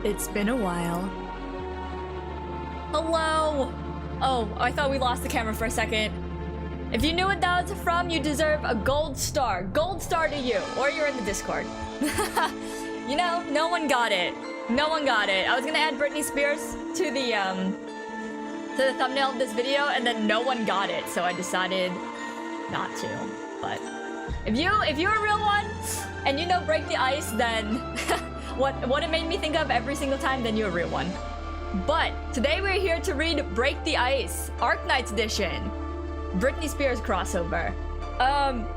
It's been a while. Hello! Oh, I thought we lost the camera for a second. If you knew what that was from, you deserve a gold star. Gold star to you. Or you're in the Discord. You know, no one got it. No one got it. I was gonna add Britney Spears to the thumbnail of this video, and then no one got it, so I decided not to. But if you're a real one, and you know Break the Ice, then what it made me think of every single time, then you're a real one. But today we're here to read Break the Ice, Arknights edition, Britney Spears crossover.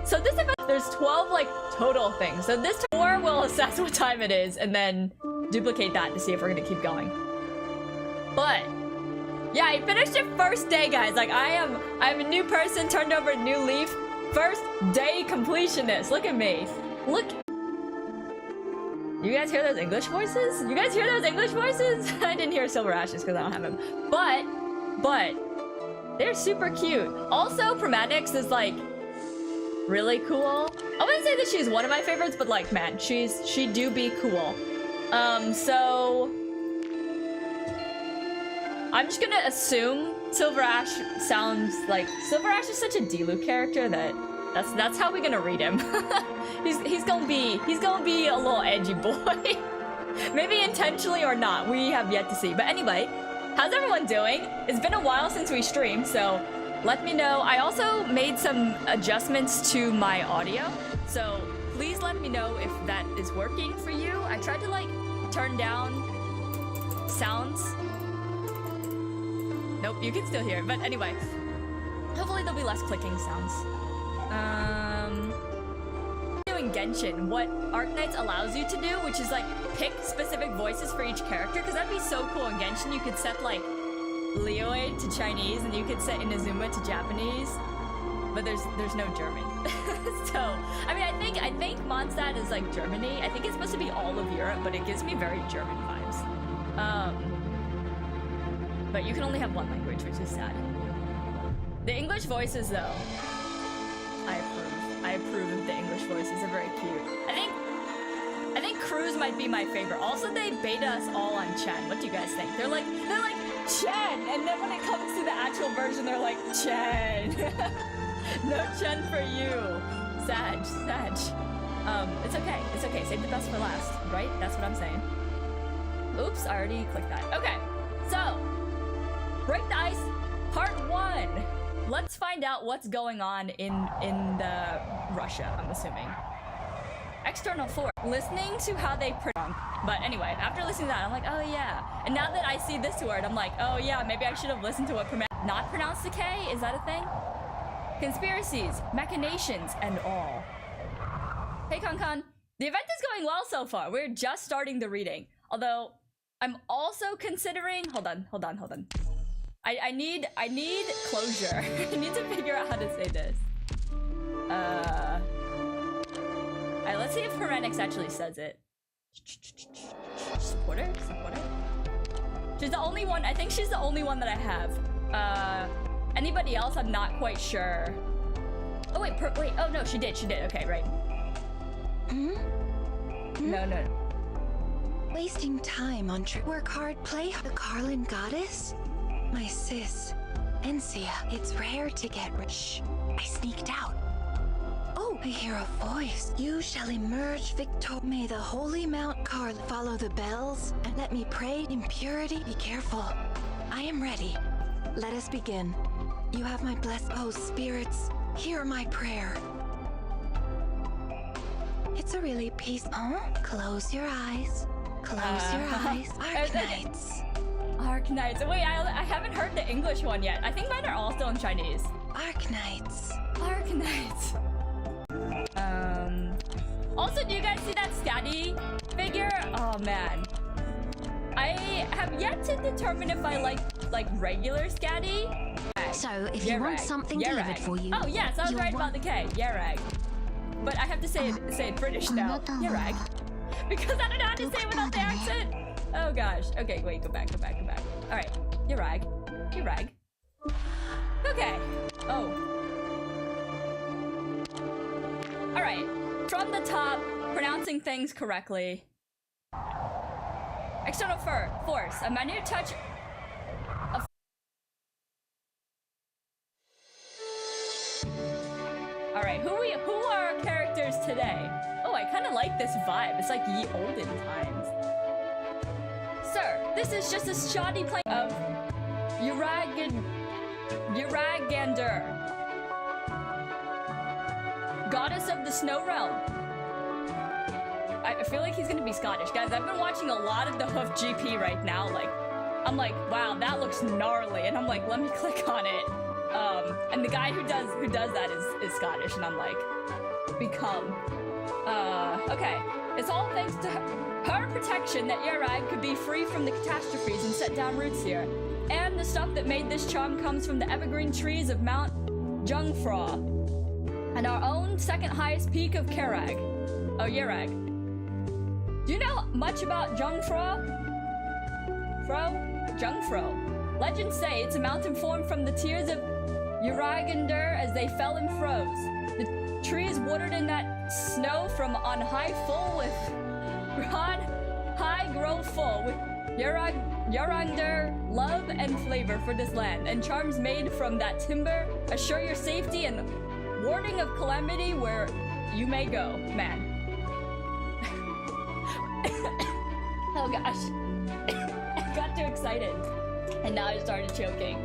So this event, there's 12 like total things. So this tour will assess what time it is and then duplicate that to see if we're gonna keep going. But yeah, I finished it first day, guys. Like I'm a new person, turned over a new leaf. First day completionist. Look at me. Look. You guys hear those English voices? You guys hear those English voices? I didn't hear Silver Ashes because I don't have him. But they're super cute. Also, Chromatix is like really cool. I wouldn't say that she's one of my favorites, but like, man, she do be cool. So I'm just gonna assume Silver Ash sounds like Silver Ash is such a Diluc character that that's how we're gonna read him. he's gonna be a little edgy boy. Maybe intentionally or not, we have yet to see. But anyway, how's everyone doing? It's been a while since we streamed, so let me know. I also made some adjustments to my audio, so please let me know if that is working for you. I tried to like turn down sounds. Nope, you can still hear it, but anyway. Hopefully there'll be less clicking sounds. Doing Genshin, what Arknights allows you to do, which is like pick specific voices for each character, because that'd be so cool in Genshin. You could set like Liyue to Chinese, and you could set Inazuma to Japanese, but there's no German. So, I mean, I think Mondstadt is like Germany. I think it's supposed to be all of Europe, but it gives me very German vibes. But you can only have one language, which is sad. The English voices, though, I approve. I approve of the English voices. They're very cute. I think Cruz might be my favorite. Also, they beta us all on Chen. What do you guys think? They're like Chen, and then when it comes to the actual version, they're like Chen. No Chen for you. Sag. It's okay. It's okay. Save the best for last, right? That's what I'm saying. Oops, I already clicked that. Okay, so Break the Ice, Part 1. Let's find out what's going on in the Russia, I'm assuming. External 4. Listening to how they but anyway, after listening to that, I'm like, oh yeah. And now that I see this word, I'm like, oh yeah, maybe I should have listened to what not pronounced the K? Is that a thing? Conspiracies, machinations, and all. Hey Con, the event is going well so far. We're just starting the reading. Although, I'm also considering, hold on. I need closure. I need to figure out how to say this. Alright, let's see if Herenix actually says it. Supporter? She's the only one, I think she's the only one that I have. Anybody else, I'm not quite sure. Oh wait, oh no, she did, okay, right. No. Wasting time on work hard, play the Carlin goddess? My sis, Encia, it's rare to get rich. I sneaked out. Oh, I hear a voice. You shall emerge victor. May the holy Mount Carl follow the bells, and let me pray in purity. Be careful. I am ready. Let us begin. You have my blessing. Oh, spirits, hear my prayer. It's a really peace. Huh? Close your eyes. Close your eyes. Arknights. Arknights. Wait, I haven't heard the English one yet. I think mine are all still in Chinese. Arknights. Also, do you guys see that Scatty figure? Oh man. I have yet to determine if I like regular Scatty. So, if you want something delivered for you... Oh yes, I was right about the K. Yarag. But I have to say it British now. Yarag. Because I don't know how to say it without the accent. Oh gosh. Okay, wait, go back. Alright. Yarag. Okay. Oh. Alright. From the top, pronouncing things correctly. External force. A minute touch. Alright, who are our characters today? Oh, I kind of like this vibe. It's like ye olden times. Sir, this is just a shoddy play of Uragander, goddess of the snow realm. I feel like he's gonna be Scottish. Guys, I've been watching a lot of the Hoof GP right now. Like, I'm like, wow, that looks gnarly. And I'm like, let me click on it. And the guy who does that is Scottish. And I'm like, become. Okay. It's all thanks to her protection that Yerag could be free from the catastrophes and set down roots here. And the stuff that made this charm comes from the evergreen trees of Mount Jungfrau. And our own second highest peak of Kerag. Oh, Yerag. Do you know much about Jungfrau? Jungfrau. Legends say it's a mountain formed from the tears of Uragander as they fell and froze. The trees watered in that snow from on high full with high grow full with Uragander love and flavor for this land, and charms made from that timber assure your safety and warning of calamity where you may go. Man. Oh gosh. I got too excited. And now I started choking.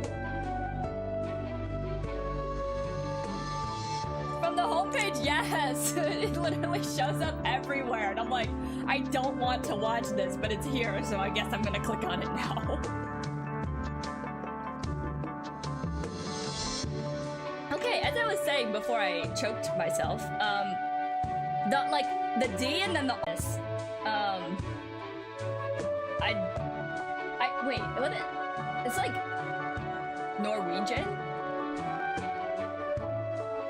From the homepage, yes! It literally shows up everywhere. And I'm like, I don't want to watch this, but it's here, so I guess I'm gonna click on it now. Okay, as I was saying before I choked myself, the D and then the S. Wait, what? It's like Norwegian.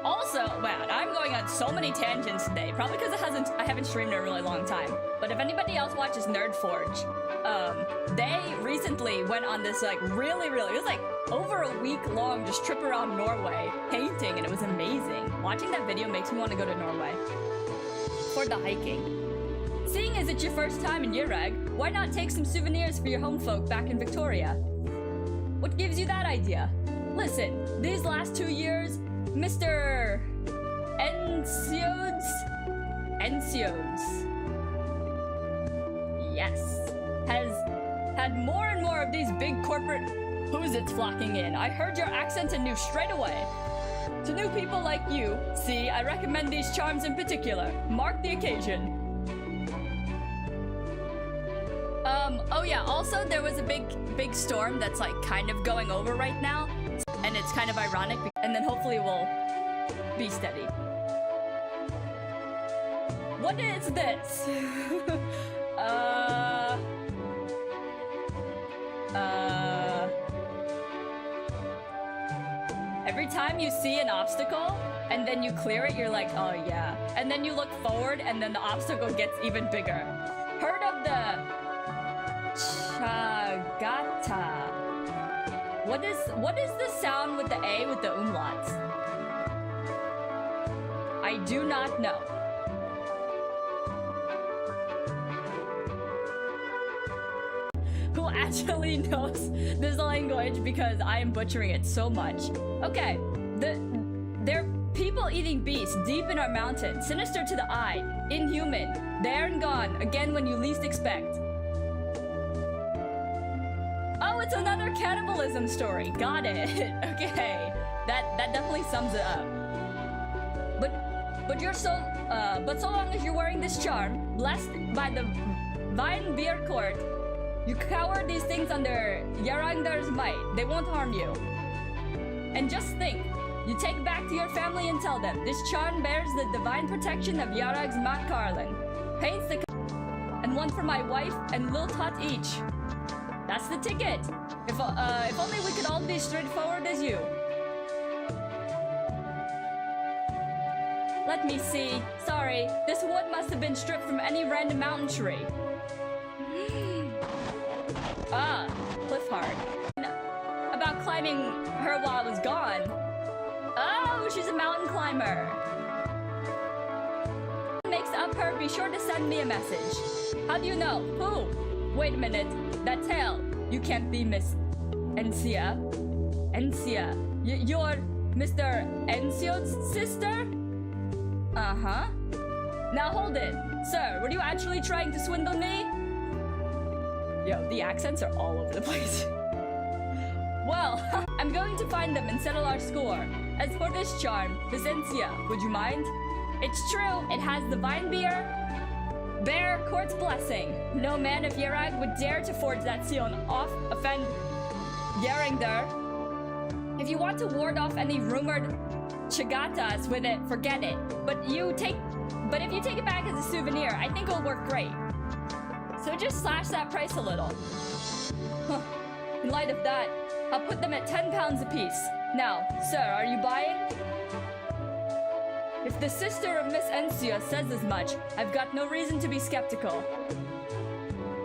Also, wow, I'm going on so many tangents today. Probably because I haven't streamed in a really long time. But if anybody else watches Nerd Forge, they recently went on this like really, it was like over a week long just trip around Norway painting, and it was amazing. Watching that video makes me want to go to Norway for the hiking. Seeing as it's your first time in Yerag, why not take some souvenirs for your home folk back in Victoria? What gives you that idea? Listen, these last 2 years, Mr. Enciodes, yes, has had more and more of these big corporate who's-its flocking in. I heard your accent and knew straight away. To new people like you, see, I recommend these charms in particular. Mark the occasion. Oh yeah, also there was a big storm that's like kind of going over right now, and it's kind of ironic, and then hopefully we'll be steady. What is this? Every time you see an obstacle and then you clear it, you're like, oh yeah. And then you look forward and then the obstacle gets even bigger. Heard of the Chagata? What is the sound with the A with the umlauts? I do not know. Who actually knows this language, because I am butchering it so much. Okay, they're people-eating beasts deep in our mountain, sinister to the eye, inhuman, there and gone, again when you least expect. Oh, it's another cannibalism story. Got it. Okay, that definitely sums it up. But so long as you're wearing this charm, blessed by the Vine Beer Court, you cower these things under Yarandar's might. They won't harm you. And just think, you take back to your family and tell them, this charm bears the divine protection of Yarag's Matt Carlin. Paints the and one for my wife and Lil Tot each. That's the ticket. If only we could all be straightforward as you. Let me see. Sorry, this wood must have been stripped from any random mountain tree. Ah, Cliffheart. About climbing her while I was gone. Oh, she's a mountain climber. Makes up her, be sure to send me a message. How do you know? Who? Wait a minute. That tail. You can't be Miss Encia. Encia. You're Mr. Encio's sister? Uh-huh. Now hold it. Sir, were you actually trying to swindle me? Yo, the accents are all over the place. Well, I'm going to find them and settle our score. As for this charm, Miss Encia, would you mind? It's true, it has the vine bear court's blessing. No man of Yerag would dare to forge that seal and offend Yerangder. If you want to ward off any rumored chagatas with it, forget it. But if you take it back as a souvenir, I think it'll work great. So just slash that price a little. In light of that, I'll put them at 10 pounds apiece. Now, sir, are you buying? If the sister of Miss Encia says as much, I've got no reason to be skeptical.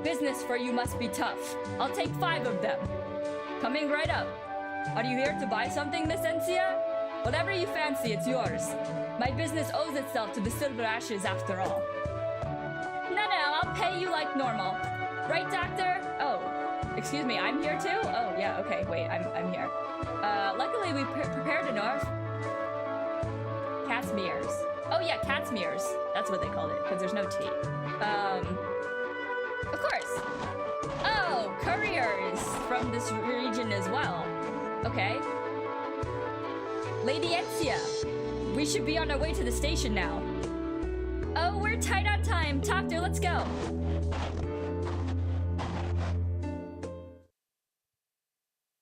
Business for you must be tough. I'll take 5 of them. Coming right up. Are you here to buy something, Miss Encia? Whatever you fancy, it's yours. My business owes itself to the Silver Ashes after all. No, I'll pay you like normal. Right, Doctor? Oh, excuse me, I'm here too? Oh, yeah, okay, wait, I'm here. Luckily we prepared enough. Cat's Mears. Oh yeah, Cat's Mears. That's what they called it, because there's no T. Of course. Oh, couriers from this region as well. Okay. Lady Encia, we should be on our way to the station now. Oh, we're tight on time. Doctor, let's go.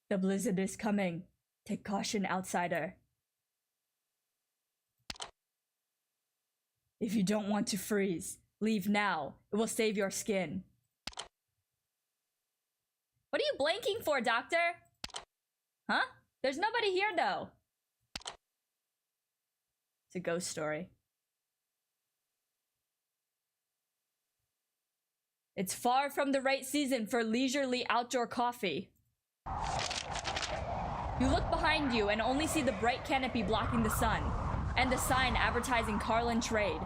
The blizzard is coming. Take caution, outsider. If you don't want to freeze, leave now. It will save your skin. What are you blanking for, Doctor? Huh? There's nobody here, though. It's a ghost story. It's far from the right season for leisurely outdoor coffee. You look behind you and only see the bright canopy blocking the sun, and the sign advertising Carlin Trade.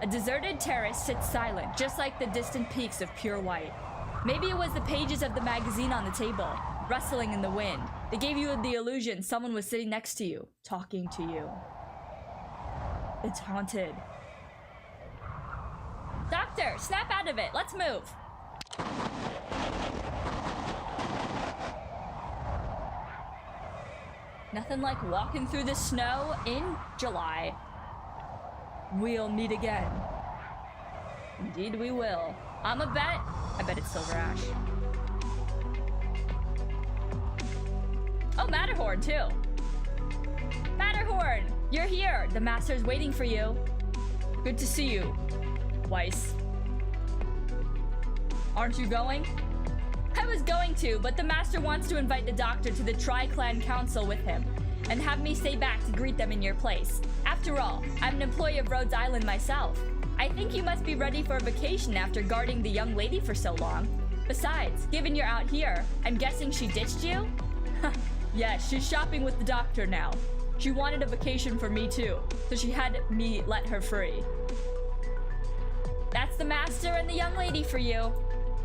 A deserted terrace sits silent, just like the distant peaks of pure white. Maybe it was the pages of the magazine on the table, rustling in the wind. They gave you the illusion someone was sitting next to you, talking to you. It's haunted. Doctor, snap out of it. Let's move. Nothing like walking through the snow in July. We'll meet again. Indeed we will. I bet it's Silver Ash. Oh, Matterhorn too. Matterhorn, you're here. The master's waiting for you. Good to see you, Weiss. Aren't you going? I was going to, but the master wants to invite the doctor to the Tri-Clan Council with him and have me stay back to greet them in your place. After all, I'm an employee of Rhodes Island myself. I think you must be ready for a vacation after guarding the young lady for so long. Besides, given you're out here, I'm guessing she ditched you? Yes, she's shopping with the doctor now. She wanted a vacation for me too, so she had me let her free. That's the master and the young lady for you.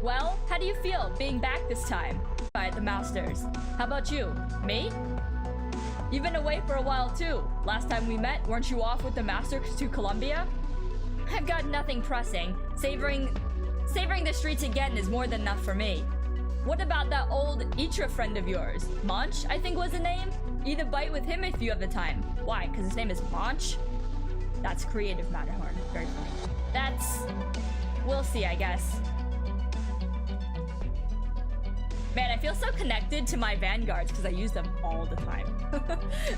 Well, how do you feel being back this time? By the masters. How about you? Me? You've been away for a while too. Last time we met, weren't you off with the master to Columbia? I've got nothing pressing. Savoring the streets again is more than enough for me. What about that old Itra friend of yours? Monch, I think was the name? Eat a bite with him if you have the time. Why? Because his name is Monch? That's creative, Matterhorn. Very funny. We'll see, I guess. Man, I feel so connected to my vanguards because I use them all the time.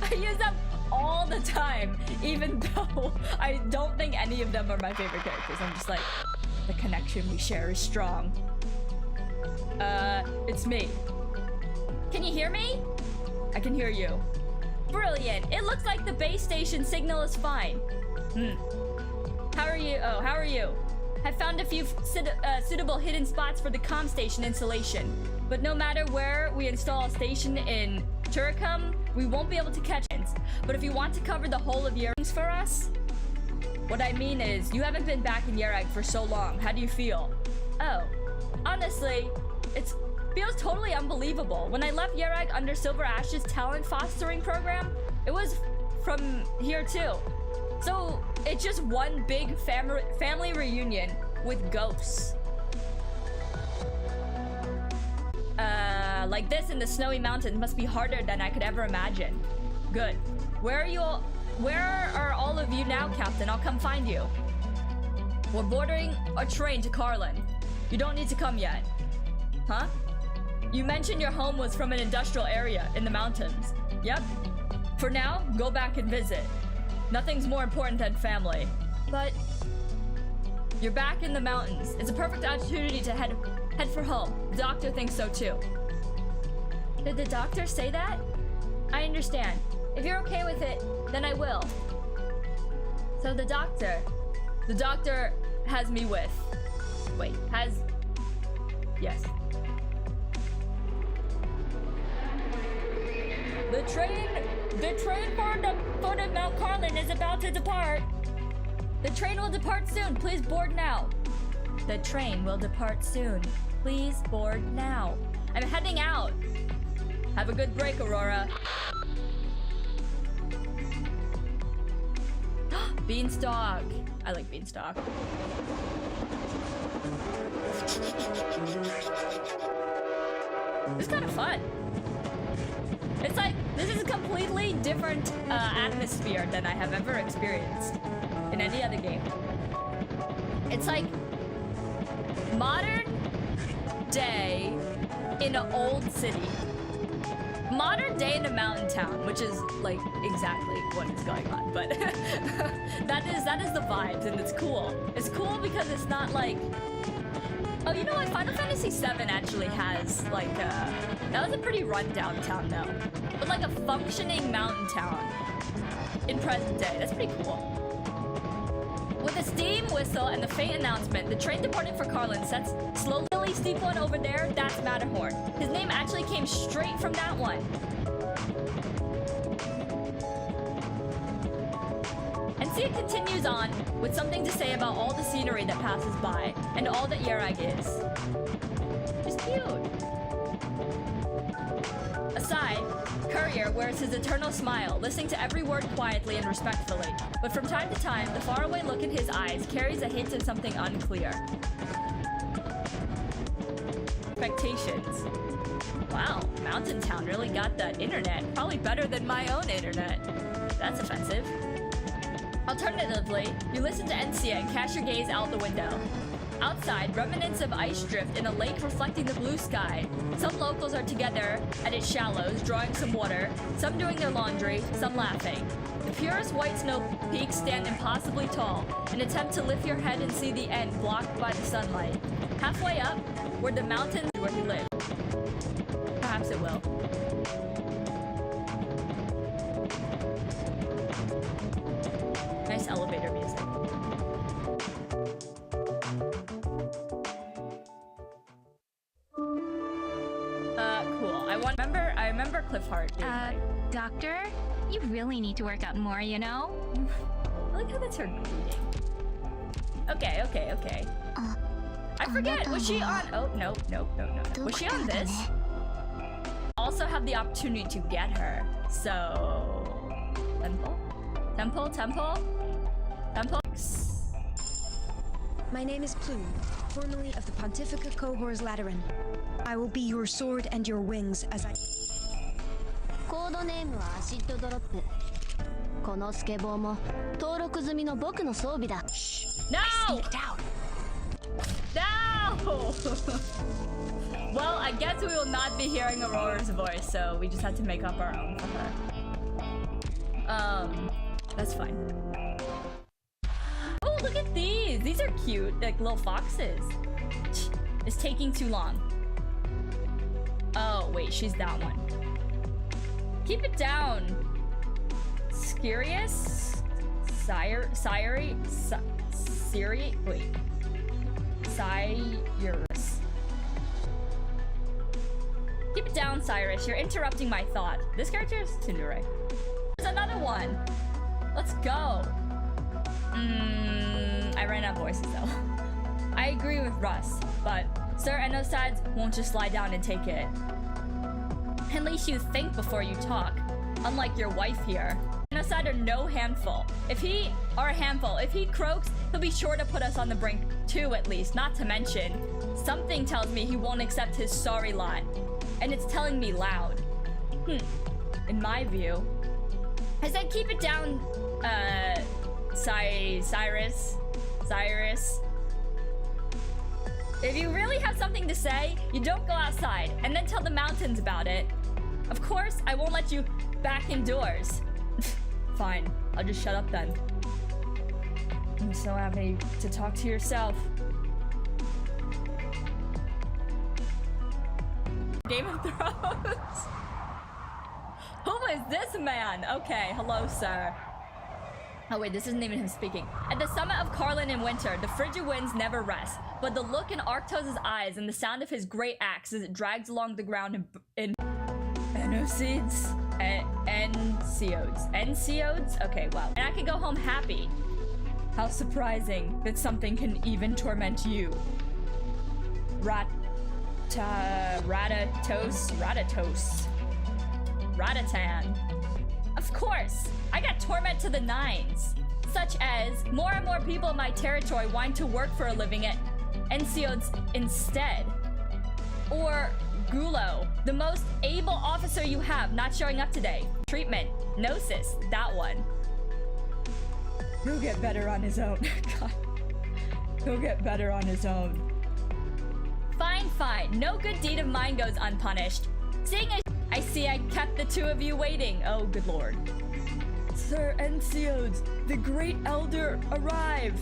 I use them all the time, even though I don't think any of them are my favorite characters. I'm just like, the connection we share is strong. It's me. Can you hear me? I can hear you. Brilliant. It looks like the base station signal is fine. How are you? Oh, how are you? I found a few suitable hidden spots for the comm station installation. But no matter where we install a station in Turicum, we won't be able to catch it. But if you want to cover the whole of Yerag for us, what I mean is, you haven't been back in Yerag for so long. How do you feel? Oh, honestly, it feels totally unbelievable. When I left Yerag under Silver Ash's talent fostering program, it was from here too. So it's just one big family reunion with ghosts. Like this in the snowy mountains must be harder than I could ever imagine. Good. Where are all of you now, Captain? I'll come find you. We're boarding a train to Carlin. You don't need to come yet. Huh? You mentioned your home was from an industrial area in the mountains. Yep. For now, go back and visit. Nothing's more important than family. But you're back in the mountains. It's a perfect opportunity to head for home. The doctor thinks so too. Did the doctor say that? I understand. If you're okay with it, then I will. So the doctor has me with. Wait, yes. The train for the Mount Carlin is about to depart. The train will depart soon. Please board now. The train will depart soon. Please board now. I'm heading out. Have a good break, Aurora. Beanstalk. I like Beanstalk. It's kind of fun. It's like, this is a completely different atmosphere than I have ever experienced in any other game. It's like modern day in an old city. Modern day in a mountain town, which is like exactly what is going on, but that is the vibes, and it's cool. It's cool because it's not like, oh, you know what? Final Fantasy VII actually has like that was a pretty rundown town though, but like a functioning mountain town in present day. That's pretty cool. With a steam whistle and the faint announcement, the train departing for Carlin sets slowly. Steep one over there, that's Matterhorn. His name actually came straight from that one. And see, it continues on with something to say about all the scenery that passes by and all that Yerag is. Just cute. Aside, Courier wears his eternal smile, listening to every word quietly and respectfully. But from time to time, the faraway look in his eyes carries a hint of something unclear. Expectations. Wow, Mountain Town really got that internet. Probably better than my own internet. That's offensive. Alternatively, you listen to Encia and cast your gaze out the window. Outside, remnants of ice drift in a lake reflecting the blue sky. Some locals are together at its shallows, drawing some water, some doing their laundry, some laughing. The purest white snow peaks stand impossibly tall, an attempt to lift your head and see the end blocked by the sunlight. Halfway up, where the mountains where he lived. Perhaps it will. Nice elevator music. Cool. I remember Cliffheart being like, Doctor, you really need to work out more, you know? I like how that's her greeting. Okay. I forget, was she on? Oh, no. Was she on this? Also have the opportunity to get her. So, Temple. My name is Plume, formerly of the Pontifica Cohors Lateran. I will be your sword and your wings as I... コードネームはアシッドドロップ。このスケボーも登録済みの僕の装備だ。No! Sneaked out. No! Well, I guess we will not be hearing Aurora's voice, so we just had to make up our own for her. That's fine. Oh, look at these! These are cute, like little foxes. It's taking too long. Oh, wait, she's that one. Keep it down. Scarius? Siri? Wait. Cyrus. Keep it down, Cyrus. You're interrupting my thought. This character is Tsundere. There's another one. Let's go. I ran out of voices though. I agree with Russ, but Sir Enosides won't just lie down and take it. At least you think before you talk, unlike your wife here. Enocide are no handful. If he croaks, he'll be sure to put us on the brink too, at least. Not to mention, something tells me he won't accept his sorry lot, and it's telling me loud. In my view, I said keep it down, Cyrus. If you really have something to say, you don't go outside and then tell the mountains about it. Of course, I won't let you back indoors. Fine, I'll just shut up then. I'm so happy to talk to yourself. Game of Thrones. Who is this man? Okay, hello, sir. Oh wait, this isn't even him speaking. At the summit of Carlin in winter, the frigid winds never rest. But the look in Arctos' eyes and the sound of his great axe as it drags along the ground in Enosides? Ensiodes? Okay, wow. And I can go home happy. How surprising that something can even torment you. Ratatan. Of course, I got torment to the nines. Such as, more and more people in my territory wanting to work for a living at Ensiodes instead. Or Gulo, the most able officer you have, not showing up today. Treatment, Gnosis, that one. He'll get better on his own. God. He'll get better on his own. Fine. No good deed of mine goes unpunished. Seeing as I see I kept the two of you waiting. Oh, good lord. Sir Ensiodes, the Great Elder arrive.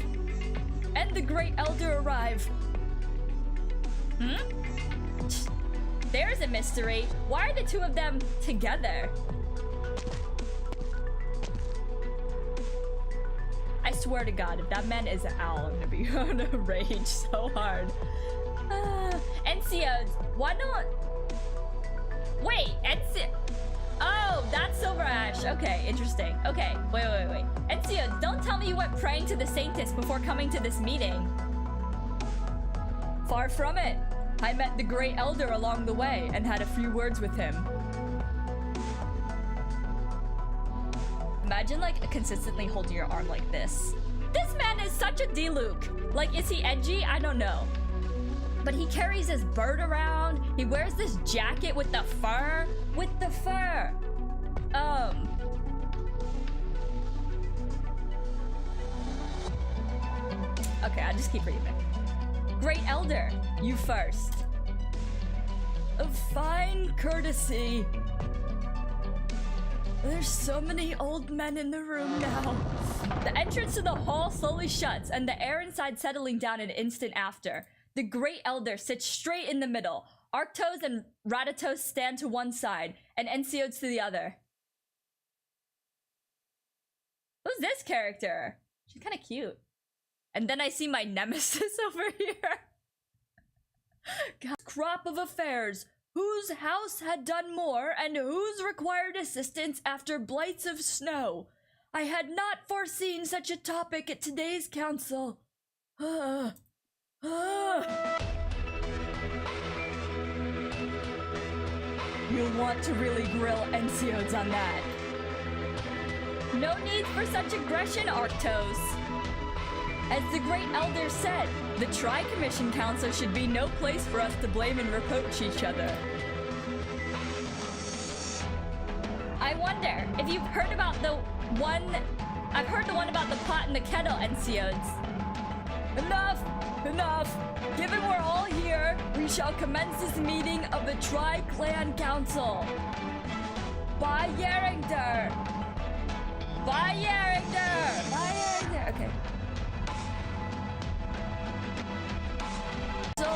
And the Great Elder arrive. There's a mystery. Why are the two of them together? I swear to God, if that man is an owl, I'm gonna rage so hard. Ensiodes, why not? Wait, oh, that's Silver Ash. Okay, interesting. Okay, wait. Ensiodes, don't tell me you went praying to the Saintess before coming to this meeting. Far from it. I met the Great Elder along the way and had a few words with him. Imagine like consistently holding your arm like this. This man is such a D-Luke. Like, is he edgy? I don't know. But he carries his bird around. He wears this jacket with the fur. Okay, I'll just keep reading it. Great Elder, you first. A fine courtesy. There's so many old men in the room now. The entrance to the hall slowly shuts, and the air inside settling down an instant after. The Great Elder sits straight in the middle. Arctos and Ratatos stand to one side, and Ensiodes to the other. Who's this character? She's kind of cute. And then I see my nemesis over here. God. Crop of affairs. Whose house had done more, and whose required assistance after blights of snow? I had not foreseen such a topic at today's council. You'll want to really grill Ensiodes on that. No need for such aggression, Arctos. As the Great Elder said, the Tri-Commission Council should be no place for us to blame and reproach each other. I wonder if you've heard about the one... I've heard the one about the pot and the kettle, Ensiodes. Enough! Given we're all here, we shall commence this meeting of the Tri-Clan Council. By Yarrington! Okay. So,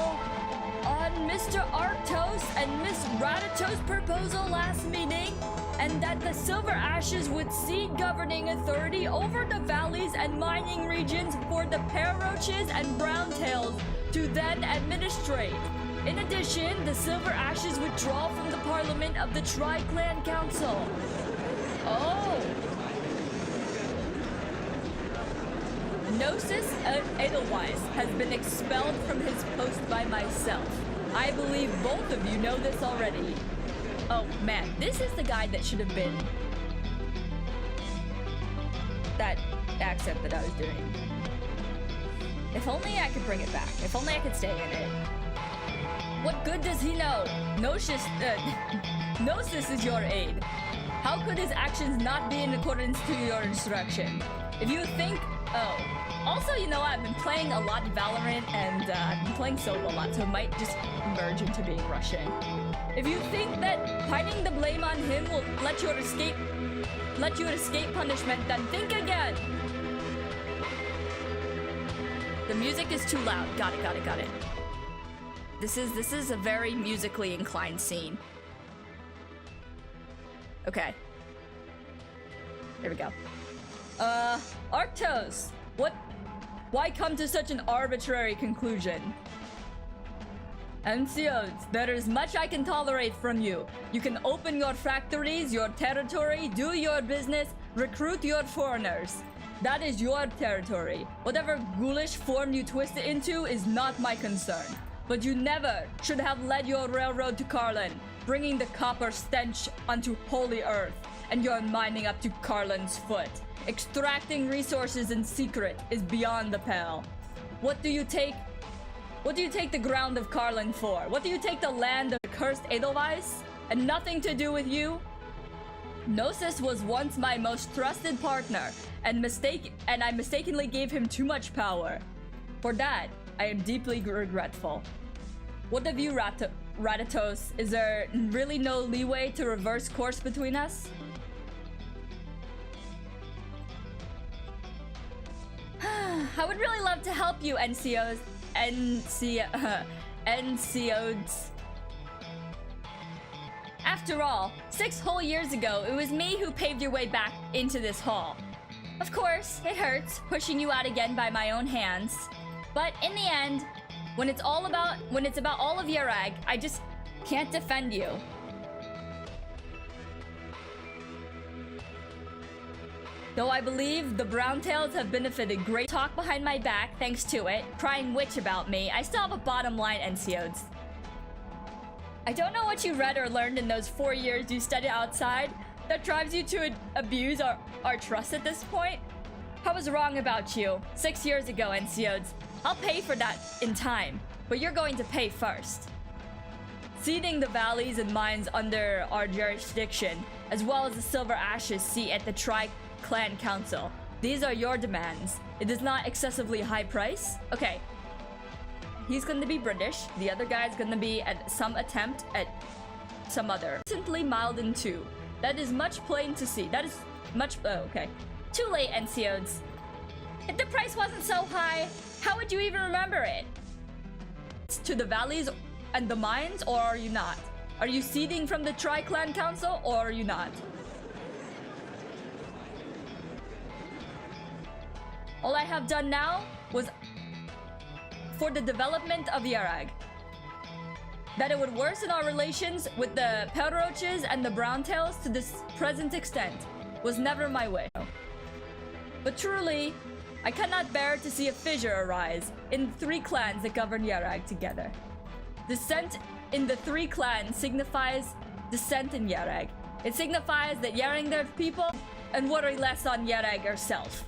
on Mr. Arctos and Miss Ratatos' proposal last meeting, and that the Silver Ashes would cede governing authority over the valleys and mining regions for the Peroches and Browntails to then administrate. In addition, the Silver Ashes withdraw from the Parliament of the Tri-Clan Council. Oh! Gnosis Edelweiss has been expelled from his post by myself. I believe both of you know this already. Oh man, this is the guy that should have been that accent that I was doing. If only I could bring it back. If only I could stay in it. What good does he know? Gnosis is your aid. How could his actions not be in accordance to your instruction? If you think... Oh. Also, you know, I've been playing a lot of Valorant and I've been playing solo a lot, so it might just merge into being Russian. If you think that pining the blame on him will let you escape punishment, then think again. The music is too loud. Got it. This is a very musically inclined scene. Okay. There we go. Arktos, why come to such an arbitrary conclusion? NCOs, there is much I can tolerate from you. You can open your factories, your territory, do your business, recruit your foreigners. That is your territory. Whatever ghoulish form you twist it into is not my concern. But you never should have led your railroad to Carlin, bringing the copper stench onto holy earth, and you're mining up to Carlin's foot. Extracting resources in secret is beyond the pale. What do you take the ground of Carlin for? What do you take the land of the cursed Edelweiss? And nothing to do with you? Gnosis was once my most trusted partner, and I mistakenly gave him too much power. For that, I am deeply regretful. What of you, Ratatos? Is there really no leeway to reverse course between us? I would really love to help you, NCOs. NCOs. After all, 6 whole years ago, it was me who paved your way back into this hall. Of course, it hurts, pushing you out again by my own hands. But in the end, when it's about all of Yarag, I just can't defend you. Though I believe the Browntails have benefited great talk behind my back thanks to it, crying witch about me, I still have a bottom line, NCOs. I don't know what you read or learned in those 4 years you studied outside that drives you to abuse our trust at this point. I was wrong about you 6 years ago, NCOs. I'll pay for that in time, but you're going to pay first. Ceding the valleys and mines under our jurisdiction, as well as the Silver Ashes seat at the Tri-Clan Council. These are your demands. It is not excessively high price? Okay. He's gonna be British. The other guy's gonna be at some attempt at some other. Recently mild in 2. That is much plain to see. That is much... Oh, okay. Too late, NCOs. If the price wasn't so high, how would you even remember it? To the valleys and the mines, or are you not? Are you ceding from the Tri-Clan Council, or are you not? All I have done now was for the development of Yarag. That it would worsen our relations with the Pelroaches and the Browntails to this present extent was never my way. But truly, I cannot bear to see a fissure arise in the 3 clans that govern Yarag together. Descent in the 3 clans signifies descent in Yarag. It signifies that Yarangard people and worry less on Yarag herself.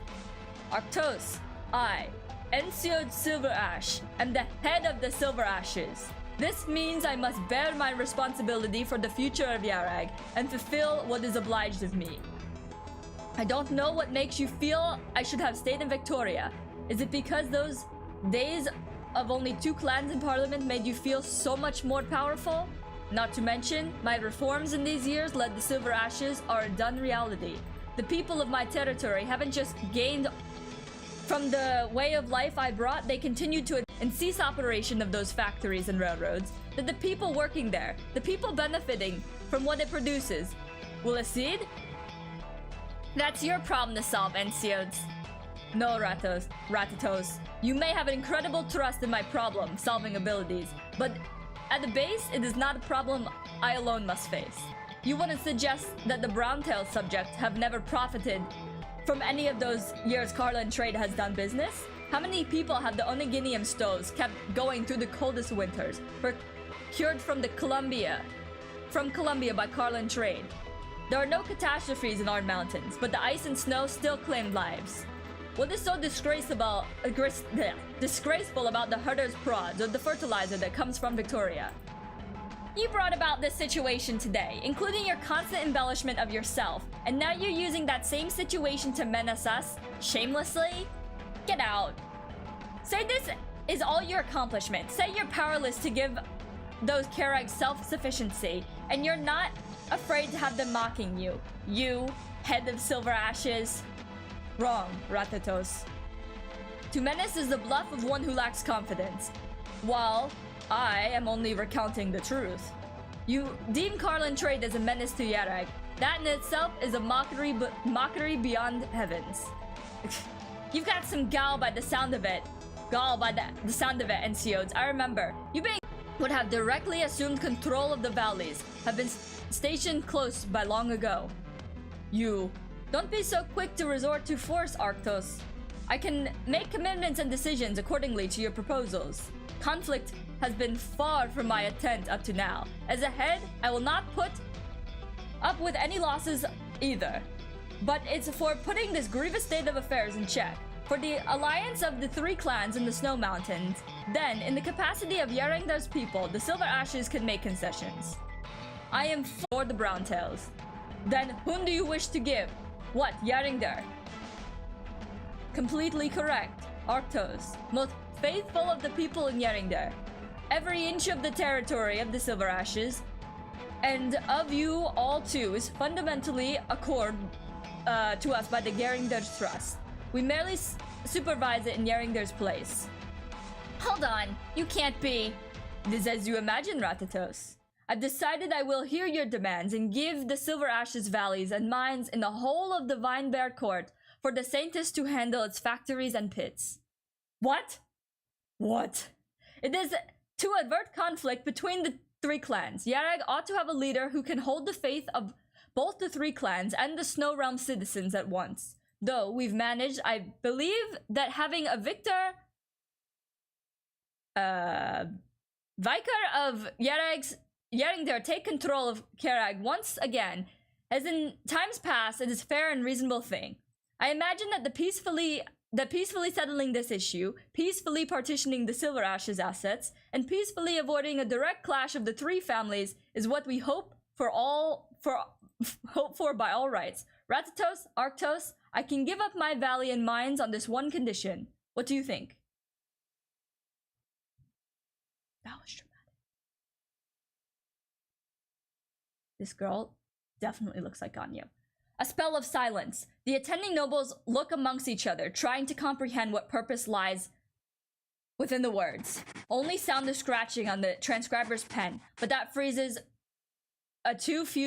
Arktos, I, NCO Silver Ash, am the head of the Silver Ashes. This means I must bear my responsibility for the future of Yarag and fulfill what is obliged of me. I don't know what makes you feel I should have stayed in Victoria. Is it because those days of only 2 clans in Parliament made you feel so much more powerful? Not to mention, my reforms in these years led the Silver Ashes are a done reality. The people of my territory haven't just gained from the way of life I brought, they continue to and cease operation of those factories and railroads, that the people working there, the people benefiting from what it produces, will accede? That's your problem to solve, NCOs. No, Ratatos. You may have an incredible trust in my problem-solving abilities, but at the base, it is not a problem I alone must face. You wouldn't suggest that the Browntail subjects have never profited from any of those years Carlin Trade has done business? How many people have the oniginium stoves kept going through the coldest winters, procured from Colombia by Carlin Trade? There are no catastrophes in our mountains, but the ice and snow still claimed lives. What is so disgraceful about the herder's prods or the fertilizer that comes from Victoria? You brought about this situation today, including your constant embellishment of yourself, and now you're using that same situation to menace us shamelessly? Get out. Say this is all your accomplishment. Say you're powerless to give those Karags self-sufficiency, and you're not afraid to have them mocking you. You, head of Silver Ashes. Wrong, Ratatos. To menace is the bluff of one who lacks confidence, while I am only recounting the truth. You deem Carlin Trade as a menace to Yarag. That in itself is a mockery beyond heavens. You've got some gall by the sound of it. NCOs. I remember. You would have directly assumed control of the valleys, have been stationed close by long ago. You. Don't be so quick to resort to force, Arctos. I can make commitments and decisions accordingly to your proposals. Conflict has been far from my intent up to now. As a head, I will not put up with any losses either. But it's for putting this grievous state of affairs in check. For the alliance of the three clans in the Snow Mountains, then, in the capacity of Yarangdar's people, the Silver Ashes can make concessions. I am for the Browntails. Then, whom do you wish to give? What, Yarangdar? Completely correct. Arctos, most faithful of the people in Yarangdar. Every inch of the territory of the Silver Ashes, and of you all too, is fundamentally accorded to us by the Yarangdar's trust. We merely supervise it in Yarangdar's place. Hold on, you can't be. It is as you imagine, Ratatos. I've decided I will hear your demands and give the Silver Ashes valleys and mines in the whole of the Vinebear Court for the Saintis to handle its factories and pits. What? What? It is to avert conflict between the three clans. Yarag ought to have a leader who can hold the faith of both the three clans and the Snow Realm citizens at once. Though we've managed, I believe, that having a Vicar of Yarangdar take control of Karag once again, as in times past, it is fair and reasonable thing. I imagine that peacefully settling this issue, peacefully partitioning the Silver Ashes assets, and peacefully avoiding a direct clash of the three families is what we hope for by all rights. Ratatos, Arctos, I can give up my valley and mines on this one condition. What do you think? That was dramatic. This girl definitely looks like Ganyu. A spell of silence. The attending nobles look amongst each other, trying to comprehend what purpose lies within the words. Only sound the scratching on the transcriber's pen, but that freezes a few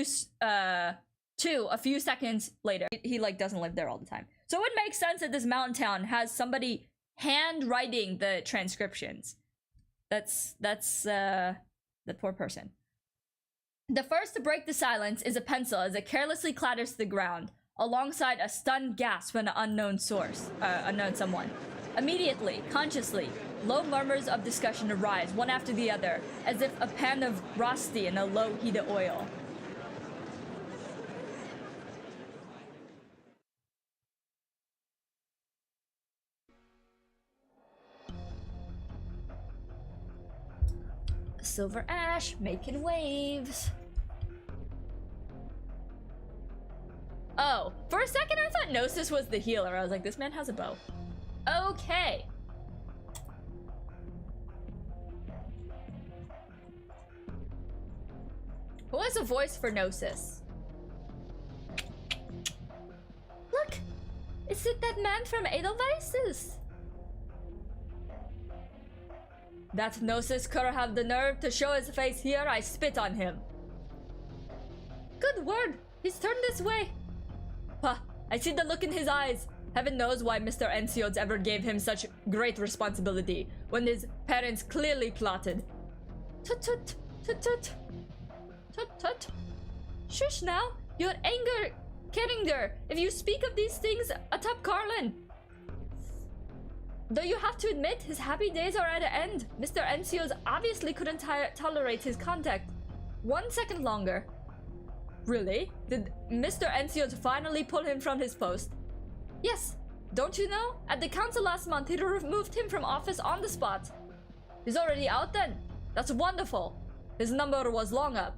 seconds later. He like doesn't live there all the time. So it would make sense that this mountain town has somebody handwriting the transcriptions. That's the poor person. The first to break the silence is a pencil as it carelessly clatters to the ground, alongside a stunned gasp from an unknown someone. Immediately, consciously, low murmurs of discussion arise, one after the other, as if a pan of rosti in a low heated oil. Silver Ash making waves. Oh, for a second I thought Gnosis was the healer. I was like, this man has a bow. Okay. Who has a voice for Gnosis? Look! Is it that man from Edelweiss? That Gnosis could have the nerve to show his face here. I spit on him. Good word! He's turned this way. Huh, I see the look in his eyes. Heaven knows why Mr. Enciodes ever gave him such great responsibility when his parents clearly plotted. Tut tut, tut tut, tut tut. Shush now, your anger Kenninger, if you speak of these things atop Carlin, though you have to admit his happy days are at an end. Mr. Encios obviously couldn't tolerate his contact 1 second longer. Really? Did Mr. Encios finally pull him from his post? Yes. Don't you know? At the council last month, he removed him from office on the spot. He's already out then? That's wonderful. His number was long up.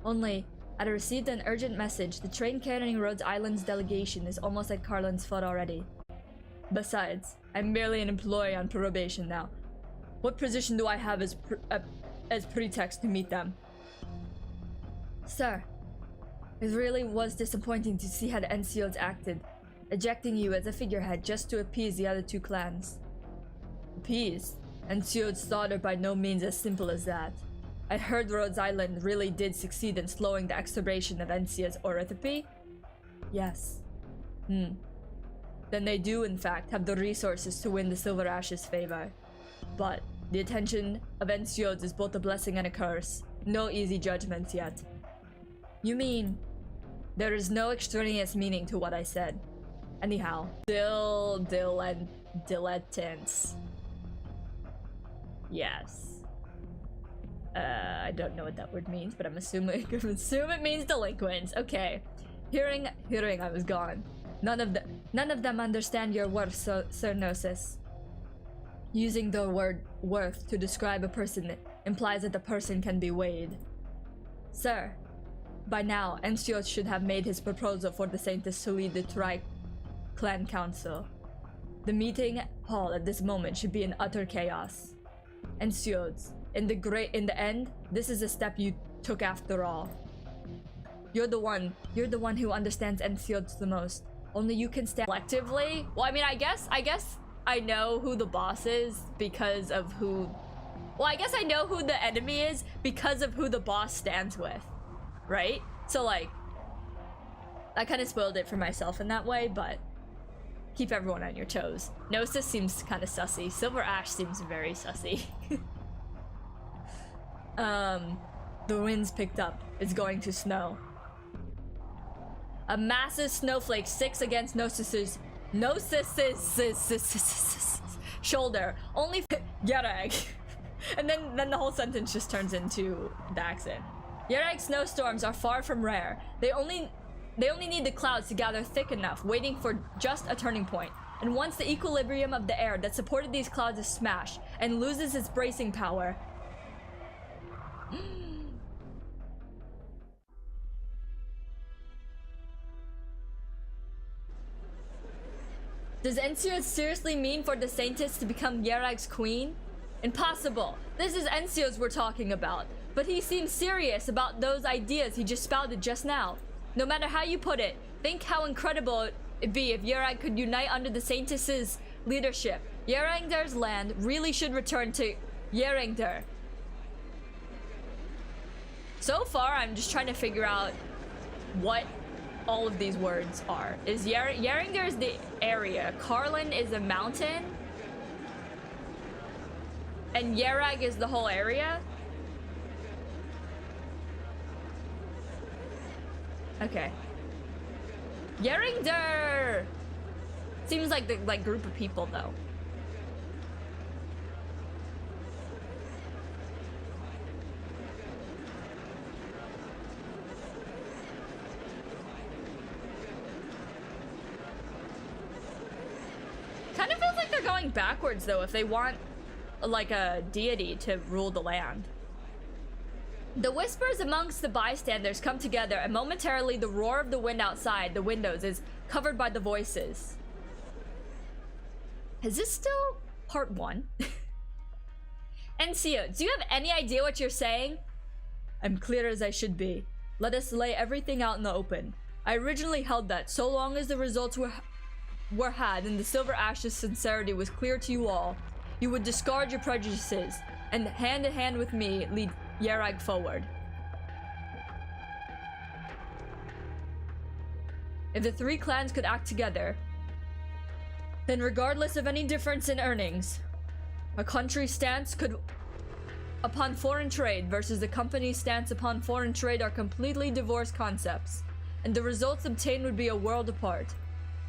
Only, I received an urgent message. The train carrying Rhodes Island's delegation is almost at Carlin's foot already. Besides, I'm merely an employee on probation now. What position do I have as pretext to meet them? Sir, it really was disappointing to see how the NCOs acted, ejecting you as a figurehead just to appease the other two clans. Appease? NCO's thought are by no means as simple as that. I heard Rhodes Island really did succeed in slowing the exacerbation of NCO's orthopy? Yes. Then they do, in fact, have the resources to win the Silver Ash's favor. But the attention of NCOs is both a blessing and a curse. No easy judgments yet. You mean, there is no extraneous meaning to what I said. Anyhow, dill and dilettantes. Yes. I don't know what that word means, but I'm assuming it means delinquents. Okay. Hearing, I was gone. None of them understand your worth, Sir Gnosis. Using the word worth to describe a person implies that the person can be weighed. Sir, by now, Encios should have made his proposal for the Saints to lead the Tri Clan Council. The meeting hall at this moment should be in utter chaos. Encios, in the end, this is a step you took after all. You're the one who understands Encios the most. Only you can stand collectively. Well, I mean, I guess I know who the boss is because of who. Well, I guess I know who the enemy is because of who the boss stands with, right? So like, I kind of spoiled it for myself in that way, but keep everyone on your toes. Gnosis seems kind of sussy. Silver Ash seems very sussy. The wind's picked up. It's going to snow. A massive snowflake sticks against Gnosis's shoulder. Only Yerag. And then the whole sentence just turns into the accent. Yerag snowstorms are far from rare. They only need the clouds to gather thick enough, waiting for just a turning point. And once the equilibrium of the air that supported these clouds is smashed and loses its bracing power. Does Encios seriously mean for the Saintess to become Yerag's queen? Impossible. This is Encios we're talking about. But he seems serious about those ideas he just spouted just now. No matter how you put it, think how incredible it'd be if Yerag could unite under the Saintess's leadership. Yerangdar's land really should return to Yerangdar. So far, I'm just trying to figure out what all of these words are. Is Yerangdar is the area, Carlin is a mountain, and Yerag is the whole area? Okay. Yerangdar! Seems like the group of people though. Kind of feels like they're going backwards though if they want like a deity to rule the land. The whispers amongst the bystanders come together, and momentarily the roar of the wind outside the windows is covered by the voices. Is this still part 1? Encio, do you have any idea what you're saying? I'm clear as I should be. Let us lay everything out in the open. I originally held that so long as the results were had and the Silver Ash's sincerity was clear to you all, you would discard your prejudices and hand in hand with me lead Yerag forward. If the three clans could act together, then regardless of any difference in earnings, a country's stance upon foreign trade versus the company's stance upon foreign trade are completely divorced concepts, and the results obtained would be a world apart.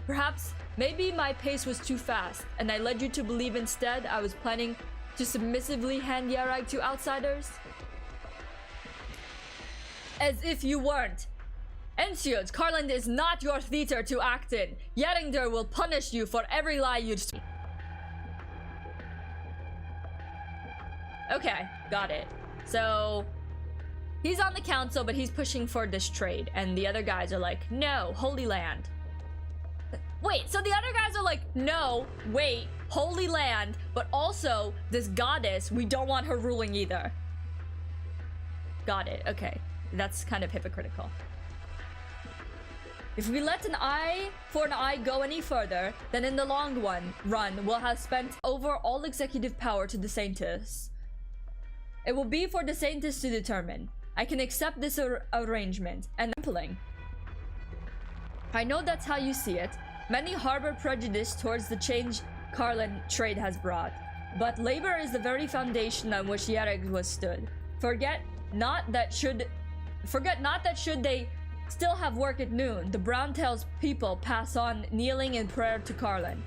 Perhaps, maybe my pace was too fast, and I led you to believe instead I was planning to submissively hand Yarag to outsiders? As if you weren't. Ensiod, Karland is not your theater to act in. Yeringer will punish you for every lie you'd speak. Okay, got it. So, he's on the council, but he's pushing for this trade, and the other guys are like, no, Holy Land. Wait, so the other guys are like, no, wait, Holy Land, but also this goddess, we don't want her ruling either. Got it, okay. That's kind of hypocritical. If we let an eye for an eye go any further, then in the long run, we'll have spent over all executive power to the Saints. It will be for the Saints to determine. I can accept this arrangement, and simpling. I know that's how you see it. Many harbor prejudice towards the change Karlan trade has brought, but labor is the very foundation on which Yareg was stood. Forget not that should they still have work at noon, the Browntails people pass on kneeling in prayer to Karlan.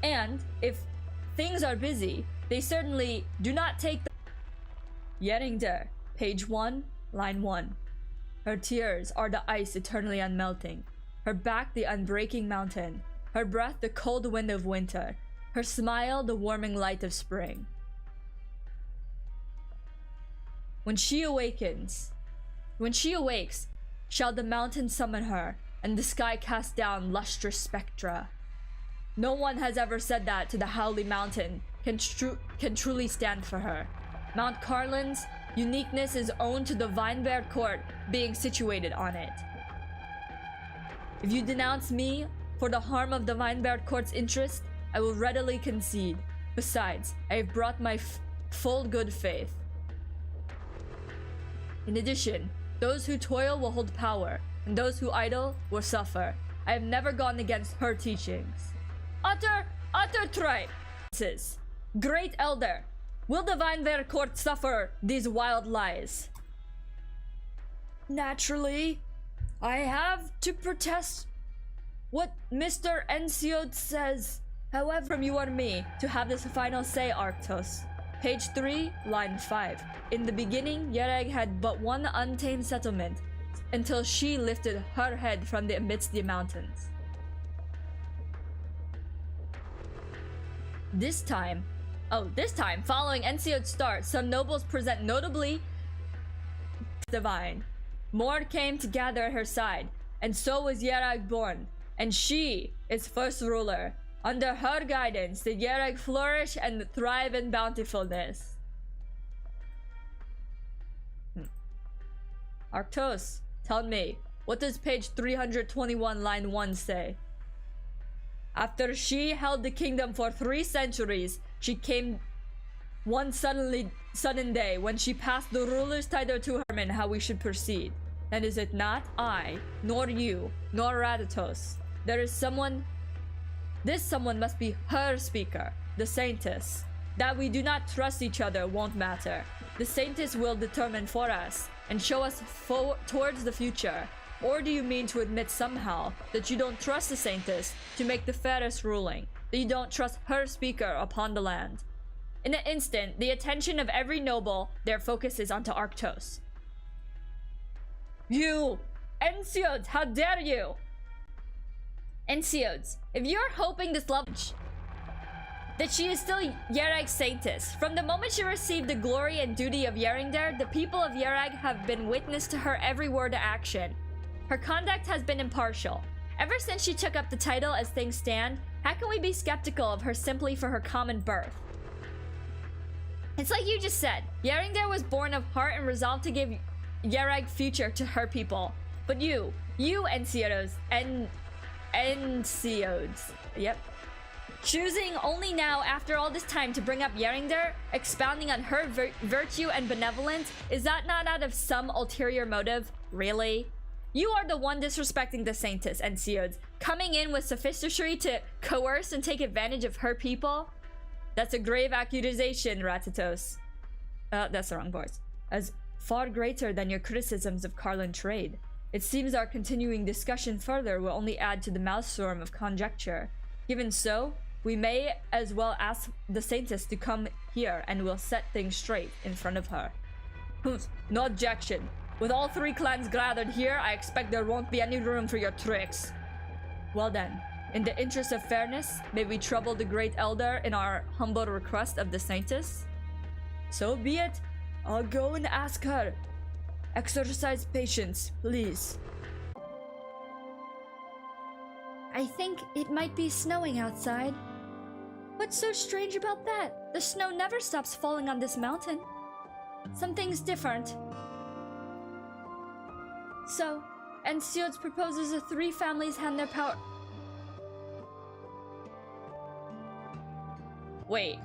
And if things are busy, they certainly do not take the Yeringer, page 1, line 1. Her tears are the ice eternally unmelting. Her back the unbreaking mountain. Her breath the cold wind of winter. Her smile the warming light of spring. When she awakes, shall the mountain summon her, and the sky cast down lustrous spectra. No one has ever said that to the Howly Mountain can truly stand for her. Mount Karlan's uniqueness is owed to the Vinebeard Court being situated on it. If you denounce me for the harm of the Vinebeard Court's interest, I will readily concede. Besides, I have brought my full good faith. In addition, those who toil will hold power, and those who idle will suffer. I have never gone against her teachings. Utter tripe! Great elder, will the Vinebeard Court suffer these wild lies? Naturally, I have to protest what Mr. Ensiod says. However, from you or me to have this final say, Arctos. Page 3, line 5. In the beginning, Yareg had but one untamed settlement until she lifted her head from amidst the mountains. This time, following Ensiod's start, some nobles present notably divine. More came to gather at her side, and so was Yareg born, and she is first ruler. Under her guidance, the Yareg flourish and thrive in bountifulness. Arctos, tell me, what does page 321 line 1 say? After she held the kingdom for 3 centuries, she came one sudden day when she passed the ruler's title to determine how we should proceed. And is it not I, nor you, nor Radatos? This someone must be her speaker, the Saintess. That we do not trust each other won't matter. The Saintess will determine for us and show us towards the future. Or do you mean to admit somehow that you don't trust the Saintess to make the fairest ruling, that you don't trust her speaker upon the land? In an instant, the attention of every noble, their focus is onto Arctos. You! Ensiod, how dare you! Ensiods, if you're hoping this love that she is still Yareg's Saintess, from the moment she received the glory and duty of Yeringer, the people of Yareg have been witness to her every word and action. Her conduct has been impartial. Ever since she took up the title as things stand, how can we be skeptical of her simply for her common birth? It's like you just said, Yeringer was born of heart and resolved to give Yareg future to her people. But you Ensiods, yep. Choosing only now after all this time to bring up Yeringer, expounding on her virtue and benevolence, is that not out of some ulterior motive? Really? You are the one disrespecting the Saintess, Ensiods, coming in with sophistry to coerce and take advantage of her people? That's a grave accusation, Ratatos. that's the wrong voice. As far greater than your criticisms of Carlin trade. It seems our continuing discussion further will only add to the maelstrom of conjecture. Given so, we may as well ask the Saintess to come here and we'll set things straight in front of her. No objection. With all three clans gathered here, I expect there won't be any room for your tricks. Well then, in the interest of fairness, may we trouble the Great Elder in our humble request of the Saintess? So be it. I'll go and ask her. Exercise patience, please. I think it might be snowing outside. What's so strange about that? The snow never stops falling on this mountain. Something's different. So, Enseods proposes the three families hand their power. Wait.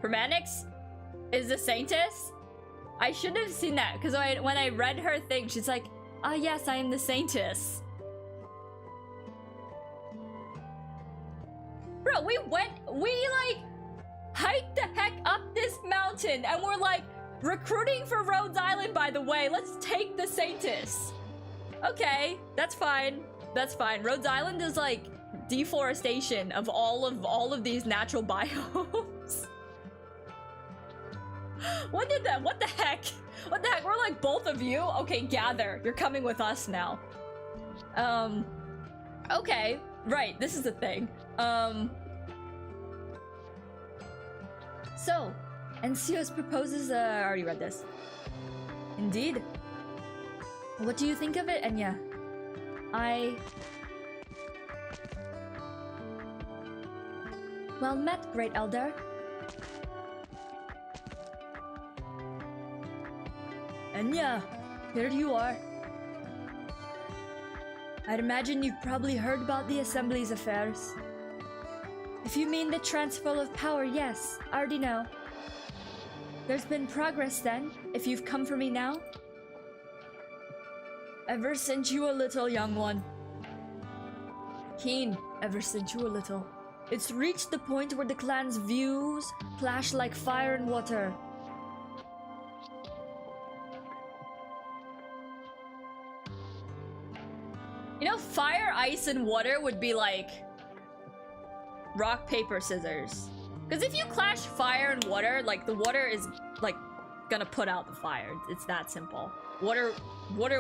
Hermanix is the Saintess? I should have seen that, because when I read her thing, she's like, ah yes, I am the Saintess. Bro, we like hiked the heck up this mountain and we're like recruiting for Rhodes Island, by the way. Let's take the Saintess. Okay, that's fine. That's fine. Rhodes Island is like deforestation of all of these natural biomes. What the heck? What the heck? We're like, both of you? Okay, gather. You're coming with us now. Okay. Right, this is the thing. So, Enseods proposes, I already read this. Indeed. What do you think of it, Enya? Well met, Great Elder. Enya, here you are. I'd imagine you've probably heard about the Assembly's affairs. If you mean the transfer of power, yes, I already know. There's been progress then, if you've come for me now. Ever since you were little, young one. Keen, ever since you were little. It's reached the point where the clan's views clash like fire and water. You know, fire, ice, and water would be like rock, paper, scissors. Because if you clash fire and water, like the water is like gonna put out the fire. It's that simple. Water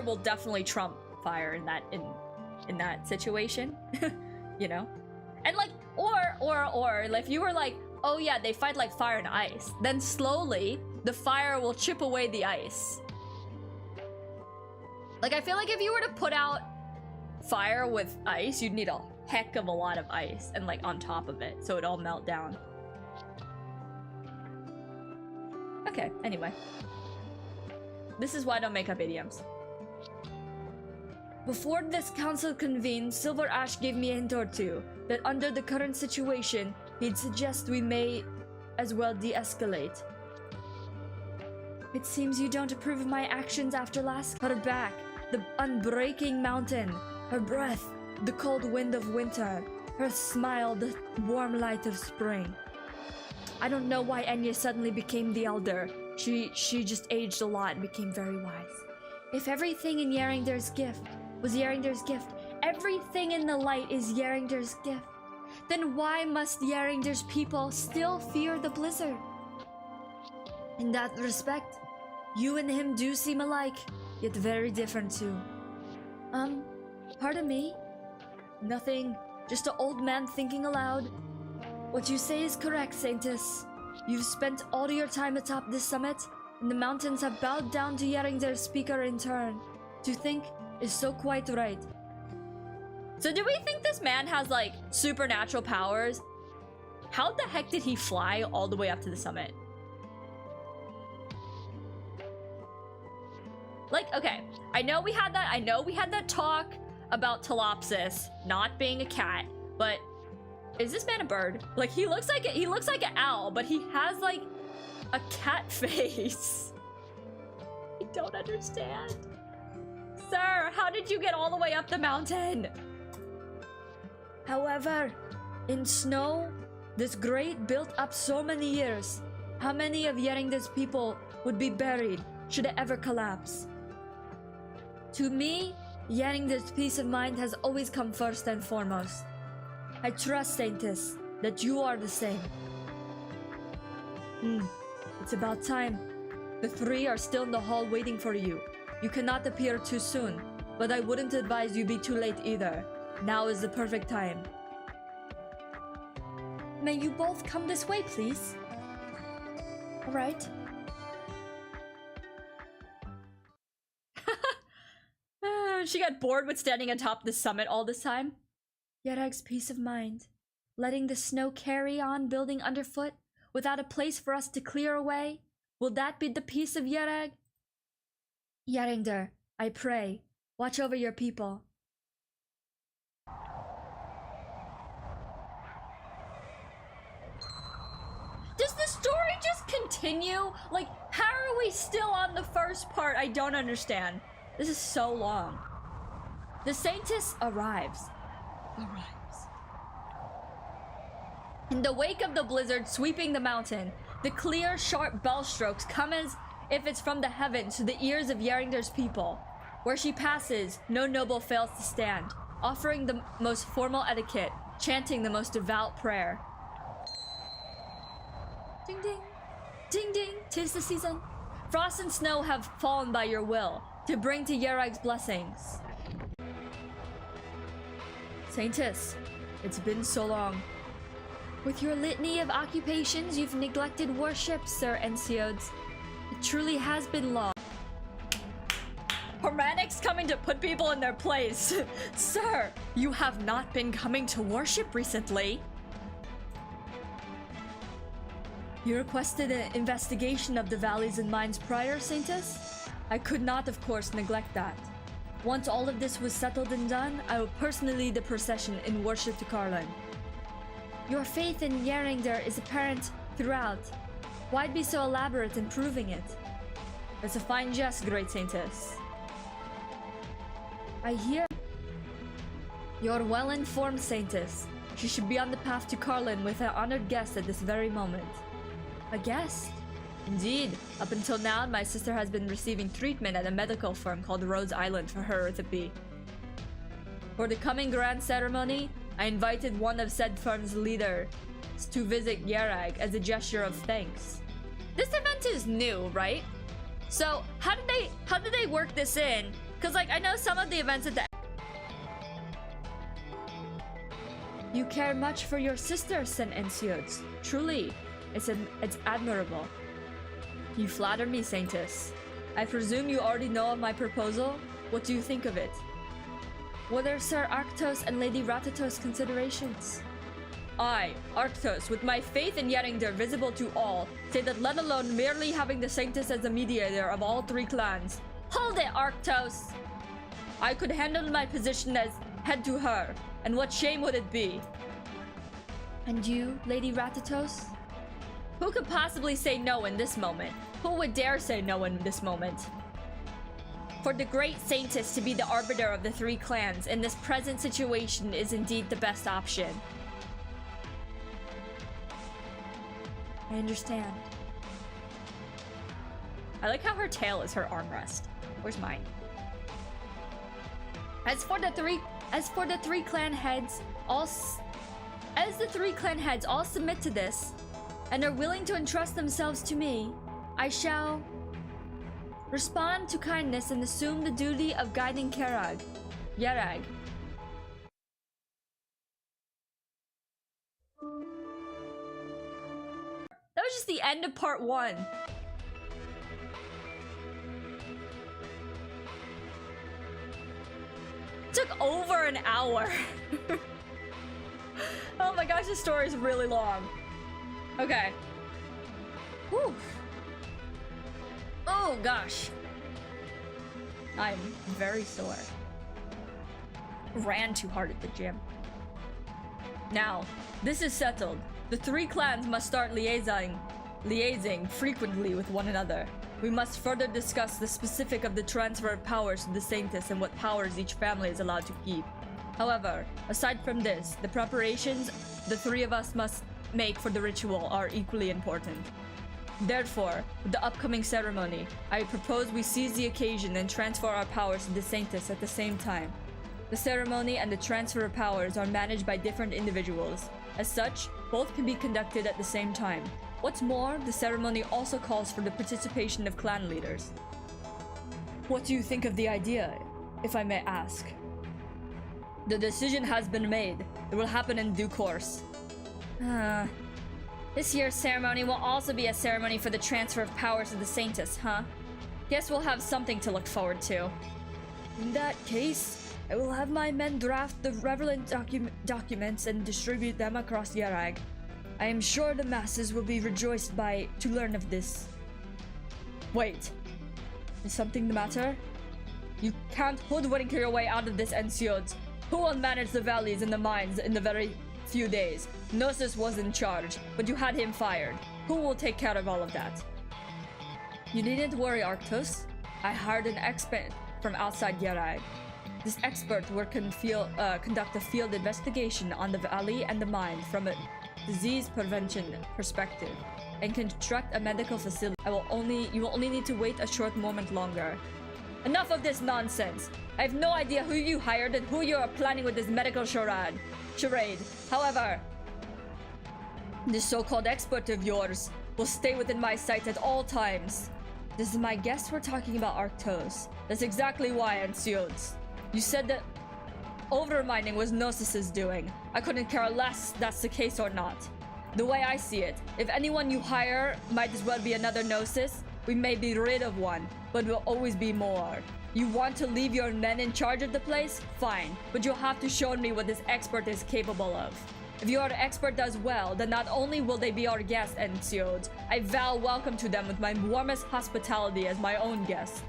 will definitely trump fire in that situation. You know? And like, or if you were like, oh yeah, they fight like fire and ice, then slowly the fire will chip away the ice. Like, I feel like if you were to put out fire with ice, you'd need a heck of a lot of ice and like on top of it, so it'd all melt down. Okay, anyway. This is why I don't make up idioms. Before this council convened, Silver Ash gave me a hint or two that under the current situation, he'd suggest we may as well de-escalate. It seems you don't approve of my actions after last. Her back, the unbreaking mountain. Her breath, the cold wind of winter. Her smile, the warm light of spring. I don't know why Enya suddenly became the elder. She just aged a lot and became very wise. If everything in Yaringder's gift was Yaringder's gift, everything in the light is Yaringder's gift, then why must Yaringder's people still fear the blizzard? In that respect, you and him do seem alike, yet very different too. Pardon me? Nothing, just an old man thinking aloud. What you say is correct, Saintess. You've spent all your time atop this summit, and the mountains have bowed down to Yaringder's speaker in turn. To think is so quite right. So do we think this man has like supernatural powers? How the heck did he fly all the way up to the summit? Like, okay, I know we had that talk about Telopsis not being a cat, but is this man a bird? Like, he looks like an owl, but he has like a cat face. I don't understand. Sir, how did you get all the way up the mountain? However, in snow, this grate built up so many years. How many of Yeringder's people would be buried should it ever collapse? To me, Yeringder's peace of mind has always come first and foremost. I trust, Saintess, that you are the same. It's about time. The three are still in the hall waiting for you. You cannot appear too soon, but I wouldn't advise you be too late either. Now is the perfect time. May you both come this way, please? Alright. She got bored with standing atop the summit all this time. Yerag's peace of mind. Letting the snow carry on building underfoot without a place for us to clear away? Will that be the peace of Yerag? Yeringder, I pray, watch over your people. Does the story just continue? Like, how are we still on the first part? I don't understand. This is so long. The Saintess arrives. In the wake of the blizzard sweeping the mountain, the clear, sharp bell strokes come as if it's from the heavens to the ears of Yeringder's people. Where she passes, no noble fails to stand, offering the most formal etiquette, chanting the most devout prayer. Ding ding, ding ding, 'tis the season. Frost and snow have fallen by your will, to bring to Yerag's blessings. Saintess, it's been so long. With your litany of occupations, you've neglected worship, Sir Ensiodes. It truly has been long. Hermetic's coming to put people in their place. Sir, you have not been coming to worship recently. You requested an investigation of the valleys and mines prior, Saintess? I could not, of course, neglect that. Once all of this was settled and done, I will personally lead the procession in worship to Carlin. Your faith in Yeringder is apparent throughout. Why'd be so elaborate in proving it? That's a fine jest, great Saintess. I hear. You're well-informed, Saintess. She should be on the path to Carlin with her honored guest at this very moment. A guest? Indeed. Up until now, my sister has been receiving treatment at a medical firm called Rhodes Island for her erythropy. For the coming grand ceremony, I invited one of said firm's leaders to visit Yerag as a gesture of thanks. This event is new, right? So how did they work this in? Cause like I know some of the events at the You care much for your sister, St. Ensiodes. Truly, it's admirable. You flatter me, Saintess. I presume you already know of my proposal? What do you think of it? What are Sir Arktos and Lady Ratatos' considerations? I, Arktos, with my faith in Yeringder visible to all, say that let alone merely having the Saintess as the mediator of all three clans. Hold it, Arktos! I could handle my position as head to her, and what shame would it be? And you, Lady Ratatos? Who could possibly say no in this moment? Who would dare say no in this moment? For the great Saintess to be the arbiter of the three clans in this present situation is indeed the best option. I understand. I like how her tail is her armrest. Where's mine? As for the three clan heads, all submit to this and are willing to entrust themselves to me, I shall respond to kindness and assume the duty of guiding Yerag. That was just the end of part 1. Took over an hour. Oh my gosh, this story is really long. Okay. Whew. Oh gosh. I'm very sore. Ran too hard at the gym. Now, this is settled. The three clans must start liaising frequently with one another. We must further discuss the specific of the transfer of powers to the Saintess and what powers each family is allowed to keep. However, aside from this, the preparations the three of us must make for the ritual are equally important. Therefore, with the upcoming ceremony, I propose we seize the occasion and transfer our powers to the Sanctus at the same time. The ceremony and the transfer of powers are managed by different individuals. As such, both can be conducted at the same time. What's more, the ceremony also calls for the participation of clan leaders. What do you think of the idea, if I may ask? The decision has been made. It will happen in due course. This year's ceremony will also be a ceremony for the transfer of powers to the Sanctus, huh? Guess we'll have something to look forward to. In that case, I will have my men draft the relevant documents and distribute them across Yarag. I am sure the masses will be rejoiced to learn of this. Wait, is something the matter? You can't hoodwink your way out of this, Ensiods. Who will manage the valleys and the mines in the very few days? Gnosis was in charge, but you had him fired. Who will take care of all of that? You needn't worry, Arctos. I hired an expert from outside Yarag. This expert will conduct a field investigation on the valley and the mine from a disease prevention perspective and construct a medical facility. You will only need to wait a short moment longer. Enough of this nonsense. I have no idea who you hired and who you are planning with this medical charade. However, this so-called expert of yours will stay within my sight at all times. This is my guess we're talking about Arctos. That's exactly why, Ensiods. You said that overmining was Gnosis's doing. I couldn't care less if that's the case or not. The way I see it, if anyone you hire might as well be another Gnosis, we may be rid of one, but will always be more. You want to leave your men in charge of the place? Fine, but you'll have to show me what this expert is capable of. If your expert does well, then not only will they be our guests, Ensiods, I vow welcome to them with my warmest hospitality as my own guest.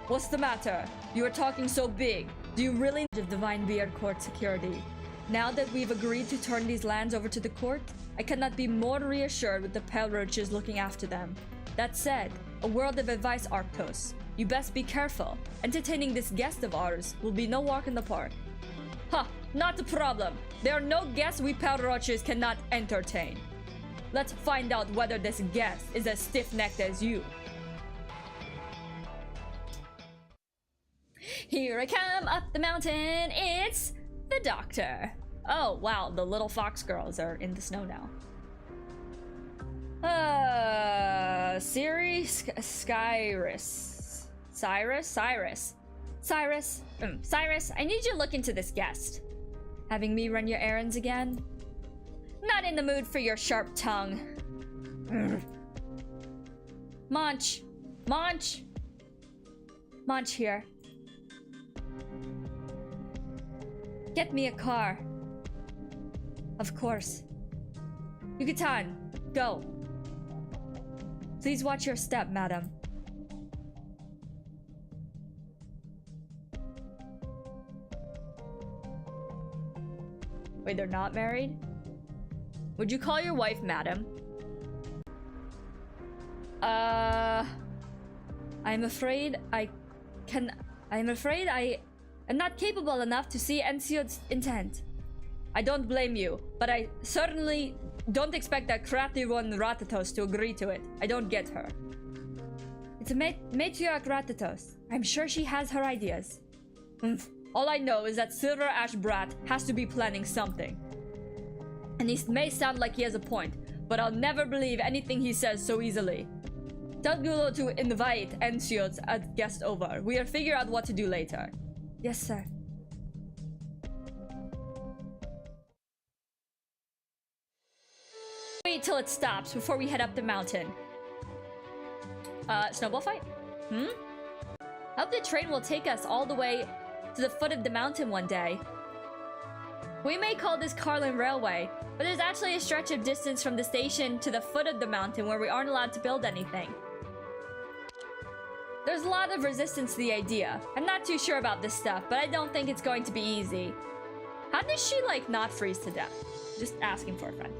What's the matter? You are talking so big. Do you really need of Divine Beard Court security? Now that we've agreed to turn these lands over to the court, I cannot be more reassured with the Pale Roaches looking after them. That said, a word of advice, Arctos. You best be careful. Entertaining this guest of ours will be no walk in the park. Not a problem. There are no guests we Pale Roaches cannot entertain. Let's find out whether this guest is as stiff-necked as you. Here I come up the mountain, it's the doctor. Oh wow, the little fox girls are in the snow now. Cyrus, I need you to look into this guest. Having me run your errands again? Not in the mood for your sharp tongue. Monch here. Get me a car. Of course. Yucatan, go. Please watch your step, madam. Wait, they're not married? Would you call your wife madam? I'm afraid I am not capable enough to see Ensio's intent. I don't blame you, but I certainly don't expect that crafty one Ratatos to agree to it. I don't get her. It's a matriarch Ratatos. I'm sure she has her ideas. All I know is that Silver Ash Brat has to be planning something. And he may sound like he has a point, but I'll never believe anything he says so easily. Tell Gulo to invite Ensio's a guest over. We'll figure out what to do later. Yes, sir. Wait till it stops before we head up the mountain. Snowball fight? Hope the train will take us all the way to the foot of the mountain one day. We may call this Carlin Railway, but there's actually a stretch of distance from the station to the foot of the mountain where we aren't allowed to build anything. There's a lot of resistance to the idea. I'm not too sure about this stuff, but I don't think it's going to be easy. How does she, like, not freeze to death? Just asking for a friend.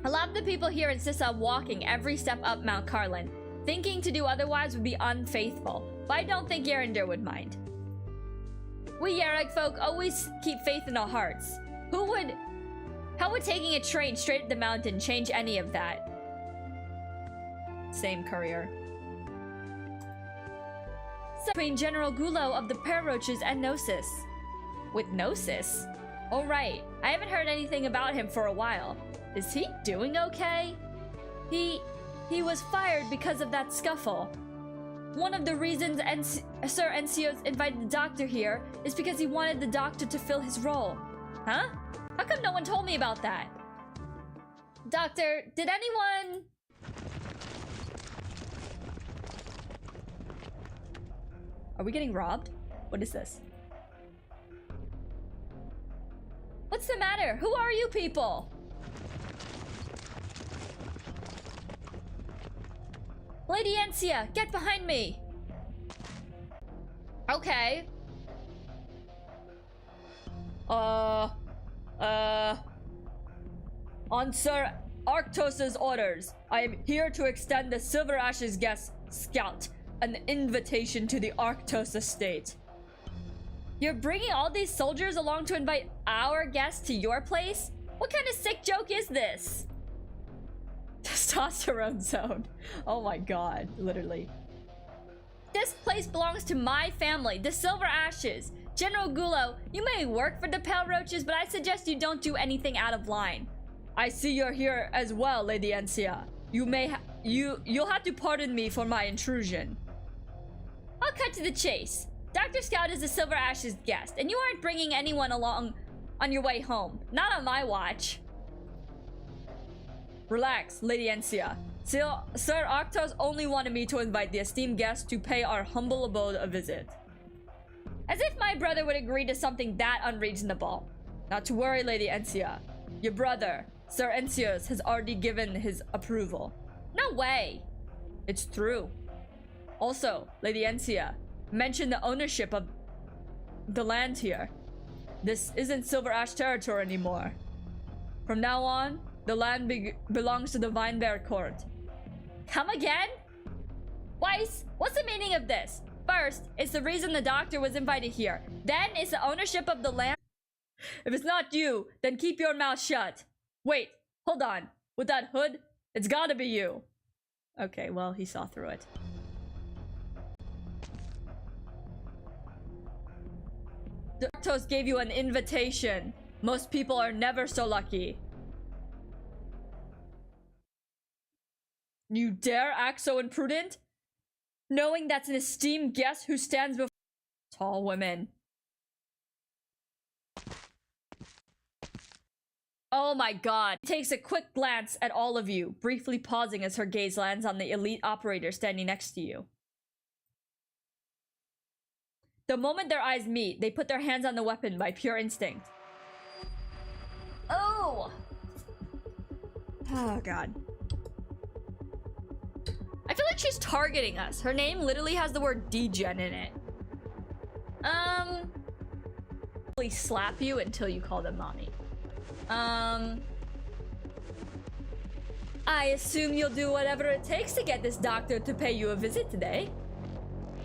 A lot of the people here insist on walking every step up Mount Carlin. Thinking to do otherwise would be unfaithful, but I don't think Yarinder would mind. We Yarag folk always keep faith in our hearts. Who How would taking a train straight up the mountain change any of that? Same courier. Between General Gulo of the Pararoaches and Gnosis. With Gnosis? Oh right, I haven't heard anything about him for a while. Is he doing okay? He was fired because of that scuffle. One of the reasons Sir Encios invited the doctor here is because he wanted the doctor to fill his role. Huh? How come no one told me about that? Doctor, did anyone... Are we getting robbed? What is this? What's the matter? Who are you people? Lady Encia, get behind me! Okay. On Sir Arctos' orders, I am here to extend the Silver Ashes guest scout an invitation to the Arktos estate. You're bringing all these soldiers along to invite our guests to your place? What kind of sick joke is this? Testosterone zone. Oh my god, literally. This place belongs to my family, the Silver Ashes. General Gulo, you may work for the Pale Roaches, but I suggest you don't do anything out of line. I see you're here as well, Lady Encia. You'll have to pardon me for my intrusion. I'll cut to the chase. Dr. Scout is the Silver Ashes guest, and you aren't bringing anyone along on your way home. Not on my watch. Relax, Lady Encia. Sir Arctos only wanted me to invite the esteemed guest to pay our humble abode a visit. As if my brother would agree to something that unreasonable. Not to worry, Lady Encia. Your brother, Sir Encios, has already given his approval. No way! It's true. Also, Lady Encia, mention the ownership of the land here. This isn't Silver Ash territory anymore. From now on, the land belongs to the Vinebear Court. Come again? Weiss, what's the meaning of this? First, it's the reason the doctor was invited here. Then, it's the ownership of the land. If it's not you, then keep your mouth shut. Wait, hold on. With that hood, it's gotta be you. Okay, well, he saw through it. Arctos gave you an invitation. Most people are never so lucky. You dare act so imprudent? Knowing that's an esteemed guest who stands before tall women. Oh my god. She takes a quick glance at all of you, briefly pausing as her gaze lands on the elite operator standing next to you. The moment their eyes meet, they put their hands on the weapon by pure instinct. Oh! Oh god. I feel like she's targeting us. Her name literally has the word degen in it. Please slap you until you call them mommy. I assume you'll do whatever it takes to get this doctor to pay you a visit today.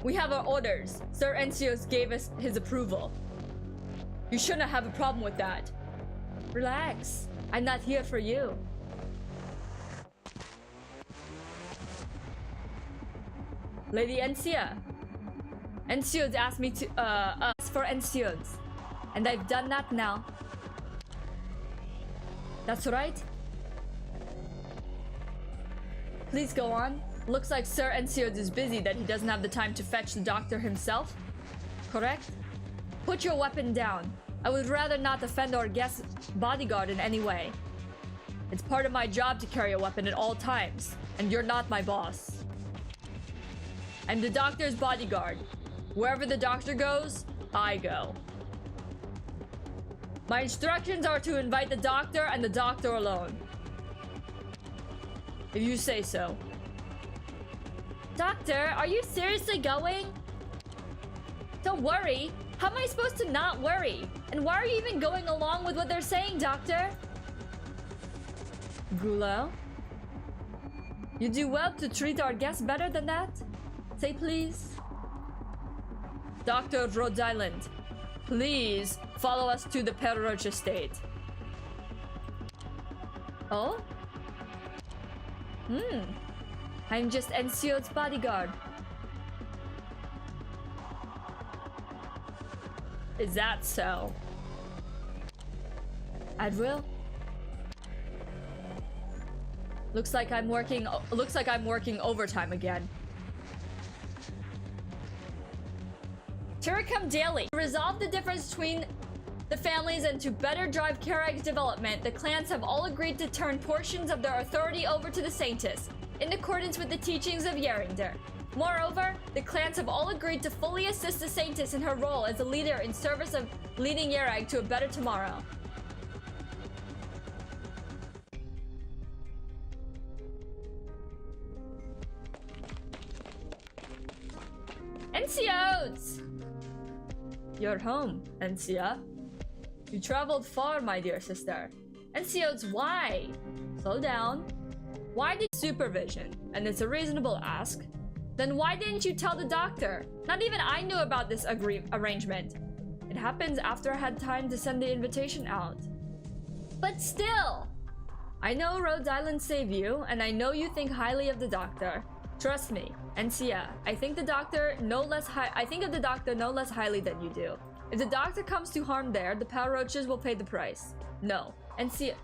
We have our orders. Sir Encios gave us his approval. You shouldn't have a problem with that. Relax. I'm not here for you. Lady Encia. Encios asked me to ask for Encios. And I've done that now. That's right. Please go on. Looks like Sir Encios is busy that he doesn't have the time to fetch the doctor himself. Correct? Put your weapon down. I would rather not offend our guest's bodyguard in any way. It's part of my job to carry a weapon at all times, and you're not my boss. I'm the doctor's bodyguard. Wherever the doctor goes, I go. My instructions are to invite the doctor and the doctor alone. If you say so. Doctor, are you seriously going? Don't worry. How am I supposed to not worry? And why are you even going along with what they're saying, Doctor? Gulo? You do well to treat our guests better than that. Say please. Doctor of Rhode Island, please follow us to the Perroche estate. Oh? I'm just Ensio's bodyguard. Is that so? At will? Looks like I'm working overtime again. Turicum Daily. To resolve the difference between the families and to better drive character development, the clans have all agreed to turn portions of their authority over to the Saintess, in accordance with the teachings of Yerinder. Moreover, the clans have all agreed to fully assist the Saintess in her role as a leader in service of leading Yerag to a better tomorrow. NCOs! You're home, Encia. You traveled far, my dear sister. NCOs, why? Slow down. Why did supervision? And it's a reasonable ask. Then why didn't you tell the doctor? Not even I knew about this arrangement. It happens after I had time to send the invitation out. But still! I know Rhodes Island saved you, and I know you think highly of the doctor. Trust me, Encia, I think of the doctor no less highly than you do. If the doctor comes to harm there, the Power Roaches will pay the price. No. Encios,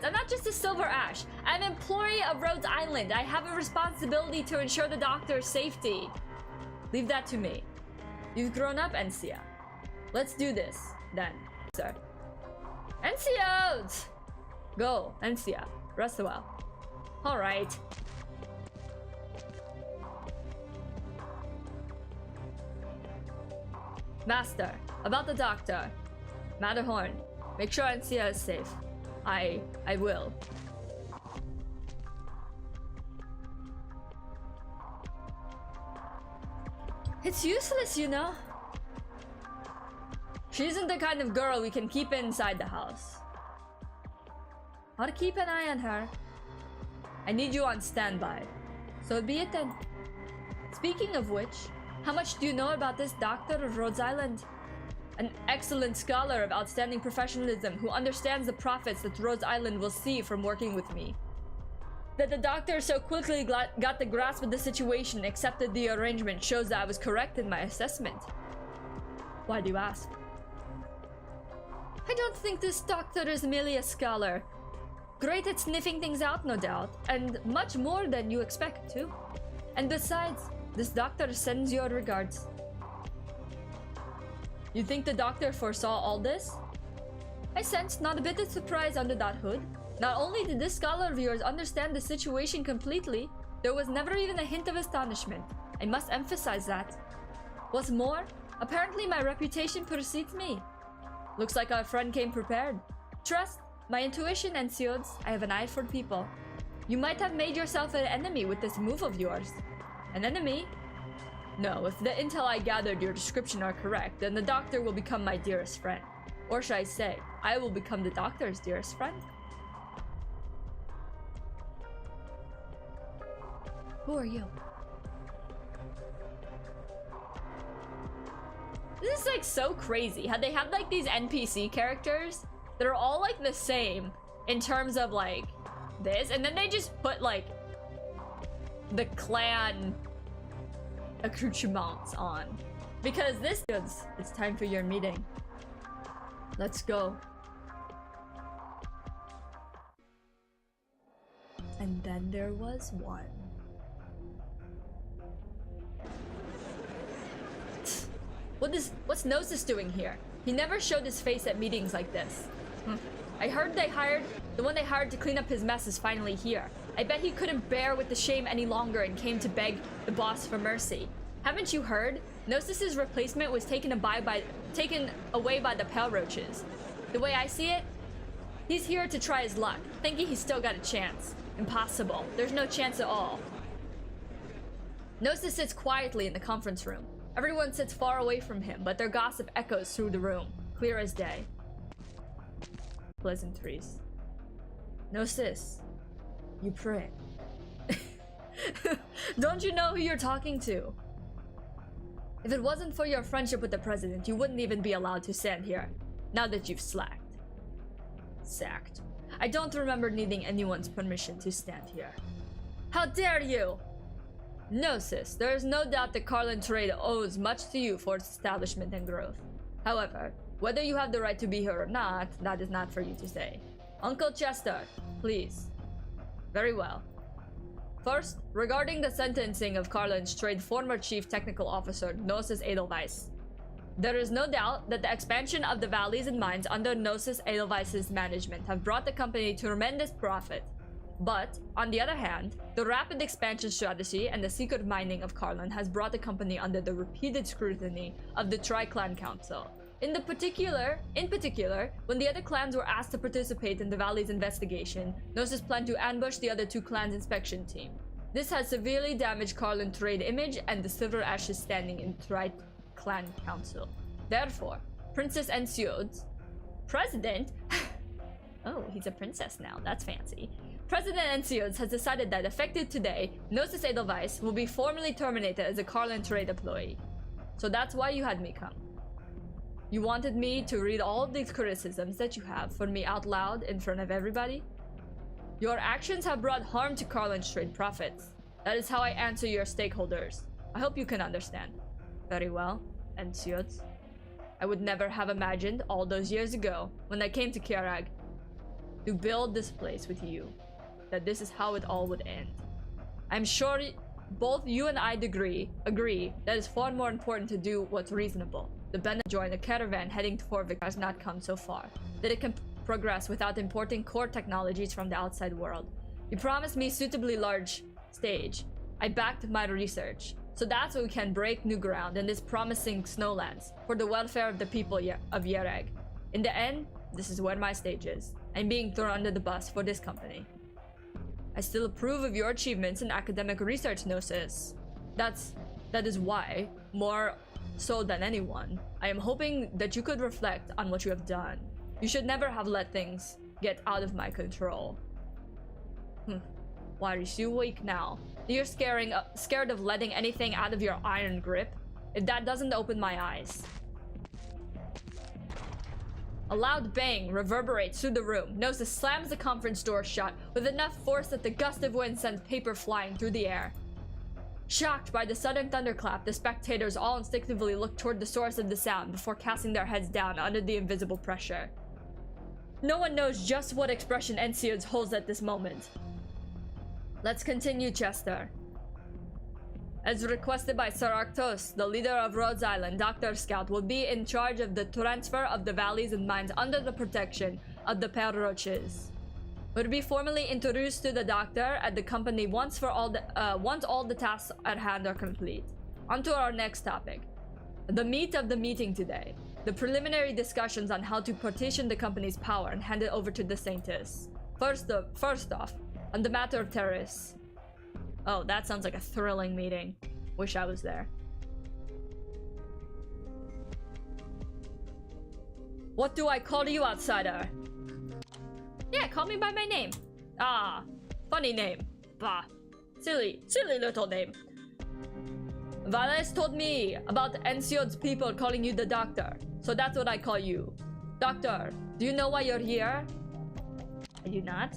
I'm not just a Silver Ash. I'm an employee of Rhodes Island. I have a responsibility to ensure the doctor's safety. Leave that to me. You've grown up, Encia. Let's do this, then, sir. Encios! Go, Encia. Rest well. Alright. Master, about the doctor. Matterhorn, make sure Encia is safe. I will. It's useless, you know. She isn't the kind of girl we can keep inside the house. I'll keep an eye on her. I need you on standby. So be it then. Speaking of which, how much do you know about this doctor of Rhodes Island? An excellent scholar of outstanding professionalism who understands the profits that Rhodes Island will see from working with me. That the doctor so quickly got the grasp of the situation and accepted the arrangement shows that I was correct in my assessment. Why do you ask? I don't think this doctor is merely a scholar. Great at sniffing things out, no doubt, and much more than you expect, too. And besides, this doctor sends your regards. You think the doctor foresaw all this? I sensed not a bit of surprise under that hood. Not only did this scholar of yours understand the situation completely, there was never even a hint of astonishment. I must emphasize that. What's more, apparently my reputation precedes me. Looks like our friend came prepared. Trust my intuition, Encios. I have an eye for people. You might have made yourself an enemy with this move of yours. An enemy? No, if the intel I gathered your description are correct, then the doctor will become my dearest friend. Or should I say, I will become the doctor's dearest friend? Who are you? This is like so crazy how they have like these NPC characters that are all like the same in terms of like this, and then they just put like the clan accoutrements on. Because this is, it's time for your meeting. Let's go. And then there was one. What's Gnosis doing here? He never showed his face at meetings like this. I heard the one they hired to clean up his mess is finally here. I bet he couldn't bear with the shame any longer and came to beg the boss for mercy. Haven't you heard? Gnosis's replacement was taken away by the Pale Roaches. The way I see it, he's here to try his luck, thinking he's still got a chance. Impossible. There's no chance at all. Gnosis sits quietly in the conference room. Everyone sits far away from him, but their gossip echoes through the room, clear as day. Pleasantries. Gnosis, you pray. Don't you know who you're talking to? If it wasn't for your friendship with the president, you wouldn't even be allowed to stand here, now that you've slacked. sacked. I don't remember needing anyone's permission to stand here. How dare you! No, sis, there is no doubt that Carlin Trade owes much to you for its establishment and growth. However, whether you have the right to be here or not, that is not for you to say. Uncle Chester, please. Very well. First, regarding the sentencing of Carlin's Trade former Chief Technical Officer Gnosis Edelweiss. There is no doubt that the expansion of the valleys and mines under Gnosis Edelweiss's management have brought the company tremendous profit. But, on the other hand, the rapid expansion strategy and the secret mining of Carlin has brought the company under the repeated scrutiny of the Tri-Clan Council. In particular, when the other clans were asked to participate in the Valley's investigation, Gnosis planned to ambush the other two clans' inspection team. This has severely damaged Carlin Trade image and the Silver Ash's standing in Tri-Clan Council. Therefore, Princess Ensiode's President? Oh, he's a princess now, that's fancy. President Ensiodes has decided that effective today, Gnosis Edelweiss will be formally terminated as a Carlin Trade employee. So that's why you had me come. You wanted me to read all of these criticisms that you have for me out loud in front of everybody? Your actions have brought harm to Carlin's Trade profits. That is how I answer your stakeholders. I hope you can understand. Very well, Ensiodes. I would never have imagined all those years ago, when I came to Kierag, to build this place with you, that this is how it all would end. I'm sure both you and I agree that it's far more important to do what's reasonable. The Bennett join a caravan heading toward Victor has not come so far, that it can progress without importing core technologies from the outside world. You promised me suitably large stage. I backed my research. So that's why we can break new ground in this promising snowlands for the welfare of the people of Yereg. In the end, this is where my stage is. I'm being thrown under the bus for this company. I still approve of your achievements in academic research, Gnosis. That is why, more so than anyone, I am hoping that you could reflect on what you have done. You should never have let things get out of my control. Why are you so weak now? You're scared of letting anything out of your iron grip? If that doesn't open my eyes. A loud bang reverberates through the room. Gnosis slams the conference door shut with enough force that the gust of wind sends paper flying through the air. Shocked by the sudden thunderclap, the spectators all instinctively look toward the source of the sound before casting their heads down under the invisible pressure. No one knows just what expression Ensiodes holds at this moment. Let's continue, Chester. As requested by Sir Arctos, the leader of Rhodes Island, Dr. Scout will be in charge of the transfer of the valleys and mines under the protection of the Père Roches. Will be formally introduced to the doctor at the company once all the tasks at hand are complete. On to our next topic. The meat of the meeting today. The preliminary discussions on how to partition the company's power and hand it over to the Saints. First off, on the matter of terrorists. Oh, that sounds like a thrilling meeting. Wish I was there. What do I call you, outsider? Yeah, call me by my name. Ah, funny name. Bah, silly little name. Valles told me about Ensiode's people calling you the doctor, so that's what I call you. Doctor, do you know why you're here? I do not.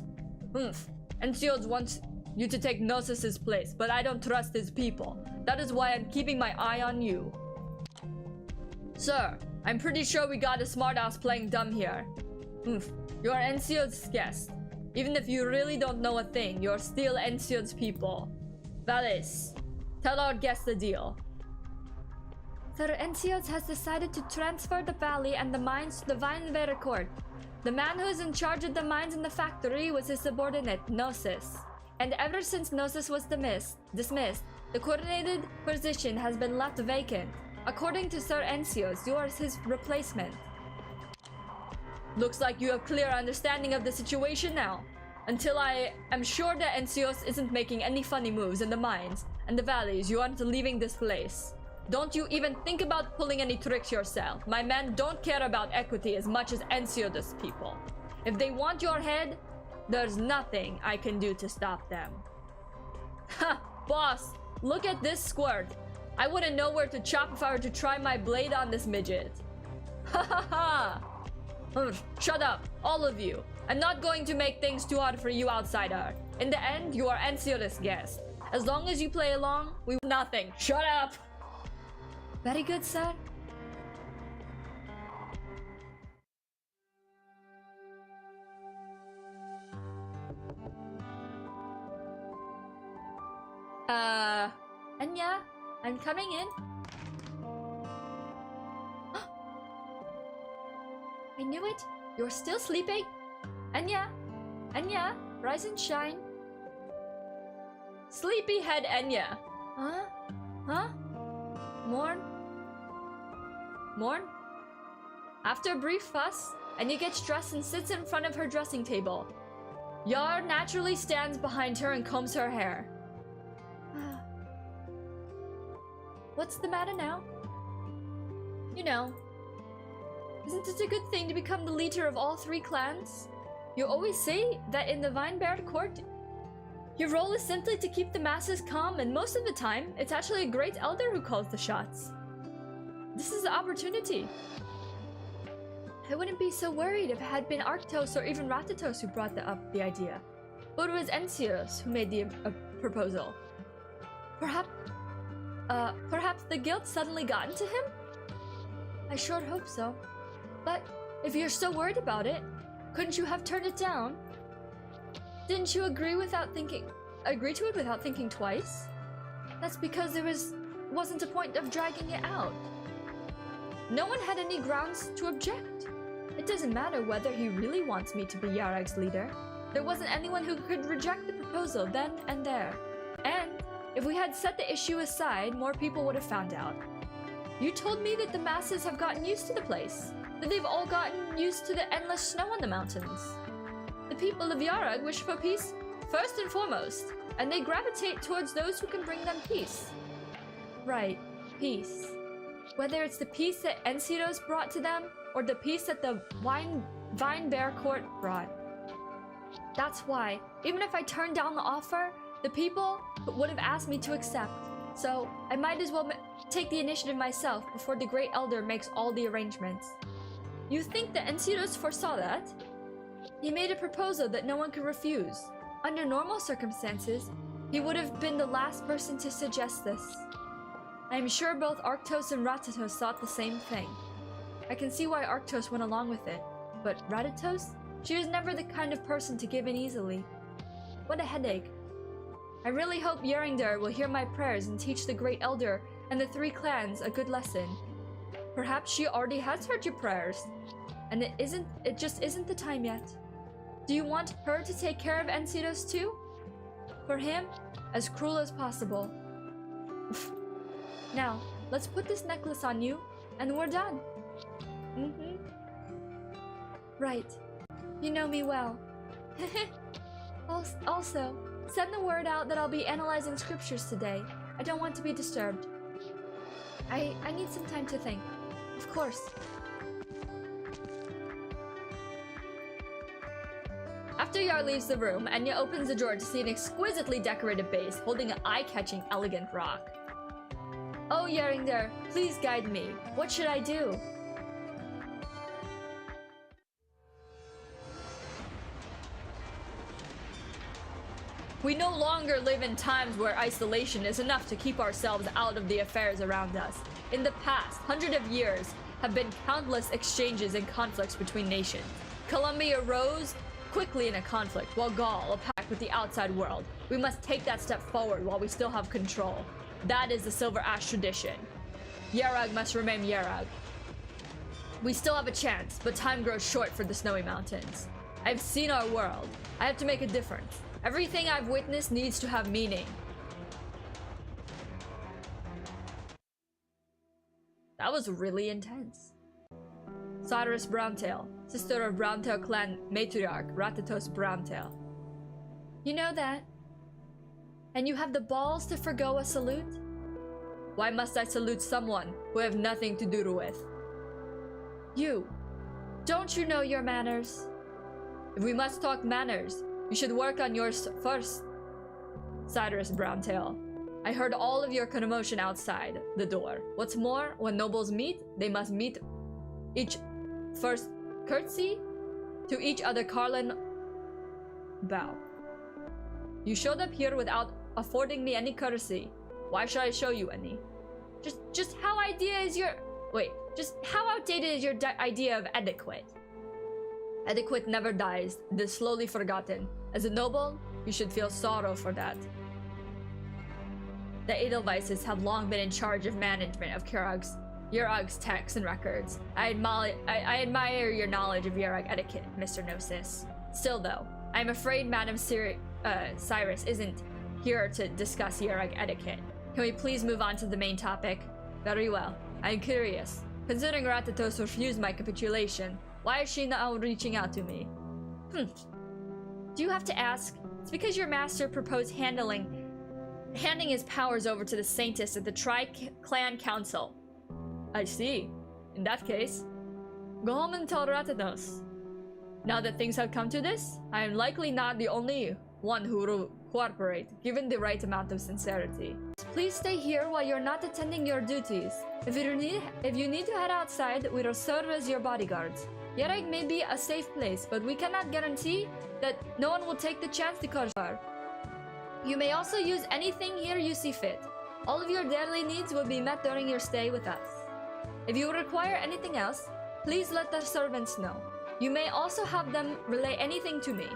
Ensiodes wants you to take Gnosis's place, but I don't trust his people. That is why I'm keeping my eye on you. Sir, I'm pretty sure we got a smartass playing dumb here. You're Ensiode's guest. Even if you really don't know a thing, you're still Ensiode's people. Valles, tell our guest the deal. Sir Ensiodes has decided to transfer the valley and the mines to the Vineberry Court. The man who is in charge of the mines in the factory was his subordinate, Gnosis. And ever since Gnosis was dismissed, the coordinated position has been left vacant. According to Sir Ensiodes, you are his replacement. Looks like you have clear understanding of the situation now. Until I am sure that Ensiodes isn't making any funny moves in the mines and the valleys, you aren't leaving this place. Don't you even think about pulling any tricks yourself. My men don't care about equity as much as Ensiodes people. If they want your head, there's nothing I can do to stop them. Ha! Boss, look at this squirt. I wouldn't know where to chop if I were to try my blade on this midget. Ha ha ha! Shut up, all of you. I'm not going to make things too hard for you, outsider. In the end, you are Encio's guest. As long as you play along, we want nothing. Shut up! Very good, sir. Enya, I'm coming in. I knew it. You're still sleeping. Enya, Enya, rise and shine. Sleepyhead Enya. Huh? Huh? Morn? Morn? After a brief fuss, Enya gets dressed and sits in front of her dressing table. Yar naturally stands behind her and combs her hair. What's the matter now? You know, isn't it a good thing to become the leader of all 3 clans? You always say that in the Vinebeard court, your role is simply to keep the masses calm, and most of the time, it's actually a great elder who calls the shots. This is the opportunity. I wouldn't be so worried if it had been Arktos or even Ratatos who brought up the idea. But it was Encios who made the proposal. Perhaps the guilt suddenly got into him? I sure hope so. But if you're so worried about it, couldn't you have turned it down? Didn't you agree to it without thinking twice? That's because there wasn't a point of dragging it out. No one had any grounds to object. It doesn't matter whether he really wants me to be Yarag's leader. There wasn't anyone who could reject the proposal then and there. And if we had set the issue aside, more people would have found out. You told me that the masses have gotten used to the place, that they've all gotten used to the endless snow on the mountains. The people of Yarag wish for peace first and foremost, and they gravitate towards those who can bring them peace. Right, peace. Whether it's the peace that Enciros brought to them, or the peace that the Vinebeard court brought. That's why, even if I turned down the offer, the people would have asked me to accept. So, I might as well take the initiative myself before the Great Elder makes all the arrangements. You think that Enciros foresaw that? He made a proposal that no one could refuse. Under normal circumstances, he would have been the last person to suggest this. I am sure both Arktos and Ratatos thought the same thing. I can see why Arktos went along with it, but Ratatos? She was never the kind of person to give in easily. What a headache. I really hope Yeringder will hear my prayers and teach the Great Elder and the 3 clans a good lesson. Perhaps she already has heard your prayers, and it just isn't the time yet. Do you want her to take care of Enciros too? For him, as cruel as possible. Now, let's put this necklace on you, and we're done. Right. You know me well. Also, send the word out that I'll be analyzing scriptures today. I don't want to be disturbed. I need some time to think. Of course. After Yar leaves the room, Enya opens the drawer to see an exquisitely decorated vase holding an eye-catching, elegant rock. Oh, Yeringder, please guide me. What should I do? We no longer live in times where isolation is enough to keep ourselves out of the affairs around us. In the past, hundreds of years have been countless exchanges and conflicts between nations. Columbia rose quickly in a conflict, while Gaul, a pact with the outside world. We must take that step forward while we still have control. That is the Silver Ash tradition. Yarag must remain Yarag. We still have a chance, but time grows short for the snowy mountains. I've seen our world. I have to make a difference. Everything I've witnessed needs to have meaning. That was really intense. Cyrus Browntail, sister of Browntail clan matriarch Ratatos Browntail. You know that? And you have the balls to forgo a salute? Why must I salute someone who I have nothing to do with? You, don't you know your manners? If we must talk manners, you should work on yours first. Cyrus Browntail, I heard all of your commotion outside the door. What's more, when nobles meet, they must meet each first Curtsy to each other, Carlin. Bow. You showed up here without affording me any courtesy. Why should I show you any? Just how outdated is your idea of etiquette? Etiquette never dies. It is slowly forgotten. As a noble, you should feel sorrow for that. The Edelweises have long been in charge of management of Yurog's texts and records. I admire your knowledge of Yurog etiquette, Mr. Gnosis. Still though, I'm afraid Madam Cyrus isn't here to discuss Yurog etiquette. Can we please move on to the main topic? Very well. I'm curious. Considering Ratatos refused my capitulation, why is she now reaching out to me? Do you have to ask? It's because your master proposed handing his powers over to the Saintess at the Tri-Clan Council. I see. In that case, go home and tell Ratatos. Now that things have come to this, I am likely not the only one who will cooperate, given the right amount of sincerity. Please stay here while you're not attending your duties. If you need to head outside, we will serve as your bodyguards. Yereg may be a safe place, but we cannot guarantee that no one will take the chance to curse her. You may also use anything here you see fit. All of your daily needs will be met during your stay with us. If you require anything else, please let the servants know. You may also have them relay anything to me.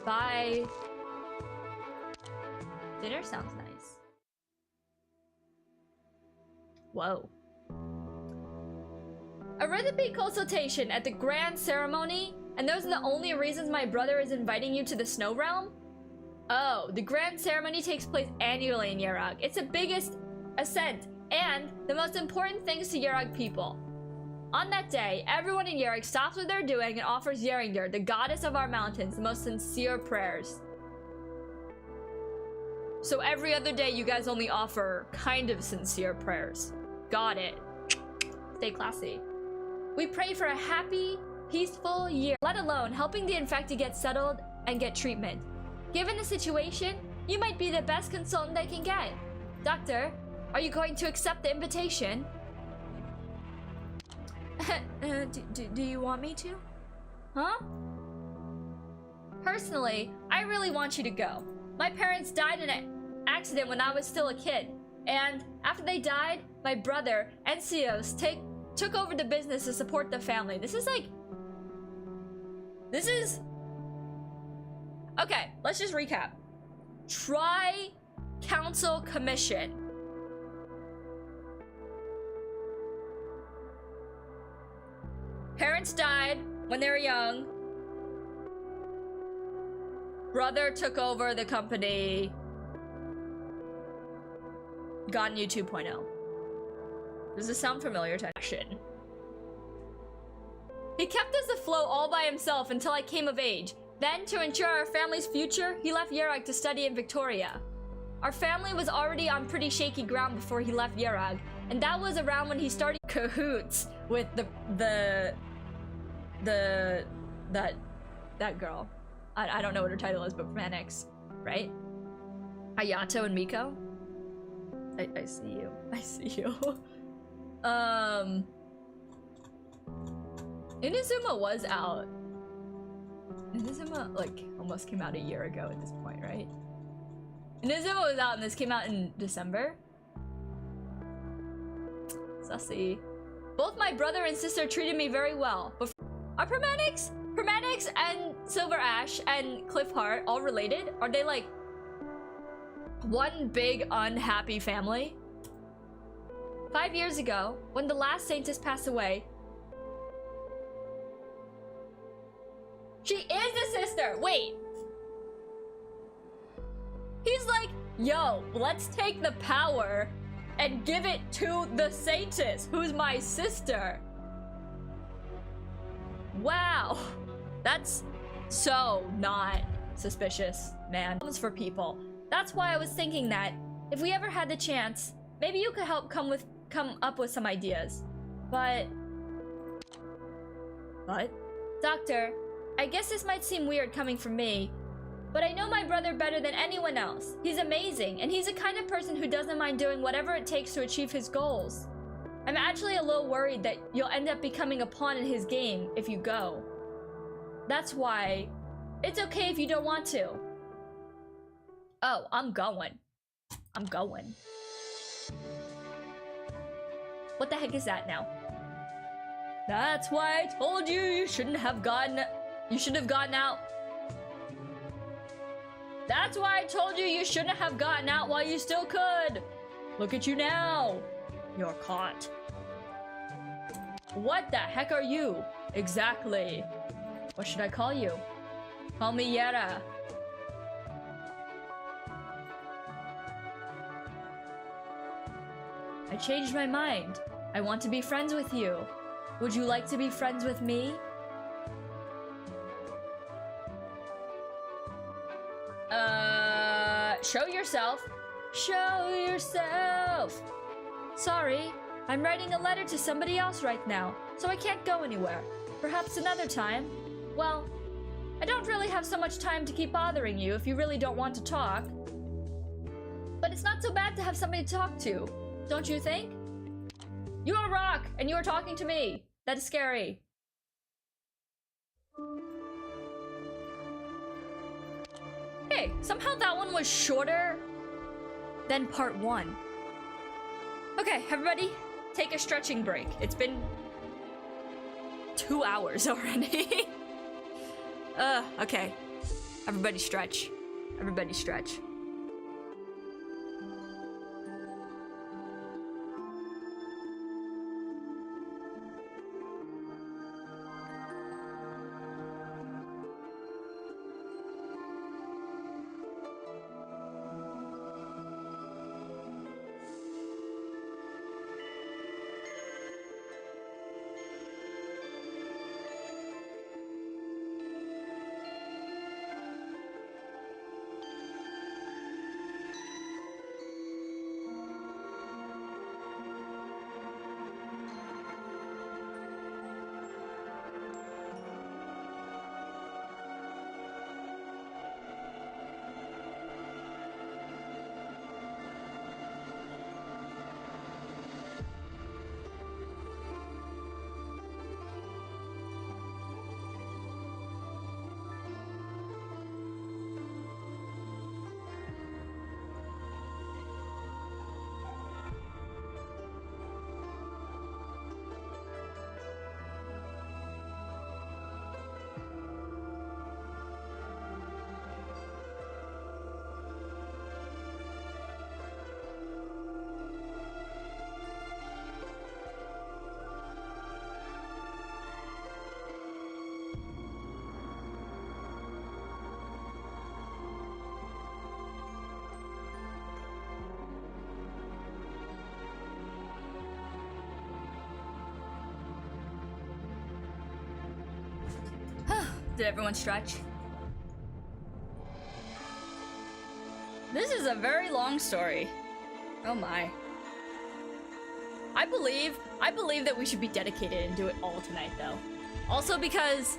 Bye. Dinner sounds nice. Whoa. A recipe consultation at the grand ceremony? And those are the only reasons my brother is inviting you to the Snow Realm? Oh, the grand ceremony takes place annually in Yurog. It's the biggest ascent and the most important things to Yurog people. On that day, everyone in Yurog stops what they're doing and offers Yerindir, the goddess of our mountains, the most sincere prayers. So every other day, you guys only offer kind of sincere prayers. Got it. Stay classy. We pray for a happy, peaceful year, let alone helping the infected get settled and get treatment. Given the situation, you might be the best consultant they can get. Doctor, are you going to accept the invitation? Do you want me to? Huh? Personally, I really want you to go. My parents died in an accident when I was still a kid. And after they died, my brother, Encios, took over the business to support the family. This is... Okay, let's just recap. Tri-Council Commission. Parents died when they were young. Brother took over the company. Ganyu 2.0. Does this sound familiar to action? He kept us afloat all by himself until I came of age. Then, to ensure our family's future, he left Yurog to study in Victoria. Our family was already on pretty shaky ground before he left Yurog, and that was around when he started cahoots with that girl. I don't know what her title is, but from NX, right? Hayato and Miko? I see you. I see you. Inazuma was out. Inazuma, like, almost came out a year ago at this point, right? Inazuma was out and this came out in December? Sussy. Both my brother and sister treated me very well. But are Permanix and Silver Ash and Cliffheart all related? Are they like one big unhappy family? 5 years ago, when the last Saintess passed away, she is the sister! Wait! He's like, yo, let's take the power and give it to the Saintess, who's my sister. Wow. That's so not suspicious, man. It's for people. That's why I was thinking that if we ever had the chance, maybe you could help come up with some ideas. But... Doctor, I guess this might seem weird coming from me, but I know my brother better than anyone else. He's amazing, and he's the kind of person who doesn't mind doing whatever it takes to achieve his goals. I'm actually a little worried that you'll end up becoming a pawn in his game if you go. That's why it's okay if you don't want to. Oh, I'm going. I'm going. What the heck is that now? That's why I told you you shouldn't have gotten... You should have gotten out. That's why I told you you shouldn't have gotten out while you still could. Look at you now. You're caught. What the heck are you? Exactly. What should I call you? Call me Yera. I changed my mind. I want to be friends with you. Would you like to be friends with me? Show yourself. Show yourself. Sorry, I'm writing a letter to somebody else right now, so I can't go anywhere. Perhaps another time. Well, I don't really have so much time to keep bothering you if you really don't want to talk. But it's not so bad to have somebody to talk to, don't you think? You are Rock, and you are talking to me. That is scary. Hey, somehow that one was shorter than part 1. Okay, everybody, take a stretching break. It's been 2 hours already. Okay. Everybody stretch. Everybody stretch. Did everyone stretch? This is a very long story. Oh my. I believe that we should be dedicated and do it all tonight though. Also because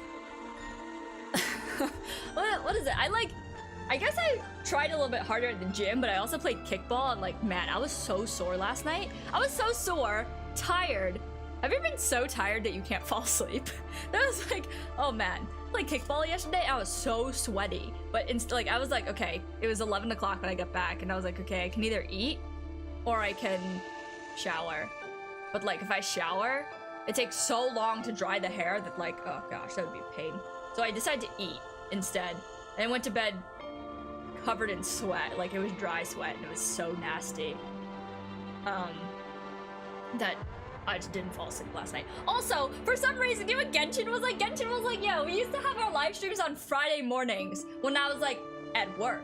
what is it? I guess I tried a little bit harder at the gym, but I also played kickball and like, man, I was so sore last night. I was so sore, tired. Have you been so tired that you can't fall asleep? That was like, oh man. Played kickball yesterday, I was so sweaty. But like, I was like, okay, it was 11 o'clock when I got back, and I was like, okay, I can either eat or I can shower. But like, if I shower, it takes so long to dry the hair that like, oh gosh, that would be a pain. So I decided to eat instead. And I went to bed covered in sweat, like it was dry sweat, and it was so nasty. That I just didn't fall asleep last night. Also, for some reason, you know what Genshin was like? Genshin was like, yo, we used to have our live streams on Friday mornings when I was like at work.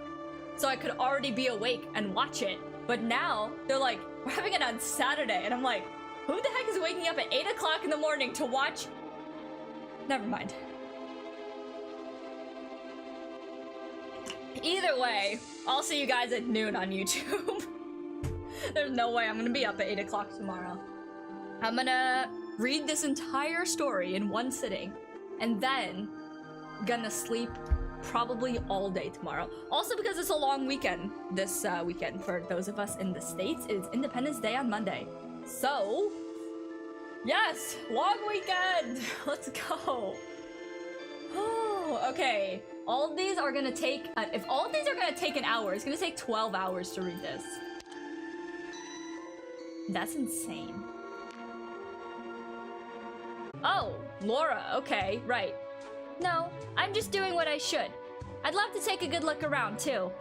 So I could already be awake and watch it. But now, they're like, we're having it on Saturday. And I'm like, who the heck is waking up at 8 o'clock in the morning to watch? Never mind. Either way, I'll see you guys at noon on YouTube. There's no way I'm gonna be up at 8 o'clock tomorrow. I'm gonna read this entire story in one sitting, and then gonna sleep probably all day tomorrow. Also because it's a long weekend this weekend for those of us in the States. It is Independence Day on Monday. So, Yes! Long weekend! Let's go! Oh, okay. All of these are gonna take... if all of these are gonna take an hour, it's gonna take 12 hours to read this. That's insane. Oh, Laura, okay, right. No, I'm just doing what I should. I'd love to take a good look around, too.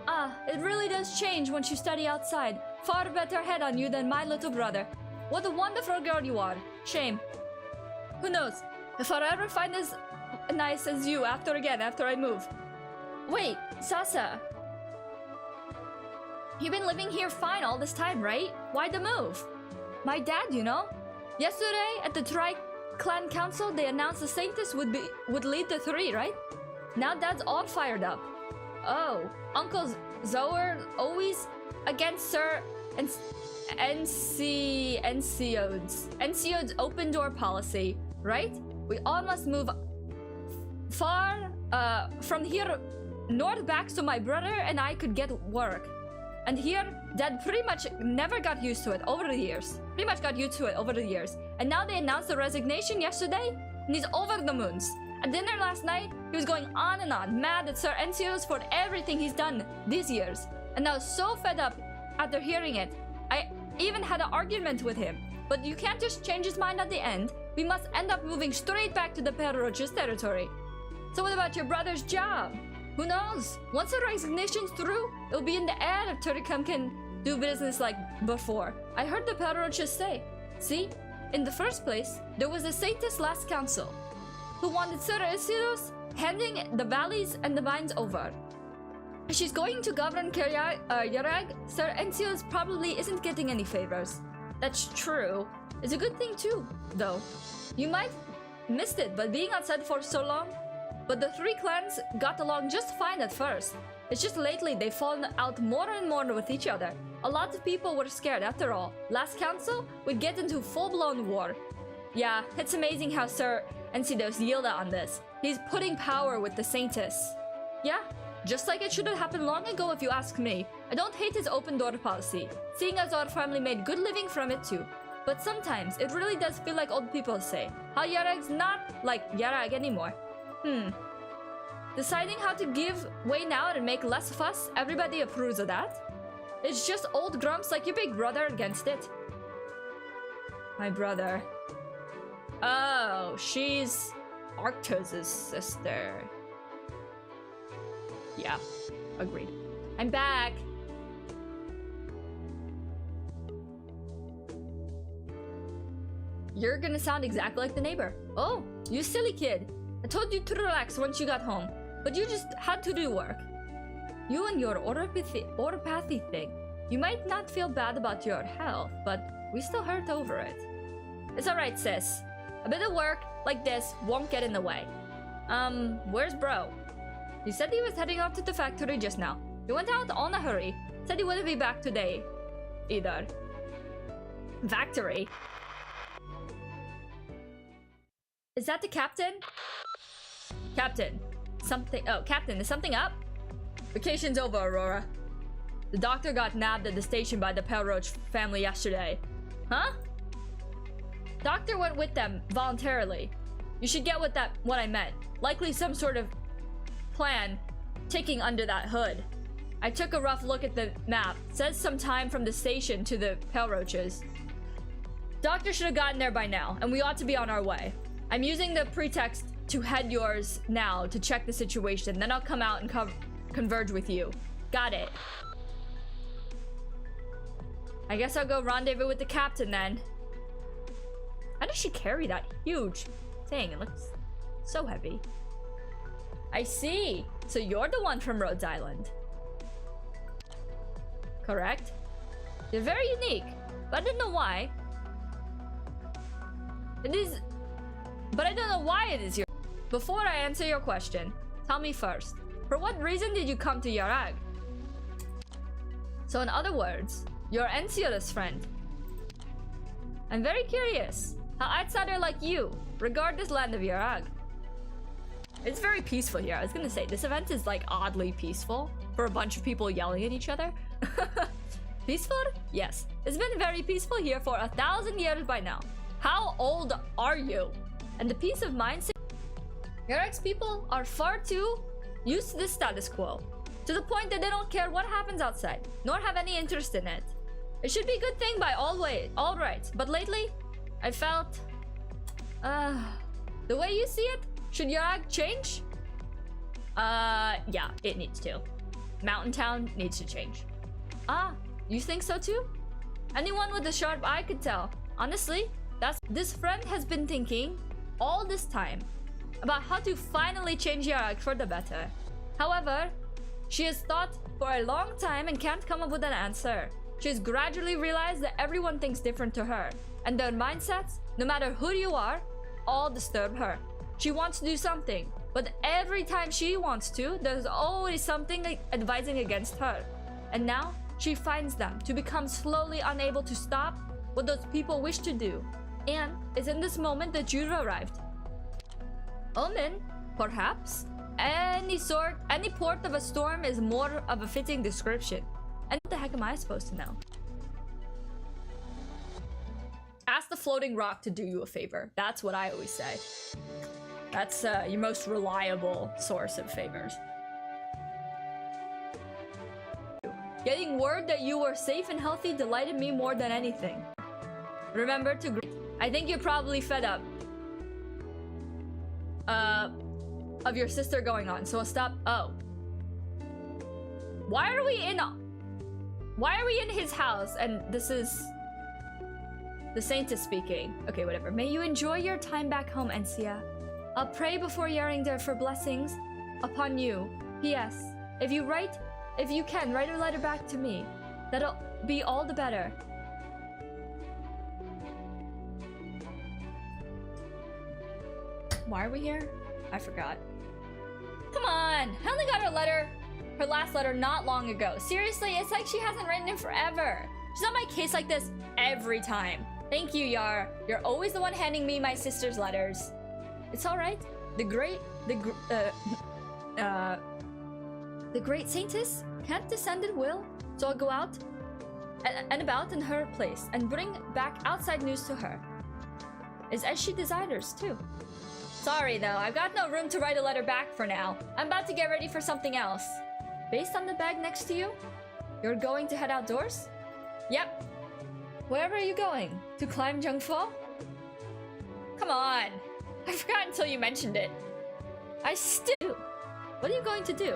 Ah, it really does change once you study outside. Far better head on you than my little brother. What a wonderful girl you are. Shame. Who knows? If I ever find as nice as you after I move. Wait, Sasa. You've been living here fine all this time, right? Why the move? My dad, you know? Yesterday, at the Tri-Clan Council, they announced the Saintess would lead the three, right? Now Dad's all fired up. Oh, Uncle Zoer always against Sir NCO's open door policy, right? We all must move far from here north back so my brother and I could get work. And here, Dad pretty much never got used to it over the years. And now they announced the resignation yesterday, and he's over the moons. At dinner last night, he was going on and on, mad at Sir Encios for everything he's done these years. And I was so fed up after hearing it. I even had an argument with him. But you can't just change his mind at the end. We must end up moving straight back to the Perroch's territory. So what about your brother's job? Who knows? Once the resignation's through, it'll be in the air if Turicum can do business like before. I heard the Perroches say. See? In the first place, there was the Saintess last council, who wanted Sir Isidus handing the valleys and the mines over. She's going to govern Yarag. Sir Encios probably isn't getting any favors. That's true. It's a good thing too, though. You might missed it, but being outside for so long. But the three clans got along just fine at first. It's just lately they've fallen out more and more with each other. A lot of people were scared after all. Last council would get into full-blown war. Yeah, it's amazing how Sir Encidos yielded on this. He's putting power with the Saintess. Yeah, just like it should have happened long ago if you ask me. I don't hate his open door policy, seeing as our family made good living from it too. But sometimes it really does feel like old people say, how Yarag's not like Yarag anymore. Deciding how to give way now and make less fuss, everybody approves of that. It's just old grumps like your big brother against it. My brother. Oh, she's Arctos' sister. Yeah, agreed. I'm back. You're gonna sound exactly like the neighbor. Oh, you silly kid. I told you to relax once you got home, but you just had to do work. You and your oropathy thing. You might not feel bad about your health, but we still hurt over it. It's alright, sis. A bit of work like this won't get in the way. Where's bro? He said he was heading off to the factory just now. He went out on a hurry. Said he wouldn't be back today either. Factory? Is that the captain? Captain. Captain, is something up? Vacation's over, Aurora. The doctor got nabbed at the station by the Pelroach family yesterday. Huh? Doctor went with them voluntarily. You should get what I meant. Likely some sort of plan ticking under that hood. I took a rough look at the map. Says some time from the station to the Pelroaches. Doctor should have gotten there by now, and we ought to be on our way. I'm using the pretext to head yours now to check the situation. Then I'll come out and converge with you. Got it. I guess I'll go rendezvous with the captain then. How does she carry that huge thing? It looks so heavy. I see. So you're the one from Rhodes Island. Correct? You're very unique, but I don't know why. It is... But I don't know why it is your... Before I answer your question, tell me first, for what reason did you come to Yarag? So in other words, you're Enciola's friend. I'm very curious how outsider like you regard this land of Yarag. It's very peaceful here. I was gonna say, this event is like oddly peaceful for a bunch of people yelling at each other. Peaceful? Yes. It's been very peaceful here for 1,000 years by now. How old are you? And the peace of mind... Yarek's people are far too used to this status quo, to the point that they don't care what happens outside, nor have any interest in it. It should be a good thing by all right, but lately, I felt... the way you see it, should Yarek change? Yeah, it needs to. Mountain Town needs to change. Ah, you think so too? Anyone with a sharp eye could tell. Honestly, this friend has been thinking all this time about how to finally change Yarek for the better. However, she has thought for a long time and can't come up with an answer. She has gradually realized that everyone thinks different to her, and their mindsets, no matter who you are, all disturb her. She wants to do something, but every time she wants to, there's always something advising against her. And now, she finds them to become slowly unable to stop what those people wish to do. And it's in this moment that you've arrived. Omen, perhaps? Any port of a storm is more of a fitting description. And what the heck am I supposed to know? Ask the floating rock to do you a favor. That's what I always say. That's your most reliable source of favors. Getting word that you were safe and healthy delighted me more than anything. Remember to greet. I think you're probably fed up of your sister going on, so I'll stop. Oh. Why are we in his house and this is... The saint is speaking. Okay, whatever. May you enjoy your time back home, Encia. I'll pray before Yaringder for blessings upon you. P.S. If you can, write a letter back to me. That'll be all the better. Why are we here? I forgot. Come on! I only got her last letter not long ago. Seriously, it's like she hasn't written in forever. She's on my case like this every time. Thank you, Yar. You're always the one handing me my sister's letters. It's alright. The great saintess can't descend at will, so I'll go out and about in her place and bring back outside news to her. As she desires, too. Sorry, though, I've got no room to write a letter back for now. I'm about to get ready for something else. Based on the bag next to you, you're going to head outdoors? Yep. Where are you going? To climb Jungfall? Come on. I forgot until you mentioned it. What are you going to do?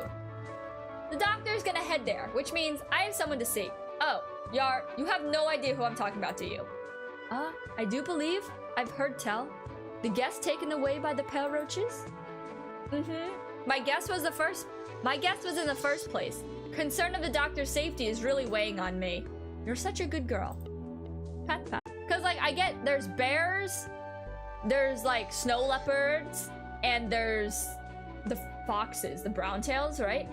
The doctor's gonna head there, which means I have someone to see. Oh, Yar, you have no idea who I'm talking about, do you? I do believe I've heard tell. The guest taken away by the pale roaches? My guess was in the first place. Concern of the doctor's safety is really weighing on me. You're such a good girl. Pat pat. Cause like I get there's bears, there's like snow leopards, and there's the foxes, the brown tails, right?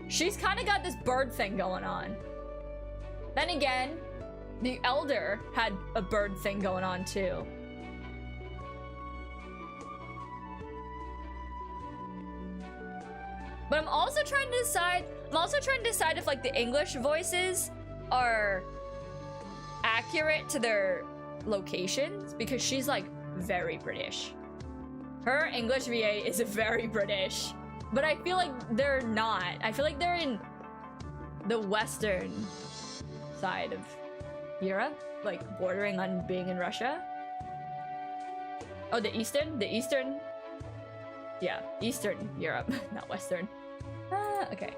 She's kind of got this bird thing going on. Then again, the elder had a bird thing going on too. But I'm also trying to decide if like the English voices are accurate to their locations, because she's like very British. Her English VA is very British, but I feel like they're not. I feel like they're in the western side of Europe, like bordering on being in Russia. Oh, the eastern? Yeah, Eastern Europe, not Western. Okay.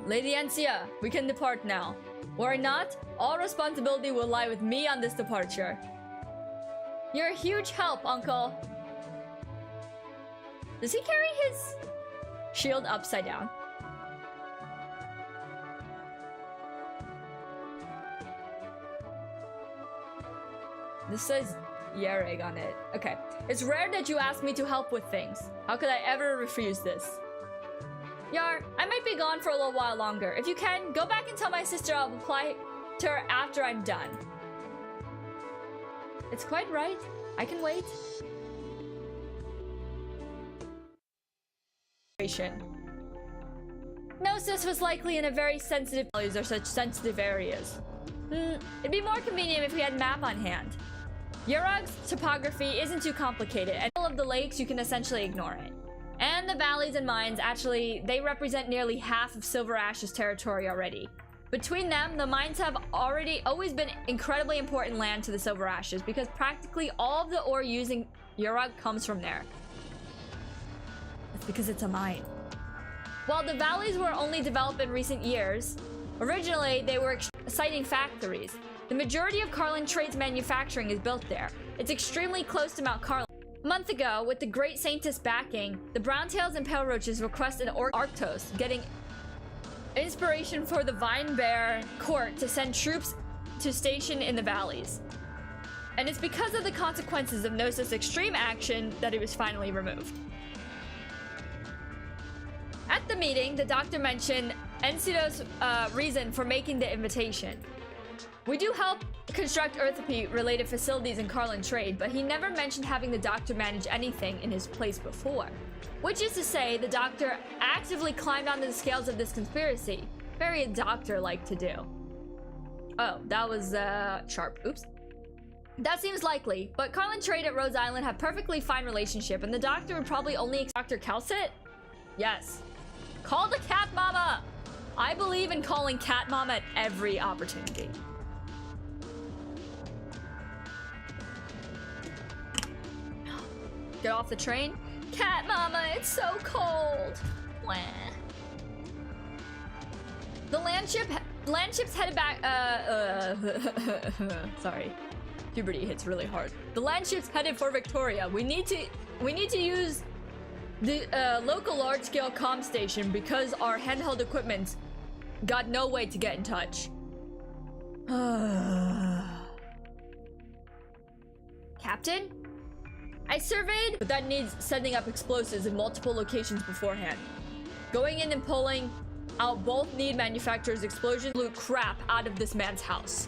Lady Encia, we can depart now. Were it not, all responsibility will lie with me on this departure. You're a huge help, Uncle. Does he carry his shield upside down? This says Yareg on it. Okay. It's rare that you ask me to help with things. How could I ever refuse this? Yar, I might be gone for a little while longer. If you can, go back and tell my sister I'll reply to her after I'm done. It's quite right. I can wait. Gnosis was likely in a very sensitive... These are such sensitive areas. It'd be more convenient if we had a map on hand. Yurog's topography isn't too complicated, and all of the lakes, you can essentially ignore it. And the valleys and mines, actually, they represent nearly half of Silver Ash's territory already. Between them, the mines have always been incredibly important land to the Silver Ashes because practically all of the ore using Yurog comes from there. That's because it's a mine. While the valleys were only developed in recent years, originally they were exciting factories. The majority of Carlin Trade's manufacturing is built there. It's extremely close to Mount Carlin. A month ago, with the Great Saintess backing, the Browntails and Pale Roaches request an Arktos, getting inspiration for the Vine Bear court to send troops to station in the valleys. And it's because of the consequences of Gnosis' extreme action that it was finally removed. At the meeting, the doctor mentioned Encido's reason for making the invitation. We do help construct Earthrepeat-related facilities in Carlin Trade, but he never mentioned having the doctor manage anything in his place before. Which is to say, the doctor actively climbed onto the scales of this conspiracy. Very a doctor-like to do. Oh, that was, sharp. Oops. That seems likely, but Carlin Trade at Rhodes Island have perfectly fine relationship, and the doctor would probably only... Dr. Calcit? Yes. Call the Cat Mama! I believe in calling Cat Mama at every opportunity. Get off the train? Cat Mama, it's so cold. Wah. The landship's headed back. Sorry, puberty hits really hard. The landship's headed for Victoria. We need to use the local large-scale comm station because our handheld equipment got no way to get in touch. Captain? I surveyed, but that needs setting up explosives in multiple locations beforehand. Going in and pulling out both need manufacturers' explosions blew crap out of this man's house.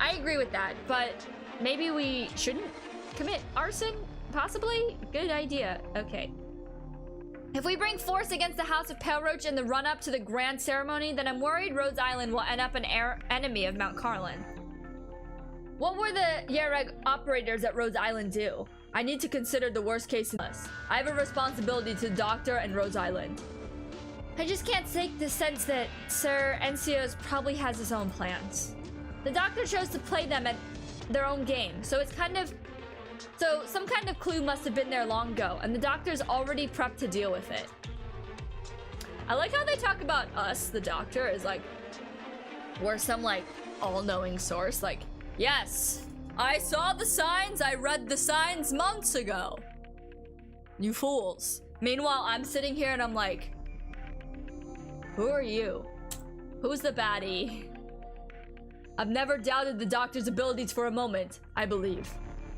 I agree with that, but maybe we shouldn't commit arson? Possibly? Good idea. Okay. If we bring force against the House of Pale Roach in the run-up to the grand ceremony, then I'm worried Rhodes Island will end up an enemy of Mount Carlin. What were the Yereg operators at Rhodes Island do? I need to consider the worst case in this. I have a responsibility to the Doctor and Rhodes Island. I just can't take the sense that Sir Encios probably has his own plans. The Doctor chose to play them at their own game, so some kind of clue must have been there long ago, and the Doctor's already prepped to deal with it. I like how they talk about us, the Doctor, as like we're some like all-knowing source, like, yes, I saw the signs. I read the signs months ago. You fools. Meanwhile, I'm sitting here and I'm like, who are you? Who's the baddie? I've never doubted the Doctor's abilities for a moment, I believe.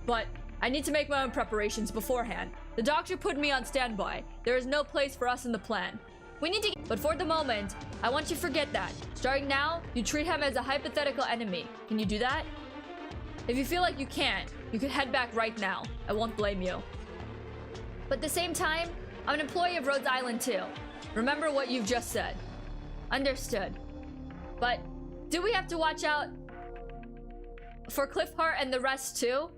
But I need to make my own preparations beforehand. The Doctor put me on standby. There is no place for us in the plan. We need to... But for the moment, I want you to forget that. Starting now, you treat him as a hypothetical enemy. Can you do that? If you feel like you can't, you can head back right now. I won't blame you. But at the same time, I'm an employee of Rhodes Island too. Remember what you've just said. Understood. But do we have to watch out for Cliffheart and the rest too?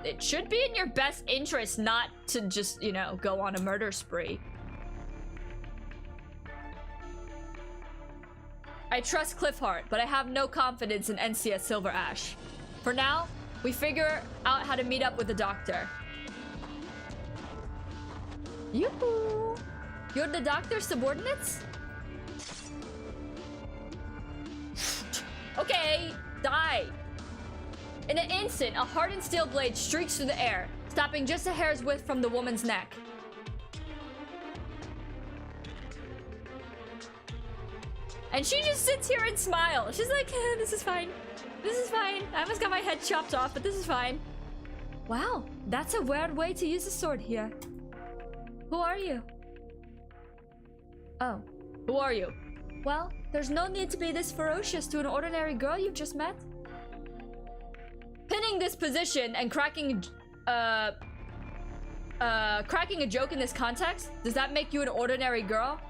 It should be in your best interest not to just, you know, go on a murder spree. I trust Cliffheart, but I have no confidence in NCS Silver Ash. For now, we figure out how to meet up with the Doctor. Yoo-hoo! You're the Doctor's subordinates? Okay, die! In an instant, a hardened steel blade streaks through the air, stopping just a hair's width from the woman's neck. And she just sits here and smiles. She's like, eh, this is fine. This is fine. I almost got my head chopped off, but this is fine. Wow, that's a weird way to use a sword here. Who are you? Oh, who are you? Well, there's no need to be this ferocious to an ordinary girl you've just met. Pinning this position and cracking cracking a joke in this context? Does that make you an ordinary girl?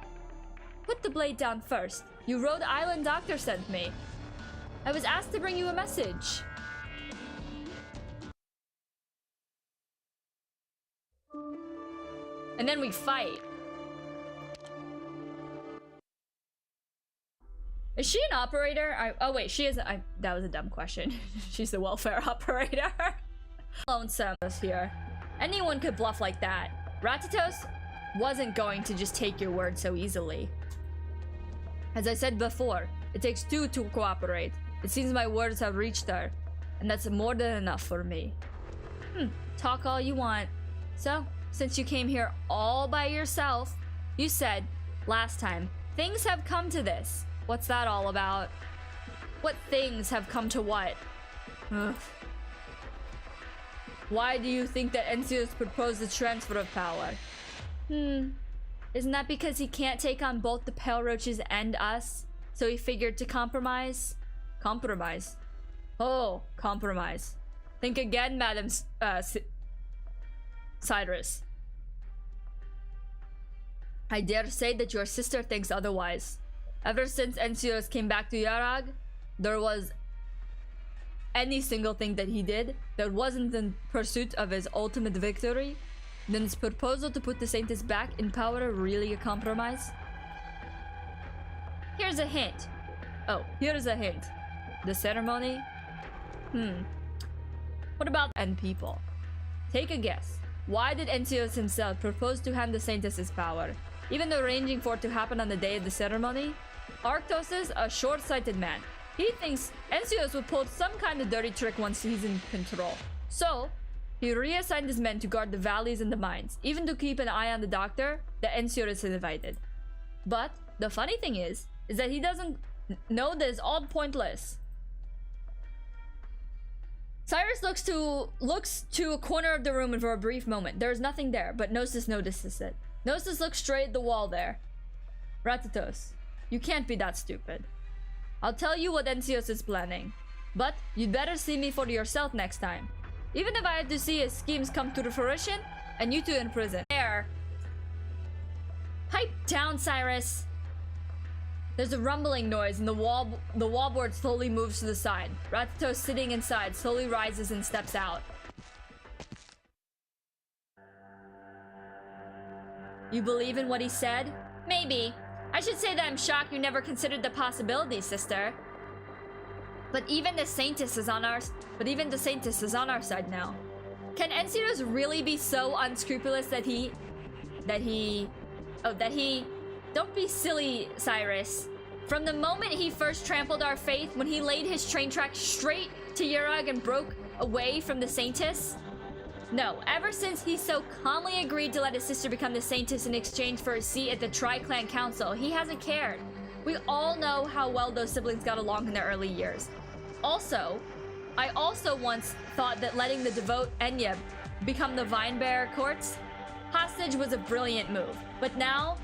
Put the blade down first. You Rhode Island doctor sent me. I was asked to bring you a message. And then we fight. Is she an operator? Oh wait, she isn't. That was a dumb question. She's the welfare operator. Lonesome here. Anyone could bluff like that. Ratatos wasn't going to just take your word so easily. As I said before, it takes two to cooperate. It seems my words have reached her, and that's more than enough for me. Talk all you want. So, since you came here all by yourself, you said last time, things have come to this. What's that all about? What things have come to what? Ugh. Why do you think that Encios proposed the transfer of power? Isn't that because he can't take on both the Pale Roaches and us? So he figured to compromise? Compromise? Oh, compromise. Think again, Madam Cyrus. I dare say that your sister thinks otherwise. Ever since Encios came back to Yarag, there was any single thing that he did that wasn't in pursuit of his ultimate victory. Then his proposal to put the Saints back in power really a compromise? Here's a hint. Oh, here's a hint. The ceremony? What about end people? Take a guess. Why did Encios himself propose to hand the Saints his power, even though arranging for it to happen on the day of the ceremony? Arktos is a short-sighted man. He thinks Encios would pull some kind of dirty trick once he's in control. So, he reassigned his men to guard the valleys and the mines, even to keep an eye on the doctor that Encios had invited. But the funny thing is that he doesn't know that it's all pointless. Cyrus looks to a corner of the room and for a brief moment. There is nothing there, but Gnosis notices it. Gnosis looks straight at the wall there. Ratatos, you can't be that stupid. I'll tell you what Encios is planning, but you'd better see me for yourself next time. Even if I had to see his schemes come to fruition, and you two in prison. There. Pipe down, Cyrus. There's a rumbling noise and the wallboard slowly moves to the side. Ratatos sitting inside slowly rises and steps out. You believe in what he said? Maybe. I should say that I'm shocked you never considered the possibility, sister. But even the Saintus is on our side now. Can Encios really be so unscrupulous that he don't be silly, Cyrus. From the moment he first trampled our faith, when he laid his train tracks straight to Yurag and broke away from the Saintus? No, ever since he so calmly agreed to let his sister become the Saintus in exchange for a seat at the Tri-Clan Council, he hasn't cared. We all know how well those siblings got along in their early years. Also, I also once thought that letting the devout Enya become the Vinebearer courts hostage was a brilliant move. But now,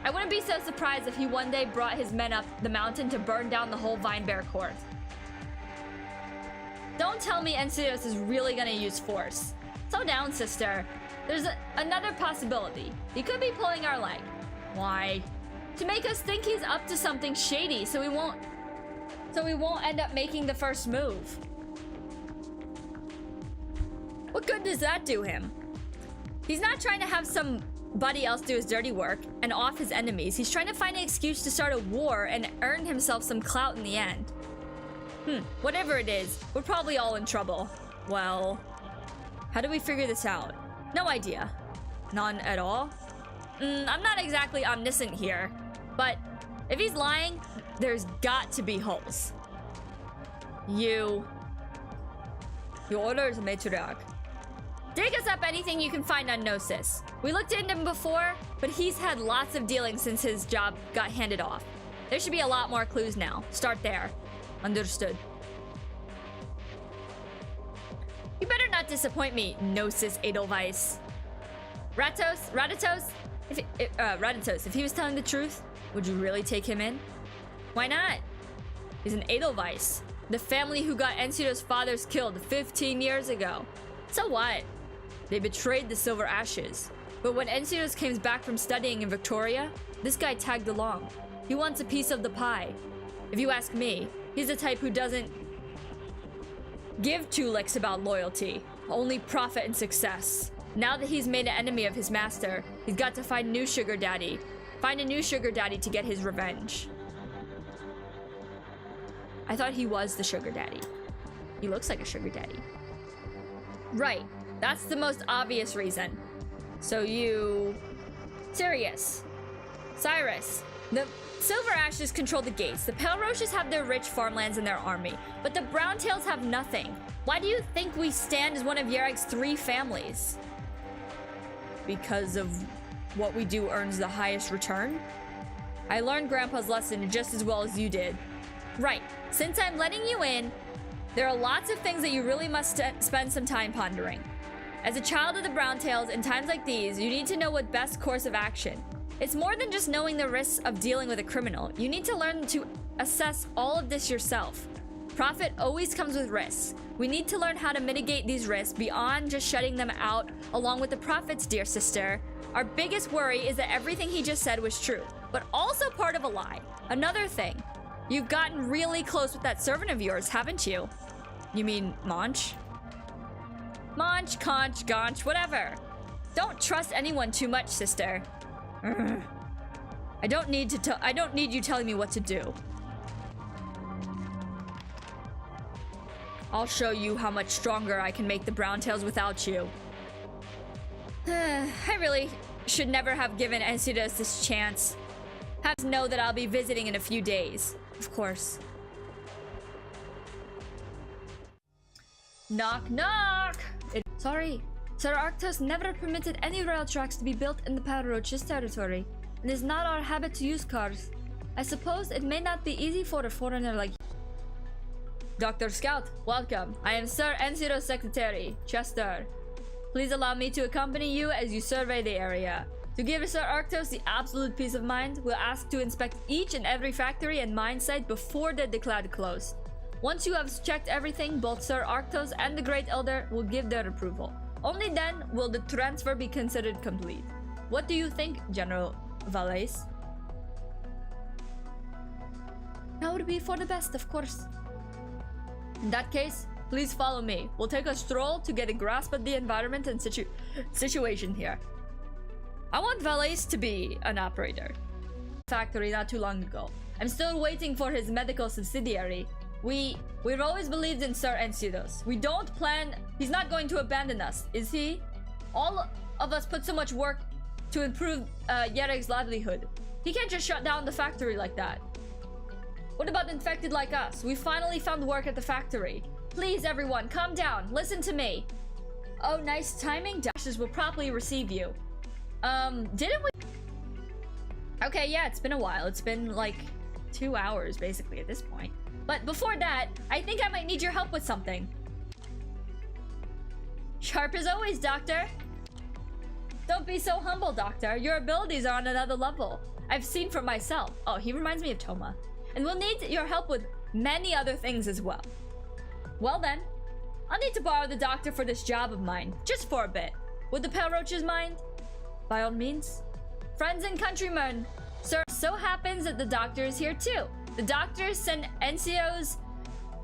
I wouldn't be so surprised if he one day brought his men up the mountain to burn down the whole Vinebearer court. Don't tell me Encios is really gonna use force. Slow down, sister. There's another possibility. He could be pulling our leg. Why? To make us think he's up to something shady, so we won't end up making the first move. What good does that do him? He's not trying to have somebody else do his dirty work and off his enemies. He's trying to find an excuse to start a war and earn himself some clout in the end. Whatever it is, we're probably all in trouble. Well, how do we figure this out? No idea. None at all? I'm not exactly omniscient here, but if he's lying, there's got to be holes. Your orders, matriarch. Dig us up anything you can find on Gnosis. We looked into him before, but he's had lots of dealings since his job got handed off. There should be a lot more clues now. Start there. Understood. You better not disappoint me, Gnosis Edelweiss. Ratatos, if he was telling the truth, would you really take him in? Why not? He's an Edelweiss, the family who got Encios' fathers killed 15 years ago. So what? They betrayed the Silver Ashes. But when Encidos came back from studying in Victoria, this guy tagged along. He wants a piece of the pie. If you ask me, he's the type who doesn't give two licks about loyalty, only profit and success. Now that he's made an enemy of his master, he's got to find a new sugar daddy. Find a new sugar daddy to get his revenge. I thought he was the sugar daddy. He looks like a sugar daddy. Right, that's the most obvious reason. So you... Sirius. Cyrus. The Silver Ashes control the gates. The Pale Roches have their rich farmlands and their army. But the Browntails have nothing. Why do you think we stand as one of Yarek's 3 families? Because of what we do earns the highest return? I learned Grandpa's lesson just as well as you did. Right, since I'm letting you in, there are lots of things that you really must spend some time pondering. As a child of the Browntails, in times like these, you need to know what best course of action. It's more than just knowing the risks of dealing with a criminal. You need to learn to assess all of this yourself. Profit always comes with risks. We need to learn how to mitigate these risks beyond just shutting them out along with the profits, dear sister. Our biggest worry is that everything he just said was true, but also part of a lie. Another thing, you've gotten really close with that servant of yours, haven't you? You mean Monch? Monch, Conch, Gonch, whatever. Don't trust anyone too much, sister. Ugh. I don't need you telling me what to do. I'll show you how much stronger I can make the Browntails without you. I really should never have given Encidos this chance. Have to know that I'll be visiting in a few days. Of course. Knock knock! Sorry. Sir Arctos never permitted any rail tracks to be built in the Pale Roches territory. It is not our habit to use cars. I suppose it may not be easy for a foreigner like Dr. Scout, welcome. I am Sir Encido's secretary, Chester. Please allow me to accompany you as you survey the area. To give Sir Arctos the absolute peace of mind, we'll ask to inspect each and every factory and mine site before they're declared closed. Once you have checked everything, both Sir Arctos and the Great Elder will give their approval. Only then will the transfer be considered complete. What do you think, General Valais? That would be for the best, of course. In that case, please follow me. We'll take a stroll to get a grasp of the environment and situation here. I want Valais to be an operator. Factory not too long ago. I'm still waiting for his medical subsidiary. We've always believed in Sir Encidos. We don't plan... He's not going to abandon us, is he? All of us put so much work to improve Yarek's livelihood. He can't just shut down the factory like that. What about infected like us? We finally found work at the factory. Please, everyone, calm down. Listen to me. Oh, nice timing. Dashes will properly receive you. Didn't we... Okay, yeah, it's been a while. It's been like 2 hours, basically, at this point. But before that, I think I might need your help with something. Sharp as always, Doctor. Don't be so humble, Doctor. Your abilities are on another level. I've seen for myself. Oh, he reminds me of Toma. And we'll need your help with many other things as well. Well then, I'll need to borrow the Doctor for this job of mine, just for a bit. Would the Pale Roches mind? By all means. Friends and countrymen, sir, so happens that the Doctor is here too. The Doctor sent NCO's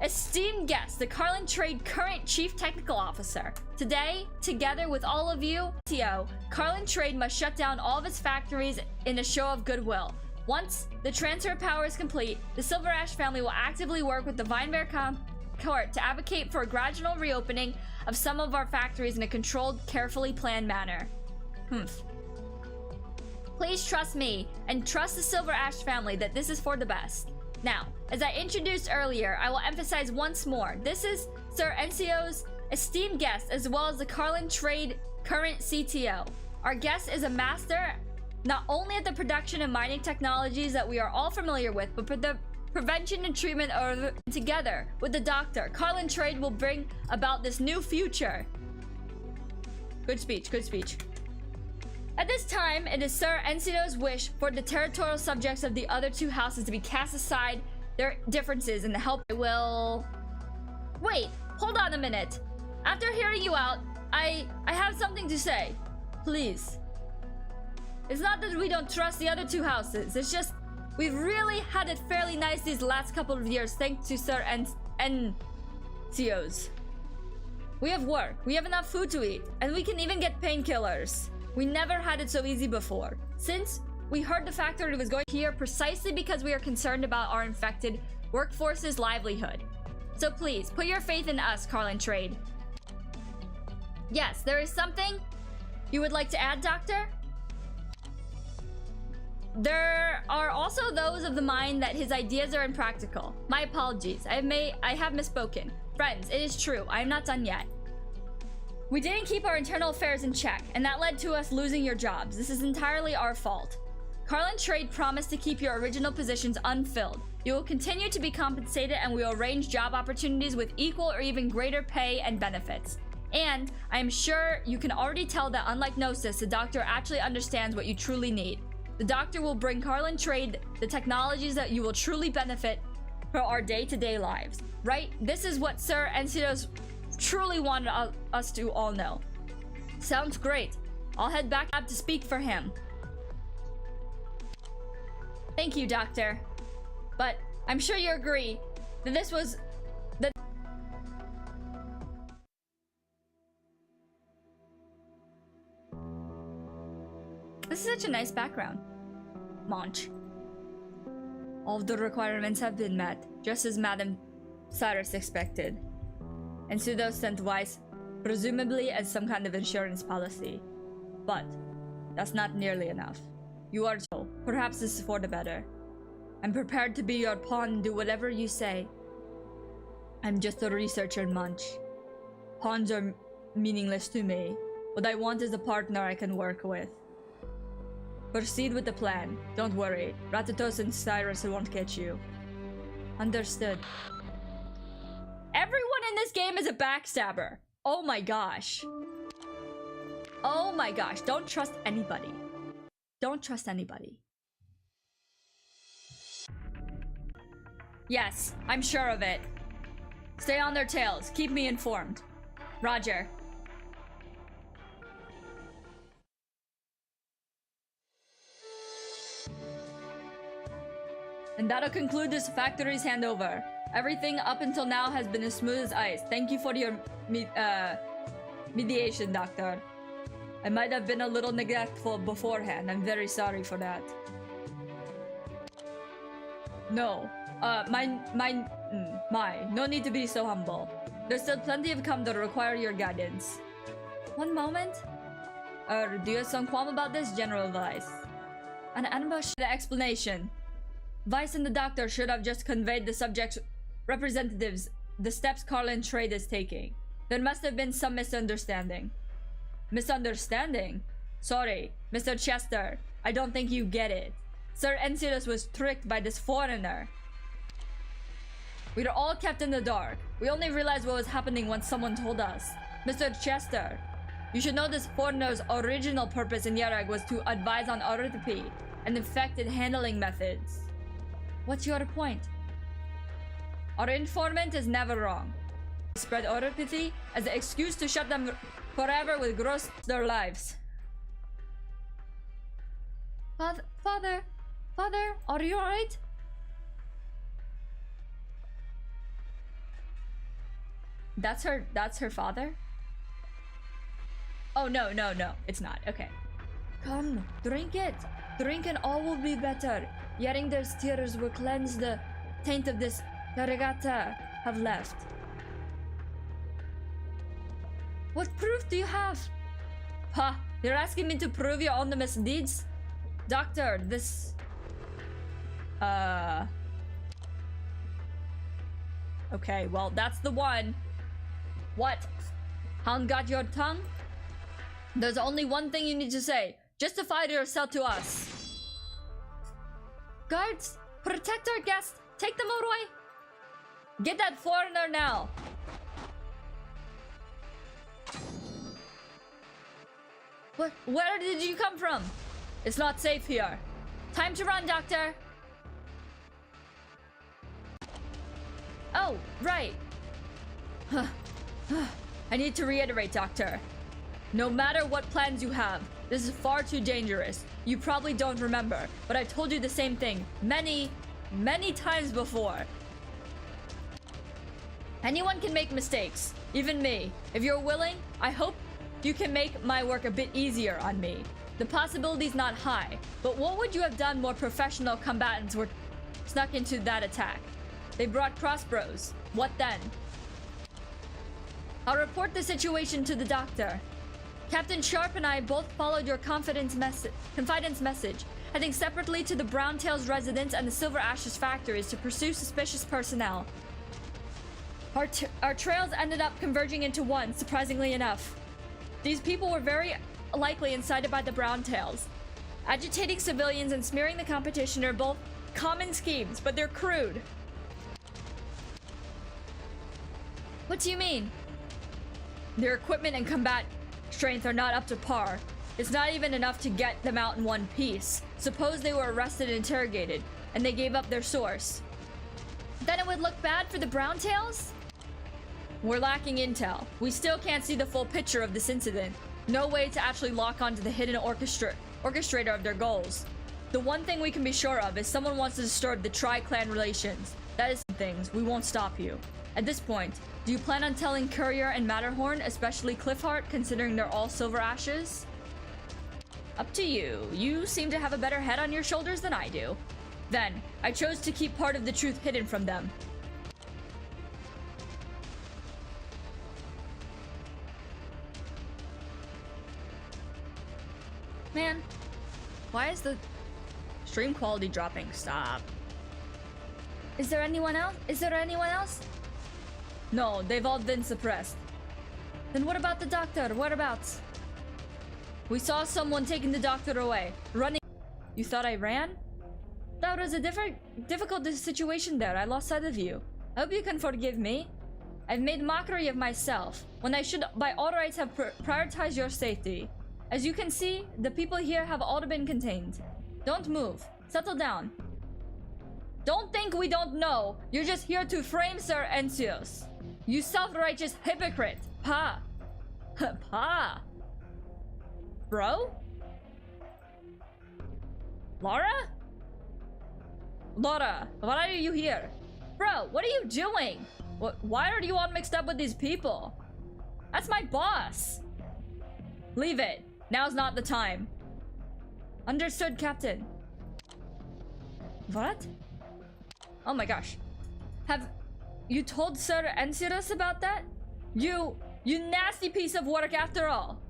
esteemed guest, the Carlin Trade current Chief Technical Officer. Today, together with all of you, NCO, Carlin Trade must shut down all of its factories in a show of goodwill. Once the transfer of power is complete, the Silver Ash family will actively work with the Vinebear Court to advocate for a gradual reopening of some of our factories in a controlled, carefully planned manner. Please trust me, and trust the Silver Ash family that this is for the best. Now, as I introduced earlier, I will emphasize once more, this is Sir NCO's esteemed guest, as well as the Carlin Trade current CTO. Our guest is a master not only at the production and mining technologies that we are all familiar with, but for the prevention and treatment of together with the Doctor, Carlin Trade will bring about this new future. Good speech, good speech. At this time, it is Sir Encido's wish for the territorial subjects of the other two houses to be cast aside their differences and the help I will... Wait, hold on a minute. After hearing you out, I have something to say. Please. It's not that we don't trust the other two houses. It's just we've really had it fairly nice these last couple of years thanks to Sir and COs. We have work, we have enough food to eat, and we can even get painkillers. We never had it so easy before. Since we heard the factory was going here precisely because we are concerned about our infected workforce's livelihood. So please, put your faith in us, Carlin Trade. Yes, there is something you would like to add, Doctor? There are also those of the mind that his ideas are impractical. My apologies. I have misspoken. Friends, it is true. I am not done yet. We didn't keep our internal affairs in check, and that led to us losing your jobs. This is entirely our fault. Carlin Trade promised to keep your original positions unfilled. You will continue to be compensated, and we will arrange job opportunities with equal or even greater pay and benefits. And I am sure you can already tell that unlike Gnosis, the doctor actually understands what you truly need. The doctor will bring Carlin Trade the technologies that you will truly benefit for our day-to-day lives. Right? This is what Sir Encidos truly wanted us to all know. Sounds great. I'll head back up to speak for him. Thank you, Doctor. But I'm sure you agree that this was the... This is such a nice background. Monch. All of the requirements have been met, just as Madame Cyrus expected. And Pseudo sent Weiss, presumably as some kind of insurance policy. But that's not nearly enough. You are so. Perhaps this is for the better. I'm prepared to be your pawn and do whatever you say. I'm just a researcher, Munch. Pawns are meaningless to me. What I want is a partner I can work with. Proceed with the plan. Don't worry. Ratatos and Cyrus won't get you. Understood. Everyone in this game is a backstabber. Oh my gosh. Oh my gosh. Don't trust anybody. Don't trust anybody. Yes, I'm sure of it. Stay on their tails. Keep me informed. Roger. And that'll conclude this factory's handover. Everything up until now has been as smooth as ice. Thank you for your mediation, Doctor. I might have been a little neglectful beforehand. I'm very sorry for that. No. No need to be so humble. There's still plenty of come that require your guidance. One moment. Do you have some qualm about this, General Weiss? An ambush. The explanation. Weiss and the doctor should have just conveyed the subject's representatives the steps Carlin Trade is taking. There must have been some misunderstanding. Misunderstanding? Sorry, Mr. Chester. I don't think you get it. Sir Encidos was tricked by this foreigner. We were all kept in the dark. We only realized what was happening once someone told us. Mr. Chester, you should know this foreigner's original purpose in Yarag was to advise on orthopy and infected handling methods. What's your point? Our informant is never wrong. Spread orthopathy as an excuse to shut them forever with gross their lives. Father, are you alright? That's her father? Oh, no, it's not. Okay. Come, drink it. Drink and all will be better. Yarinder's tears will cleanse the taint of this Karagata have left. What proof do you have? Ha! You're asking me to prove your own misdeeds? Doctor, this... Okay, well, that's the one. What? Hound got your tongue? There's only one thing you need to say. Justify yourself to us. Guards, protect our guests. Take them away. Get that foreigner now. What? Where did you come from? It's not safe here. Time to run, Doctor. Oh, right. I need to reiterate, Doctor. No matter what plans you have, this is far too dangerous. You probably don't remember, but I told you the same thing many, many times before. Anyone can make mistakes, even me. If you're willing, I hope you can make my work a bit easier on me. The possibility's not high, but what would you have done more professional combatants were snuck into that attack? They brought crossbows. What then? I'll report the situation to the doctor. Captain Sharp and I both followed your confidence message, heading separately to the Browntails residence and the Silver Ashes factories to pursue suspicious personnel. Our trails ended up converging into one, surprisingly enough. These people were very likely incited by the Browntails. Agitating civilians and smearing the competition are both common schemes, but they're crude. What do you mean? Their equipment and combat strength are not up to par. It's not even enough to get them out in one piece. Suppose they were arrested and interrogated, and they gave up their source. Then it would look bad for the Browntails? We're lacking intel. We still can't see the full picture of this incident. No way to actually lock onto the hidden orchestrator of their goals. The one thing we can be sure of is someone wants to disturb the tri-clan relations. That is things. We won't stop you. At this point, do you plan on telling Courier and Matterhorn, especially Cliffheart, considering they're all Silver Ashes? Up to you. You seem to have a better head on your shoulders than I do. Then, I chose to keep part of the truth hidden from them. Man, why is the stream quality dropping? Stop. Is there anyone else? Is there anyone else? No, they've all been suppressed. Then what about the doctor? Whereabouts? We saw someone taking the doctor away, running. You thought I ran? That was a difficult situation there. I lost sight of you. I hope you can forgive me. I've made mockery of myself when I should by all rights have prioritized your safety. As you can see, the people here have all been contained. Don't move. Settle down. Don't think we don't know. You're just here to frame Sir Encios. You self-righteous hypocrite. Pa. Pa. Bro? Laura? Laura, why are you here? Bro, what are you doing? Why are you all mixed up with these people? That's my boss. Leave it. Now's not the time. Understood, Captain. What? Oh my gosh. Have you told Sir Enciros about that? You nasty piece of work after all.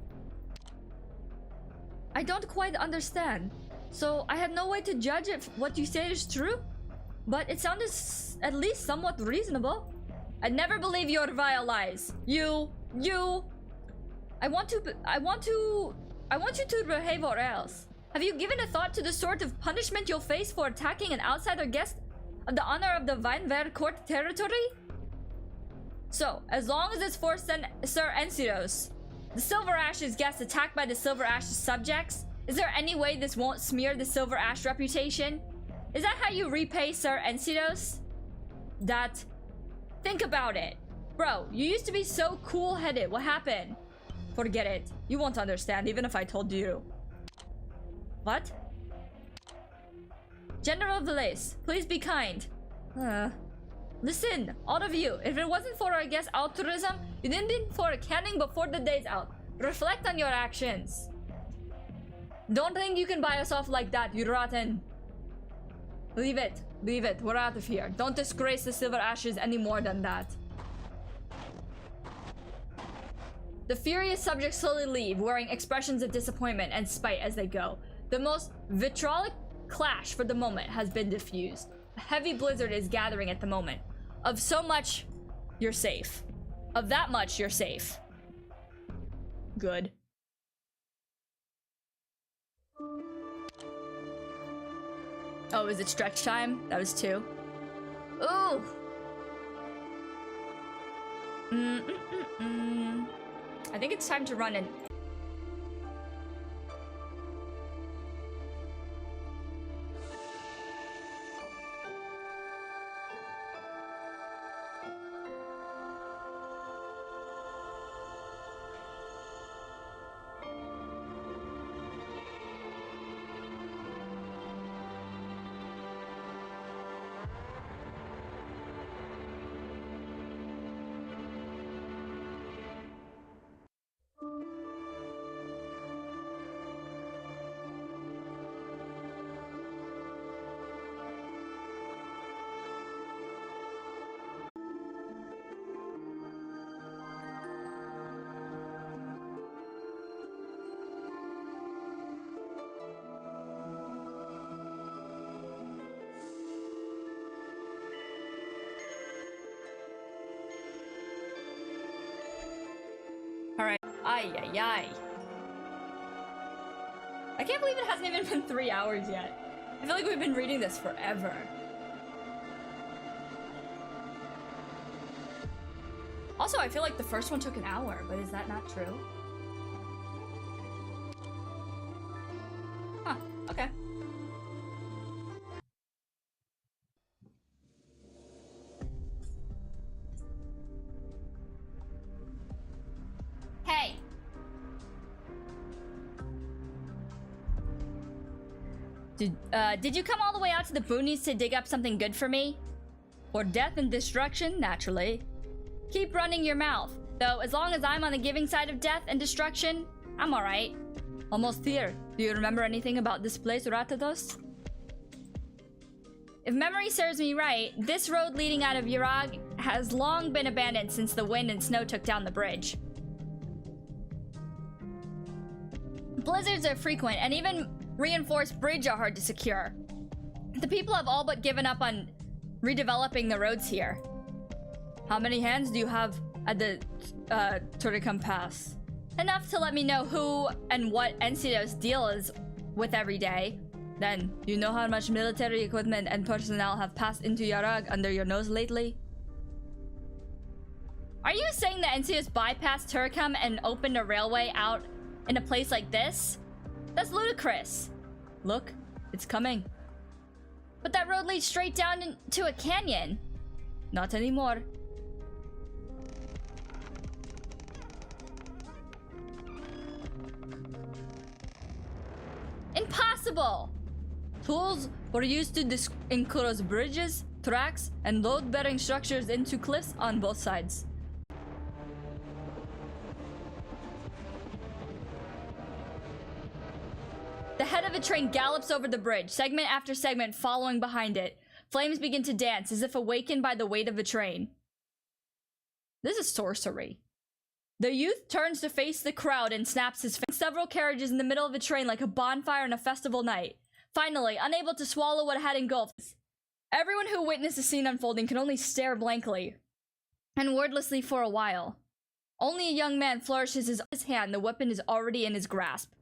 I don't quite understand. So I have no way to judge if what you say is true. But it sounded at least somewhat reasonable. I'd never believe your vile lies. I want you to behave or else. Have you given a thought to the sort of punishment you'll face for attacking an outsider guest of the honor of the Vinever Court territory? So, as long as it's for Sir Enciros, the Silver Ashes guest attacked by the Silver Ashes subjects, is there any way this won't smear the Silver Ash reputation? Is that how you repay Sir Enciros? Think about it. Bro, you used to be so cool-headed. What happened? Forget it. You won't understand even if I told you. What? General Valace, please be kind. Listen, all of you, if it wasn't for our guest altruism, you didn't be for a canning before the day's out. Reflect on your actions. Don't think you can buy us off like that, you rotten. Leave it. Leave it. We're out of here. Don't disgrace the Silver Ashes any more than that. The furious subjects slowly leave, wearing expressions of disappointment and spite as they go. The most vitriolic clash for the moment has been diffused. A heavy blizzard is gathering at the moment. Of so much, you're safe. Of that much, you're safe. Good. Oh, is it stretch time? That was 2. Ooh! I think it's time to run in. Alright. Ay, ay, ay. I can't believe it hasn't even been 3 hours yet. I feel like we've been reading this forever. Also, I feel like the first one took an hour, but is that not true? Huh, okay. Hey! Did you come all the way out to the boonies to dig up something good for me? For death and destruction, naturally. Keep running your mouth. Though, as long as I'm on the giving side of death and destruction, I'm alright. Almost here. Do you remember anything about this place, Ratatos? If memory serves me right, this road leading out of Yurag has long been abandoned since the wind and snow took down the bridge. Blizzards are frequent, and even reinforced bridge are hard to secure. The people have all but given up on redeveloping the roads here. How many hands do you have at the Turicum Pass? Enough to let me know who and what Ensido's deal is with every day. Then, you know how much military equipment and personnel have passed into Yarag under your nose lately? Are you saying that Ensido's bypassed Turicum and opened a railway out in a place like this? That's ludicrous. Look, it's coming. But that road leads straight down into a canyon. Not anymore. Impossible! Tools were used to enclose bridges, tracks, and load-bearing structures into cliffs on both sides. The head of a train gallops over the bridge, segment after segment following behind it. Flames begin to dance as if awakened by the weight of the train. This is sorcery. The youth turns to face the crowd and snaps his fingers. Several carriages in the middle of a train like a bonfire on a festival night. Finally, unable to swallow what had engulfed, everyone who witnessed the scene unfolding can only stare blankly and wordlessly for a while. Only a young man flourishes his hand. The weapon is already in his grasp.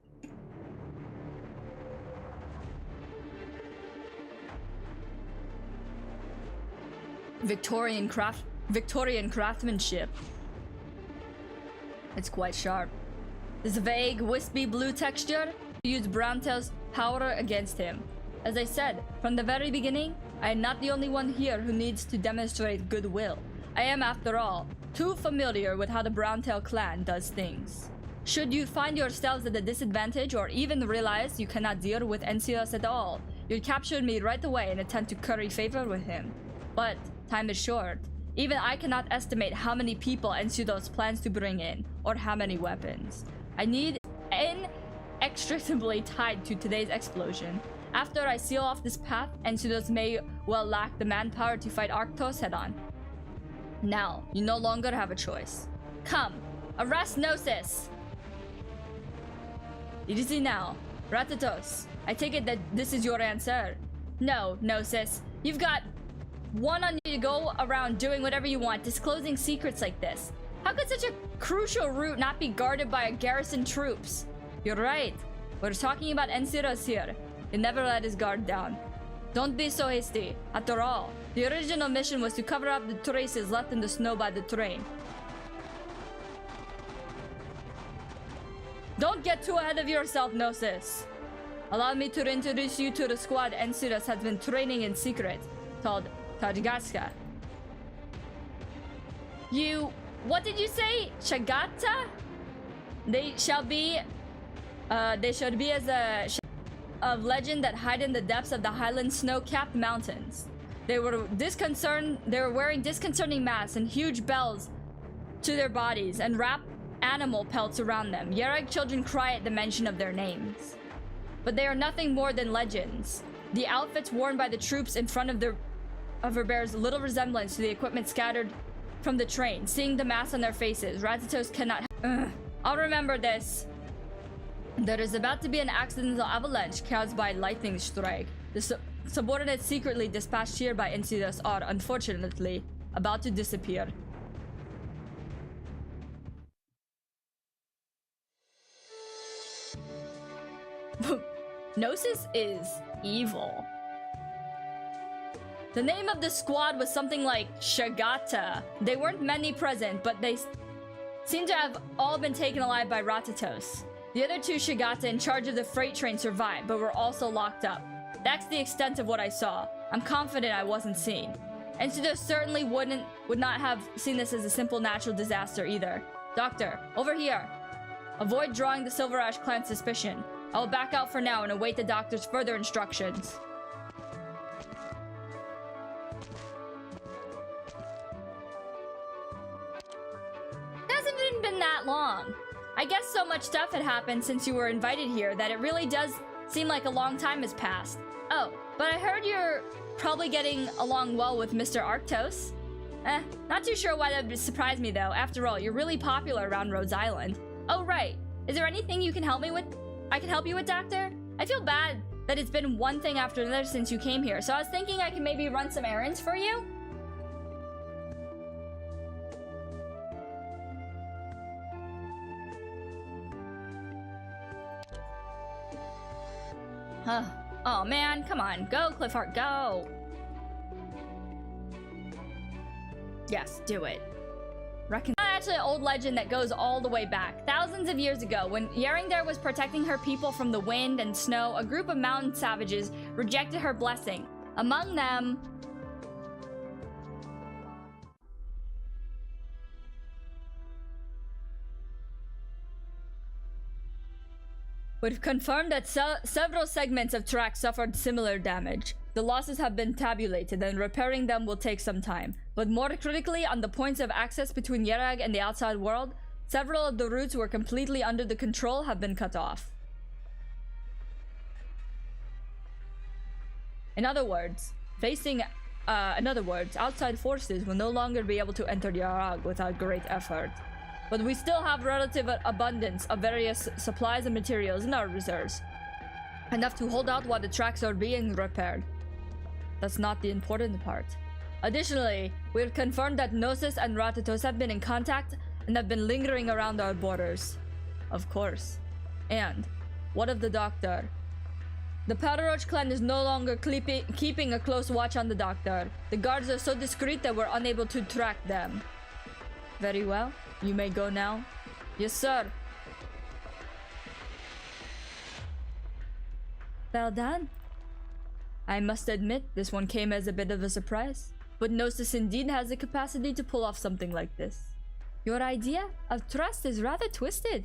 Victorian craftsmanship. It's quite sharp. This vague, wispy blue texture used Browntail's power against him. As I said, from the very beginning, I am not the only one here who needs to demonstrate goodwill. I am, after all, too familiar with how the Browntail clan does things. Should you find yourselves at a disadvantage or even realize you cannot deal with Ensios at all, you'd capture me right away and attempt to curry favor with him. But time is short. Even I cannot estimate how many people Ensidos plans to bring in, or how many weapons. I need inextricably tied to today's explosion. After I seal off this path, Ensidos may well lack the manpower to fight Arctos head-on. Now, you no longer have a choice. Come, arrest Gnosis! Easy now. Ratatos, I take it that this is your answer. No, Gnosis. You've got one on you to go around doing whatever you want, disclosing secrets like this. How could such a crucial route not be guarded by a garrison troops? You're right. We're talking about Ensiros here. He never let his guard down. Don't be so hasty. After all, the original mission was to cover up the traces left in the snow by the train. Don't get too ahead of yourself, Gnosis. Allow me to introduce you to the squad Ensiros has been training in secret, called Tajgaska. What did you say? Shagata? They should be as a of legend that hide in the depths of the highland snow-capped mountains. They were wearing disconcerting masks and huge bells to their bodies and wrap animal pelts around them. Yarag children cry at the mention of their names. But they are nothing more than legends. The outfits worn by the troops in front of her bears little resemblance to the equipment scattered from the train. Seeing the masks on their faces, Ratatos cannot. I'll remember this. There is about to be an accidental avalanche caused by lightning strike. The subordinates secretly dispatched here by Ensidos are, unfortunately, about to disappear. Gnosis is evil. The name of the squad was something like Shagata. They weren't many present, but they seem to have all been taken alive by Ratatos. The other two Shigata in charge of the freight train survived, but were also locked up. That's the extent of what I saw. I'm confident I wasn't seen. And Sudo certainly would not have seen this as a simple natural disaster either. Doctor, over here. Avoid drawing the Silver Ash clan's suspicion. I will back out for now and await the doctor's further instructions. It hasn't even been that long. I guess so much stuff had happened since you were invited here that it really does seem like a long time has passed. Oh, but I heard you're probably getting along well with Mr. Arktos. Not too sure why that would surprise me though. After all, you're really popular around Rhodes Island. Oh, right. Is there anything you can help me with? I can help you with, Doctor? I feel bad that it's been one thing after another since you came here, so I was thinking I can maybe run some errands for you? Oh man, come on. Go, Cliffheart, go! Yes, do it. Actually an old legend that goes all the way back. Thousands of years ago, when Yeringder was protecting her people from the wind and snow, a group of mountain savages rejected her blessing. Among them... We've confirmed that several segments of track suffered similar damage. The losses have been tabulated and repairing them will take some time. But more critically, on the points of access between Yerag and the outside world, several of the routes were completely under the control have been cut off. In other words, outside forces will no longer be able to enter Yerag without great effort. But we still have relative abundance of various supplies and materials in our reserves. Enough to hold out while the tracks are being repaired. That's not the important part. Additionally, we have confirmed that Gnosis and Ratatos have been in contact and have been lingering around our borders. Of course. And, what of the Doctor? The Powder Roach clan is no longer keeping a close watch on the Doctor. The guards are so discreet that we're unable to track them. Very well. You may go now. Yes, sir. Well done. I must admit, this one came as a bit of a surprise. But Gnosis indeed has the capacity to pull off something like this. Your idea of trust is rather twisted.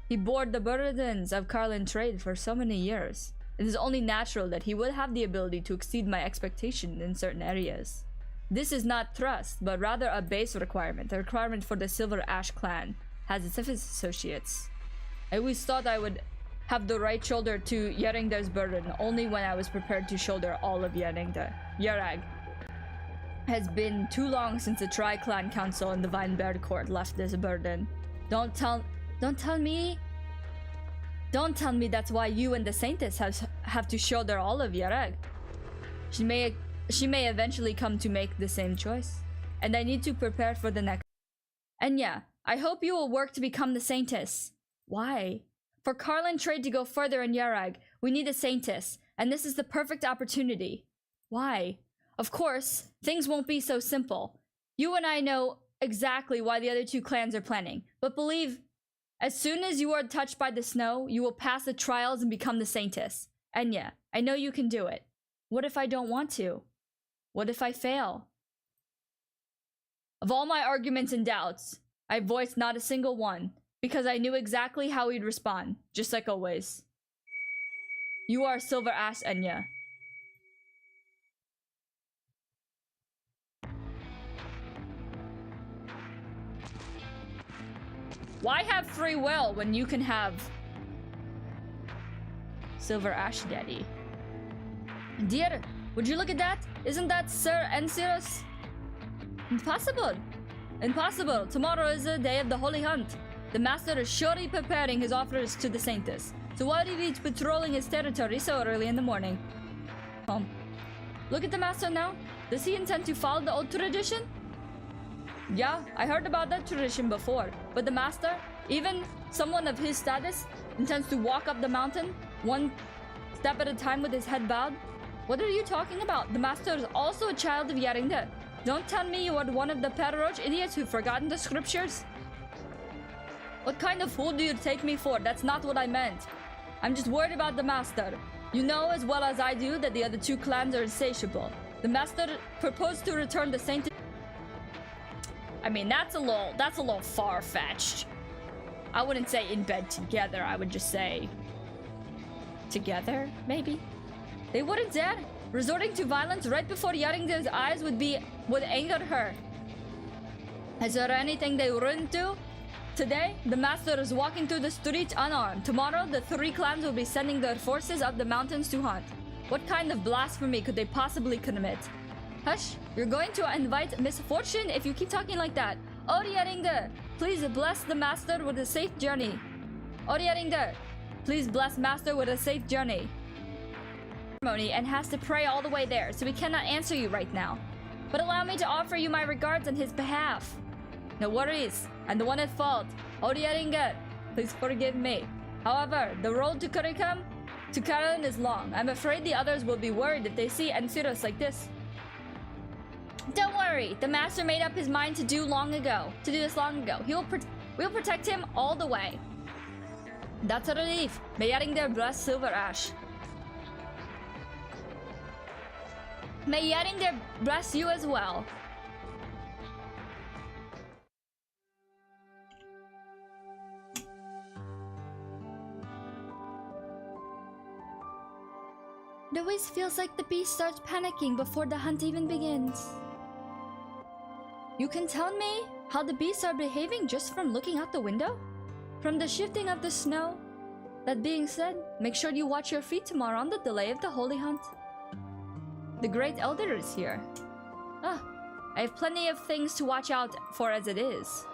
He bore the burdens of Carlin trade for so many years. It is only natural that he would have the ability to exceed my expectation in certain areas. This is not trust, but rather a base requirement, a requirement for the Silver Ash clan, has its associates. I always thought I would have the right shoulder to Yeringder's burden only when I was prepared to shoulder all of Yerag. Has been too long since the Tri-Clan Council and the Vine Bear Court left this burden. Don't tell me that's why you and the Saintess have to shoulder all of Yerag. She may eventually come to make the same choice, and I need to prepare for the next. And yeah, I hope you will work to become the Saintess. Why? For Carlin trade to go further in Yerag, we need a Saintess, and this is the perfect opportunity. Why? Of course, things won't be so simple. You and I know exactly why the other two clans are planning, but believe, as soon as you are touched by the snow, you will pass the trials and become the Saintess. And yeah, I know you can do it. What if I don't want to? What if I fail? Of all my arguments and doubts, I voiced not a single one, because I knew exactly how he'd respond, just like always. You are Silver Ash, Enya. Why have free will when you can have Silver Ash Daddy? Dear, would you look at that? Isn't that Sir Encirus? Impossible. Impossible. Tomorrow is the day of the Holy Hunt. The Master is surely preparing his offers to the Saintess. So why would he be patrolling his territory so early in the morning? Look at the Master now. Does he intend to follow the old tradition? Yeah, I heard about that tradition before. But the Master, even someone of his status, intends to walk up the mountain? one step at a time with his head bowed. What are you talking about? The master is also a child of Yaringde. Don't tell me you are one of the Pararoach idiots who've forgotten the scriptures. What kind of fool do you take me for? That's not what I meant. I'm just worried about the master. You know as well as I do that the other two clans are insatiable. The master proposed to return the saint. I mean, that's a little far-fetched. I wouldn't say in bed together. I would just say together, maybe. They wouldn't dare. Resorting to violence right before Yaringde's eyes would anger her. Is there anything they wouldn't do? Today, the master is walking through the streets unarmed. Tomorrow, the three clans will be sending their forces up the mountains to hunt. What kind of blasphemy could they possibly commit? Hush, you're going to invite misfortune if you keep talking like that. Yaringde, please bless the master with a safe journey. Yaringde, please bless master with a safe journey. And has to pray all the way there, so we cannot answer you right now. But allow me to offer you my regards on his behalf. No worries, I'm the one at fault. Yaringde, please forgive me. However, the road to Karlin is long. I'm afraid the others will be worried if they see Ensiros like this. Don't worry, the master made up his mind to do this long ago. We'll protect him all the way. That's a relief. May Yaringde bless Silver Ash. May Yaringde bless you as well. It always feels like the beast starts panicking before the hunt even begins. You can tell me how the beasts are behaving just from looking out the window? From the shifting of the snow? That being said, make sure you watch your feet tomorrow on the delay of the holy hunt. The Great Elder is here. I have plenty of things to watch out for as it is.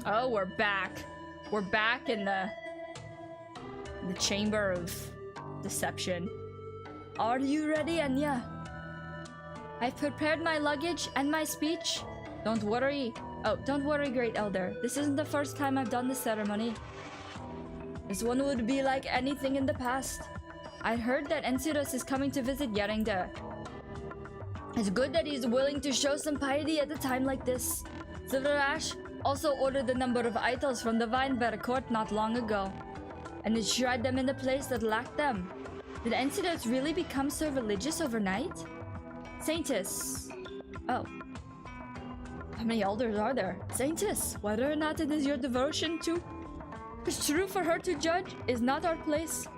Oh, we're back. We're back in the Chamber of Deception. Are you ready, Anya? I've prepared my luggage and my speech. Don't worry. Oh, don't worry, Great Elder. This isn't the first time I've done this ceremony. This one would be like anything in the past. I heard that Ensiros is coming to visit Yaringde. It's good that he's willing to show some piety at a time like this. Silver Ash also ordered a number of idols from the Weinberg court not long ago, and enshrined them in a place that lacked them. Did Ensiros really become so religious overnight? Saintess. Oh. How many elders are there? Saintess, whether or not it is your devotion to is true for her to judge is not our place.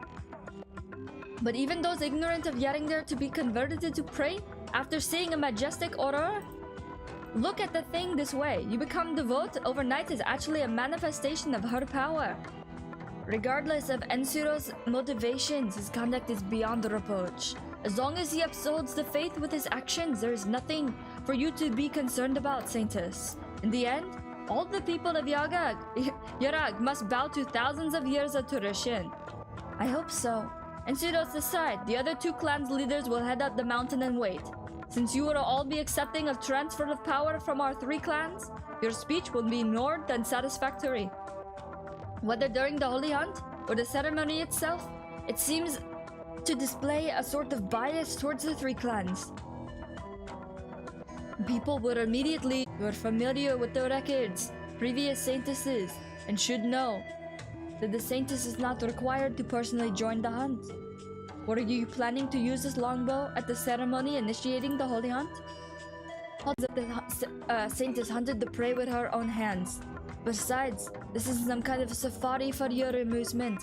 But even those ignorant of Yaringde to be converted to pray after seeing a majestic aurora? Look at the thing this way. You become devout overnight is actually a manifestation of her power. Regardless of Ensiro's motivations, his conduct is beyond reproach. As long as he upholds the faith with his actions, there is nothing for you to be concerned about, Saintess. In the end, all the people of Yarag must bow to thousands of years of tradition. I hope so. Ensiros aside, the other two clans' leaders will head up the mountain and wait. Since you will all be accepting of transfer of power from our three clans, your speech will be more than satisfactory. Whether during the holy hunt or the ceremony itself, it seems to display a sort of bias towards the three clans. People were familiar with the records, previous saintesses, and should know that the saintess is not required to personally join the hunt. Were you planning to use this longbow at the ceremony initiating the holy hunt? The saintess hunted the prey with her own hands. Besides, this is some kind of a safari for your amusement.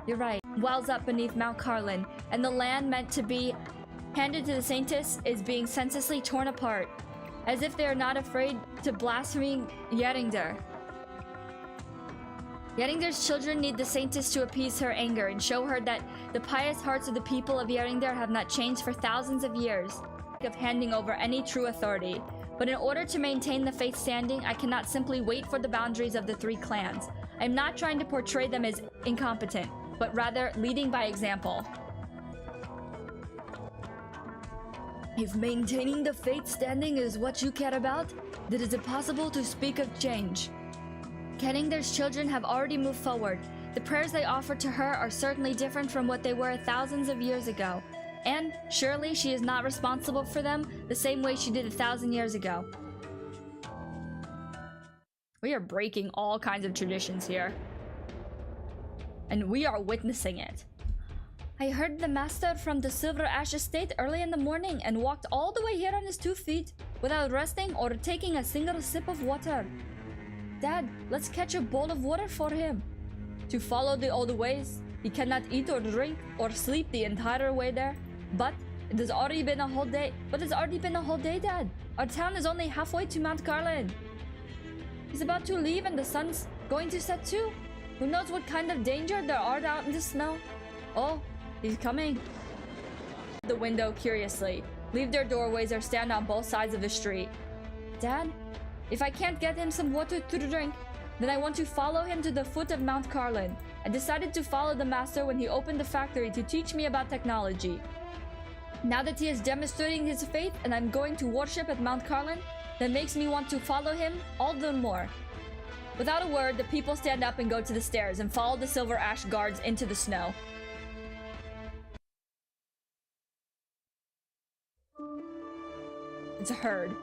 You're right. Wells up beneath Mount Karlin, and the land meant to be handed to the saintess is being senselessly torn apart, as if they are not afraid to blaspheme Yaringde. Yaringde's children need the saintess to appease her anger and show her that the pious hearts of the people of Yaringde have not changed for thousands of years, of handing over any true authority. But in order to maintain the faith standing, I cannot simply wait for the boundaries of the three clans. I am not trying to portray them as incompetent, but rather leading by example. If maintaining the faith standing is what you care about, then is it possible to speak of change? Getting's children have already moved forward. The prayers they offer to her are certainly different from what they were thousands of years ago. And surely she is not responsible for them the same way she did 1,000 years ago. We are breaking all kinds of traditions here. And we are witnessing it. I heard the master from the Silver Ash Estate early in the morning and walked all the way here on his 2 feet without resting or taking a single sip of water. Dad, let's catch a bowl of water for him. To follow the old ways, he cannot eat or drink or sleep the entire way there. But it has already been a whole day. Dad. Our town is only halfway to Mount Garland. He's about to leave and the sun's going to set too. Who knows what kind of danger there are out in the snow? Oh, he's coming. The window curiously. Leave their doorways or stand on both sides of the street. Dad, if I can't get him some water to drink, then I want to follow him to the foot of Mount Carlin. I decided to follow the master when he opened the factory to teach me about technology. Now that he is demonstrating his faith and I'm going to worship at Mount Carlin, that makes me want to follow him all the more. Without a word, the people stand up and go to the stairs and follow the Silver Ash guards into the snow. It's a herd.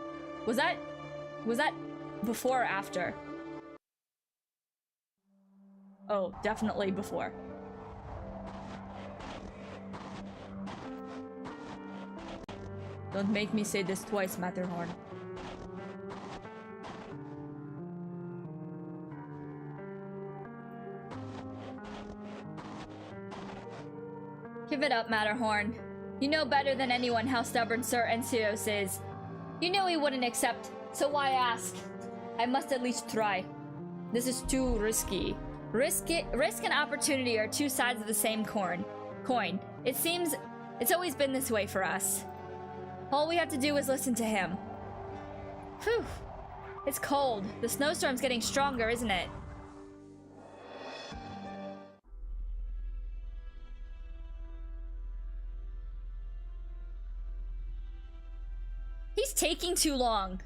Was that before or after? Oh, definitely before. Don't make me say this twice, Matterhorn. Give it up, Matterhorn. You know better than anyone how stubborn Sir Encios is. You knew he wouldn't accept, so why ask? I must at least try. This is too risky. Risk and opportunity are two sides of the same coin. It seems it's always been this way for us. All we have to do is listen to him. Whew. It's cold. The snowstorm's getting stronger, isn't it? He's taking too long.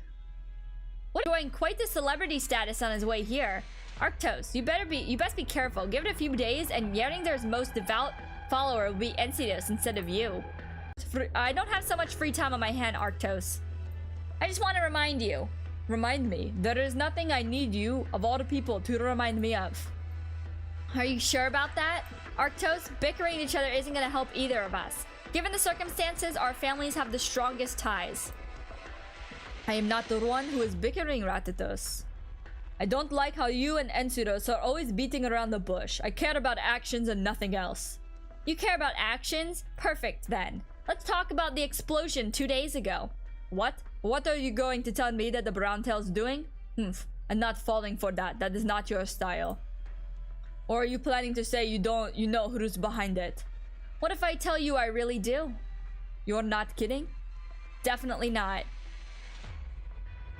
What, enjoying quite the celebrity status on his way here. Arktos, you best be careful. Give it a few days and Yeringder's most devout follower will be Encios instead of you. I don't have so much free time on my hand, Arktos. I just want to remind you. Remind me. There is nothing I need you, of all the people, to remind me of. Are you sure about that? Arktos, bickering each other isn't going to help either of us. Given the circumstances, our families have the strongest ties. I am not the one who is bickering, Ratatos. I don't like how you and Encios are always beating around the bush. I care about actions and nothing else. You care about actions? Perfect, then. Let's talk about the explosion 2 days ago. What? What are you going to tell me that the Browntail's doing? I'm not falling for that. That is not your style. Or are you planning to say you know who's behind it? What if I tell you I really do? You're not kidding? Definitely not.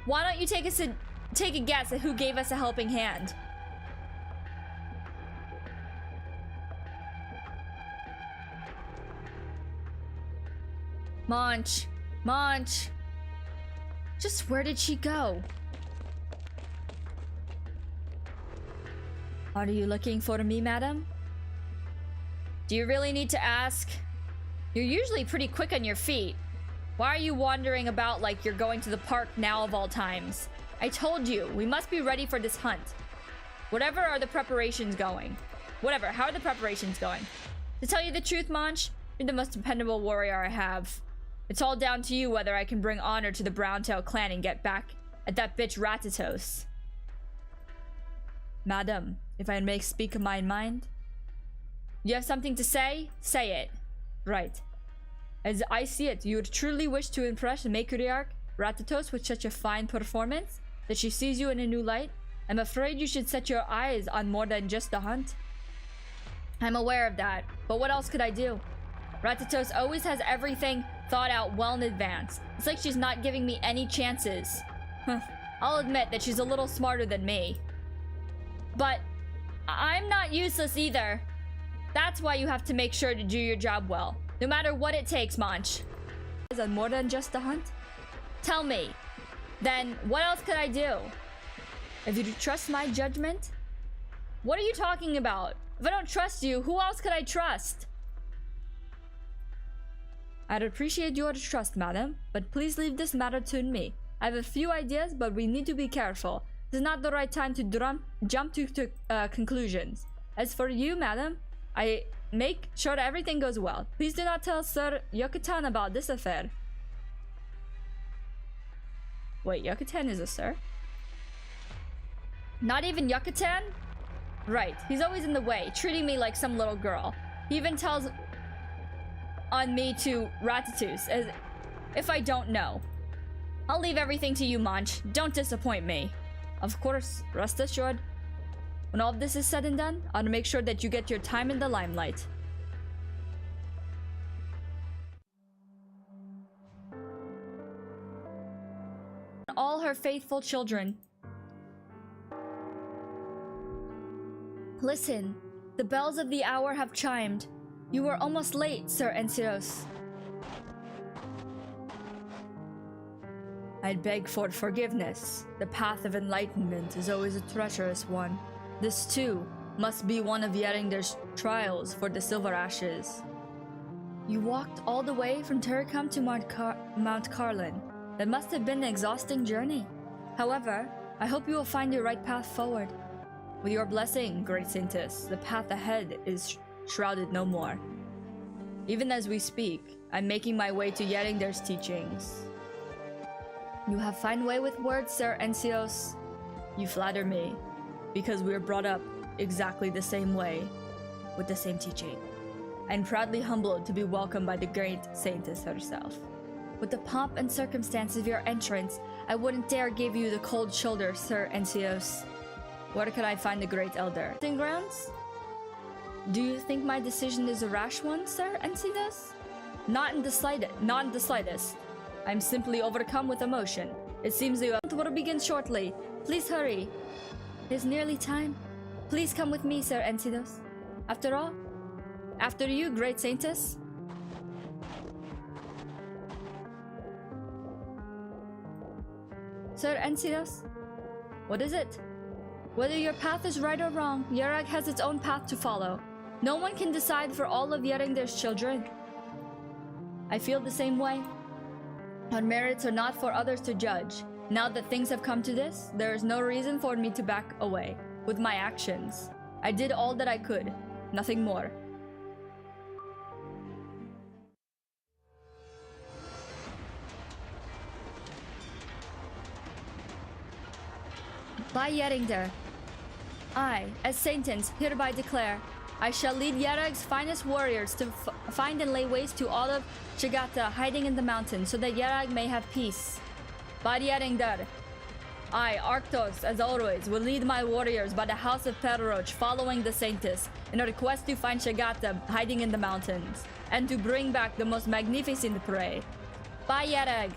Why don't you take a guess at who gave us a helping hand? Monch. Just where did she go? Are you looking for me, madam? Do you really need to ask? You're usually pretty quick on your feet. Why are you wandering about like you're going to the park now of all times? I told you, we must be ready for this hunt. How are the preparations going? To tell you the truth, Monch, you're the most dependable warrior I have. It's all down to you whether I can bring honor to the Browntail clan and get back at that bitch Ratatos. Madam, if I may speak my mind. You have something to say? Say it. Right. As I see it, you would truly wish to impress the matriarch Ratatos with such a fine performance that she sees you in a new light. I'm afraid you should set your eyes on more than just the hunt. I'm aware of that, but what else could I do? Ratatos always has everything thought out well in advance. It's like she's not giving me any chances. I'll admit that she's a little smarter than me. But I'm not useless either. That's why you have to make sure to do your job well, no matter what it takes, Monch. Is that more than just a hunt? Tell me. Then what else could I do? If you trust my judgment? What are you talking about? If I don't trust you, who else could I trust? I'd appreciate your trust, madam, but please leave this matter to me. I have a few ideas, but we need to be careful. This is not the right time to jump to conclusions. As for you, madam, I make sure that everything goes well. Please do not tell Sir Yucatan about this affair. Wait, Yucatan is a sir? Not even Yucatan? Right, he's always in the way, treating me like some little girl. He even tells on me to Ratatouille as if I don't know. I'll leave everything to you, Manch. Don't disappoint me. Of course, rest assured. When all of this is said and done, I'll make sure that you get your time in the limelight. All her faithful children. Listen, the bells of the hour have chimed. You were almost late, Sir Enciros. I'd beg for forgiveness. The path of enlightenment is always a treacherous one. This, too, must be one of Yarinder's trials for the Silver Ashes. You walked all the way from Turicum to Mount Carlin. That must have been an exhausting journey. However, I hope you will find your right path forward. With your blessing, great Saintess, the path ahead is shrouded no more. Even as we speak, I'm making my way to Yarinder's teachings. You have fine way with words, Sir Encios. You flatter me, because we were brought up exactly the same way, with the same teaching. I'm proudly humbled to be welcomed by the great Saintess herself. With the pomp and circumstance of your entrance, I wouldn't dare give you the cold shoulder, Sir Encios. Where could I find the great elder? Hunting grounds? Do you think my decision is a rash one, Sir Encios? Not in the slightest. I'm simply overcome with emotion. It seems the event will begin shortly. Please hurry. It's nearly time. Please come with me, Sir Encios. After all, after you, great Saintess. Sir Encios, what is it? Whether your path is right or wrong, Yarag has its own path to follow. No one can decide for all of Yarinder's children. I feel the same way. Our merits are not for others to judge. Now that things have come to this, there is no reason for me to back away. With my actions, I did all that I could, nothing more. By Yarinder, I, as Saintess, hereby declare, I shall lead Yarag's finest warriors to find and lay waste to all of Shigata hiding in the mountains, so that Yarag may have peace. By Yarinder, I, Arktos, as always, will lead my warriors by the house of Perroch, following the Saintess, in a quest to find Shigata hiding in the mountains, and to bring back the most magnificent prey. By Yarag,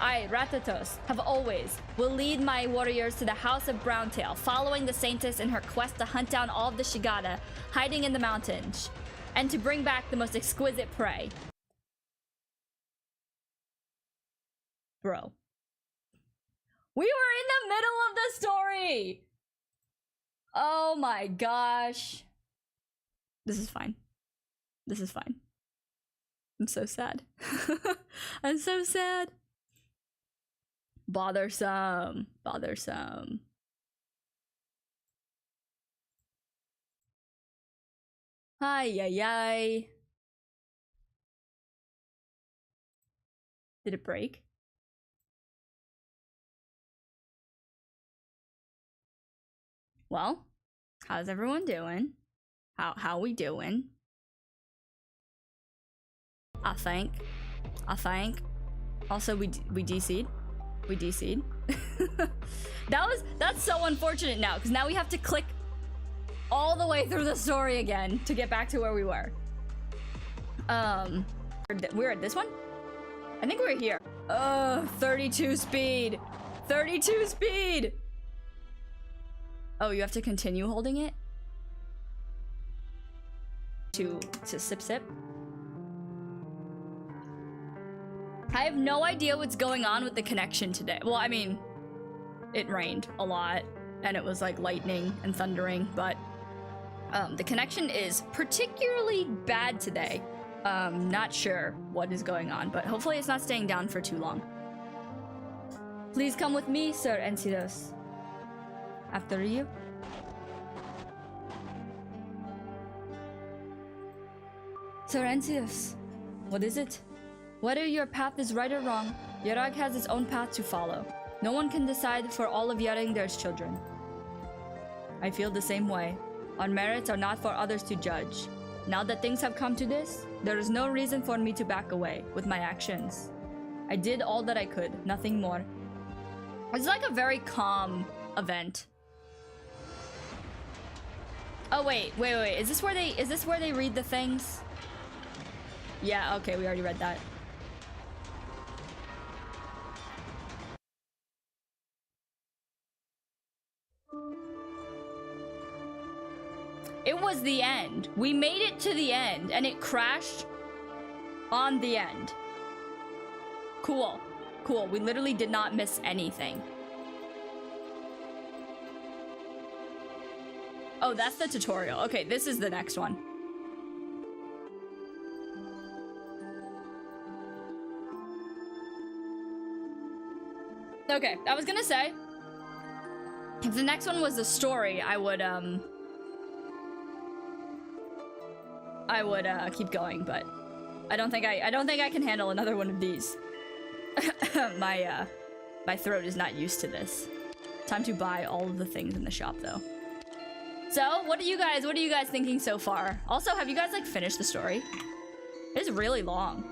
I, Ratatos, have always, will lead my warriors to the house of Browntail, following the Saintess in her quest to hunt down all of the Shigata hiding in the mountains, and to bring back the most exquisite prey. Bro. We were in the middle of the story! Oh my gosh. This is fine. This is fine. I'm so sad. I'm so sad. Bothersome. Bothersome. Ay, ay, ay. Did it break? Well, how's everyone doing? How we doing? I think. Also, we DC'd. We DC'd. That's so unfortunate now, because now we have to click all the way through the story again to get back to where we were. We're at this one? I think we're here. 32 speed. 32 speed! Oh, you have to continue holding it? To sip. I have no idea what's going on with the connection today. Well, I mean, it rained a lot. and it was like lightning and thundering, but the connection is particularly bad today. Not sure what is going on, but hopefully it's not staying down for too long. Please come with me, Sir Encidos. After you. Sir Encidos, what is it? Whether your path is right or wrong, Yarag has its own path to follow. No one can decide for all of Yarengar's children. I feel the same way. Our merits are not for others to judge. Now that things have come to this, there is no reason for me to back away with my actions. I did all that I could, nothing more. It's like a very calm event. Oh wait. Is this where they read the things? Yeah, okay, we already read that. It was the end. We made it to the end, and it crashed on the end. Cool. Cool. We literally did not miss anything. Oh, that's the tutorial. Okay, this is the next one. Okay, I was gonna say, if the next one was the story, I would keep going, but I don't think I can handle another one of these. My throat is not used to this. Time to buy all of the things in the shop, though. So, what are you guys thinking so far? Also, have you guys like finished the story? It's really long.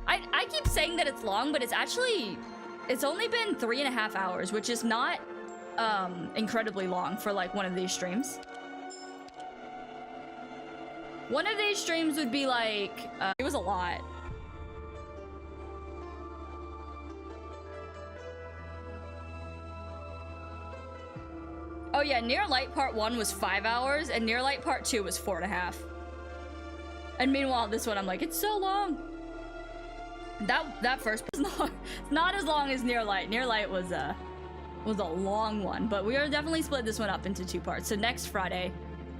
I keep saying that it's long, but it's only been 3.5 hours, which is not incredibly long for like one of these streams. One of these streams would be like, it was a lot. Oh yeah, Near Light Part 1 was 5 hours, and Near Light Part 2 was 4.5. And meanwhile, this one, I'm like, it's so long. That first was not as long as Near Light. Near Light was a long one, but we are definitely split this one up into 2 parts. So next Friday,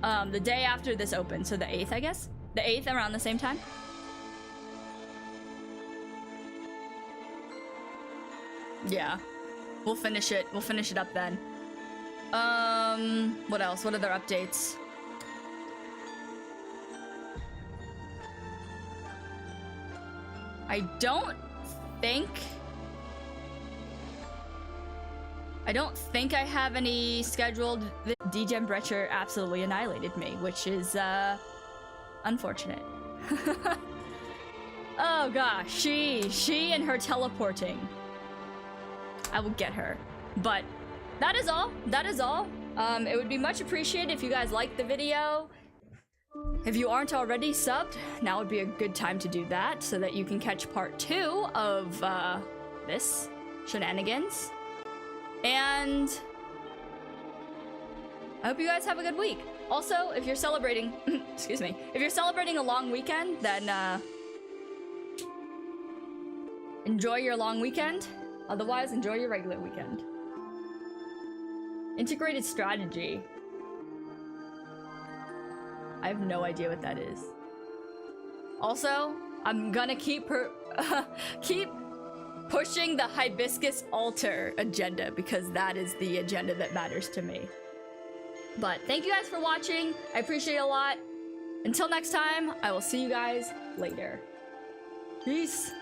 the day after this opens, so the 8th, I guess? The 8th around the same time? Yeah. We'll finish it up then. What else? What other updates? I don't think I have any scheduled. DJ Brecher absolutely annihilated me, which is unfortunate. Oh gosh, she and her teleporting. I will get her. But that is all. It would be much appreciated if you guys liked the video. If you aren't already subbed, now would be a good time to do that so that you can catch part 2 of this shenanigans. And I hope you guys have a good week. Also, if you're celebrating, excuse me, if you're celebrating a long weekend, then enjoy your long weekend. Otherwise, enjoy your regular weekend. Integrated strategy. I have no idea what that is. Also, I'm gonna keep pushing the hibiscus altar agenda because that is the agenda that matters to me. But thank you guys for watching. I appreciate it a lot. Until next time, I will see you guys later. Peace.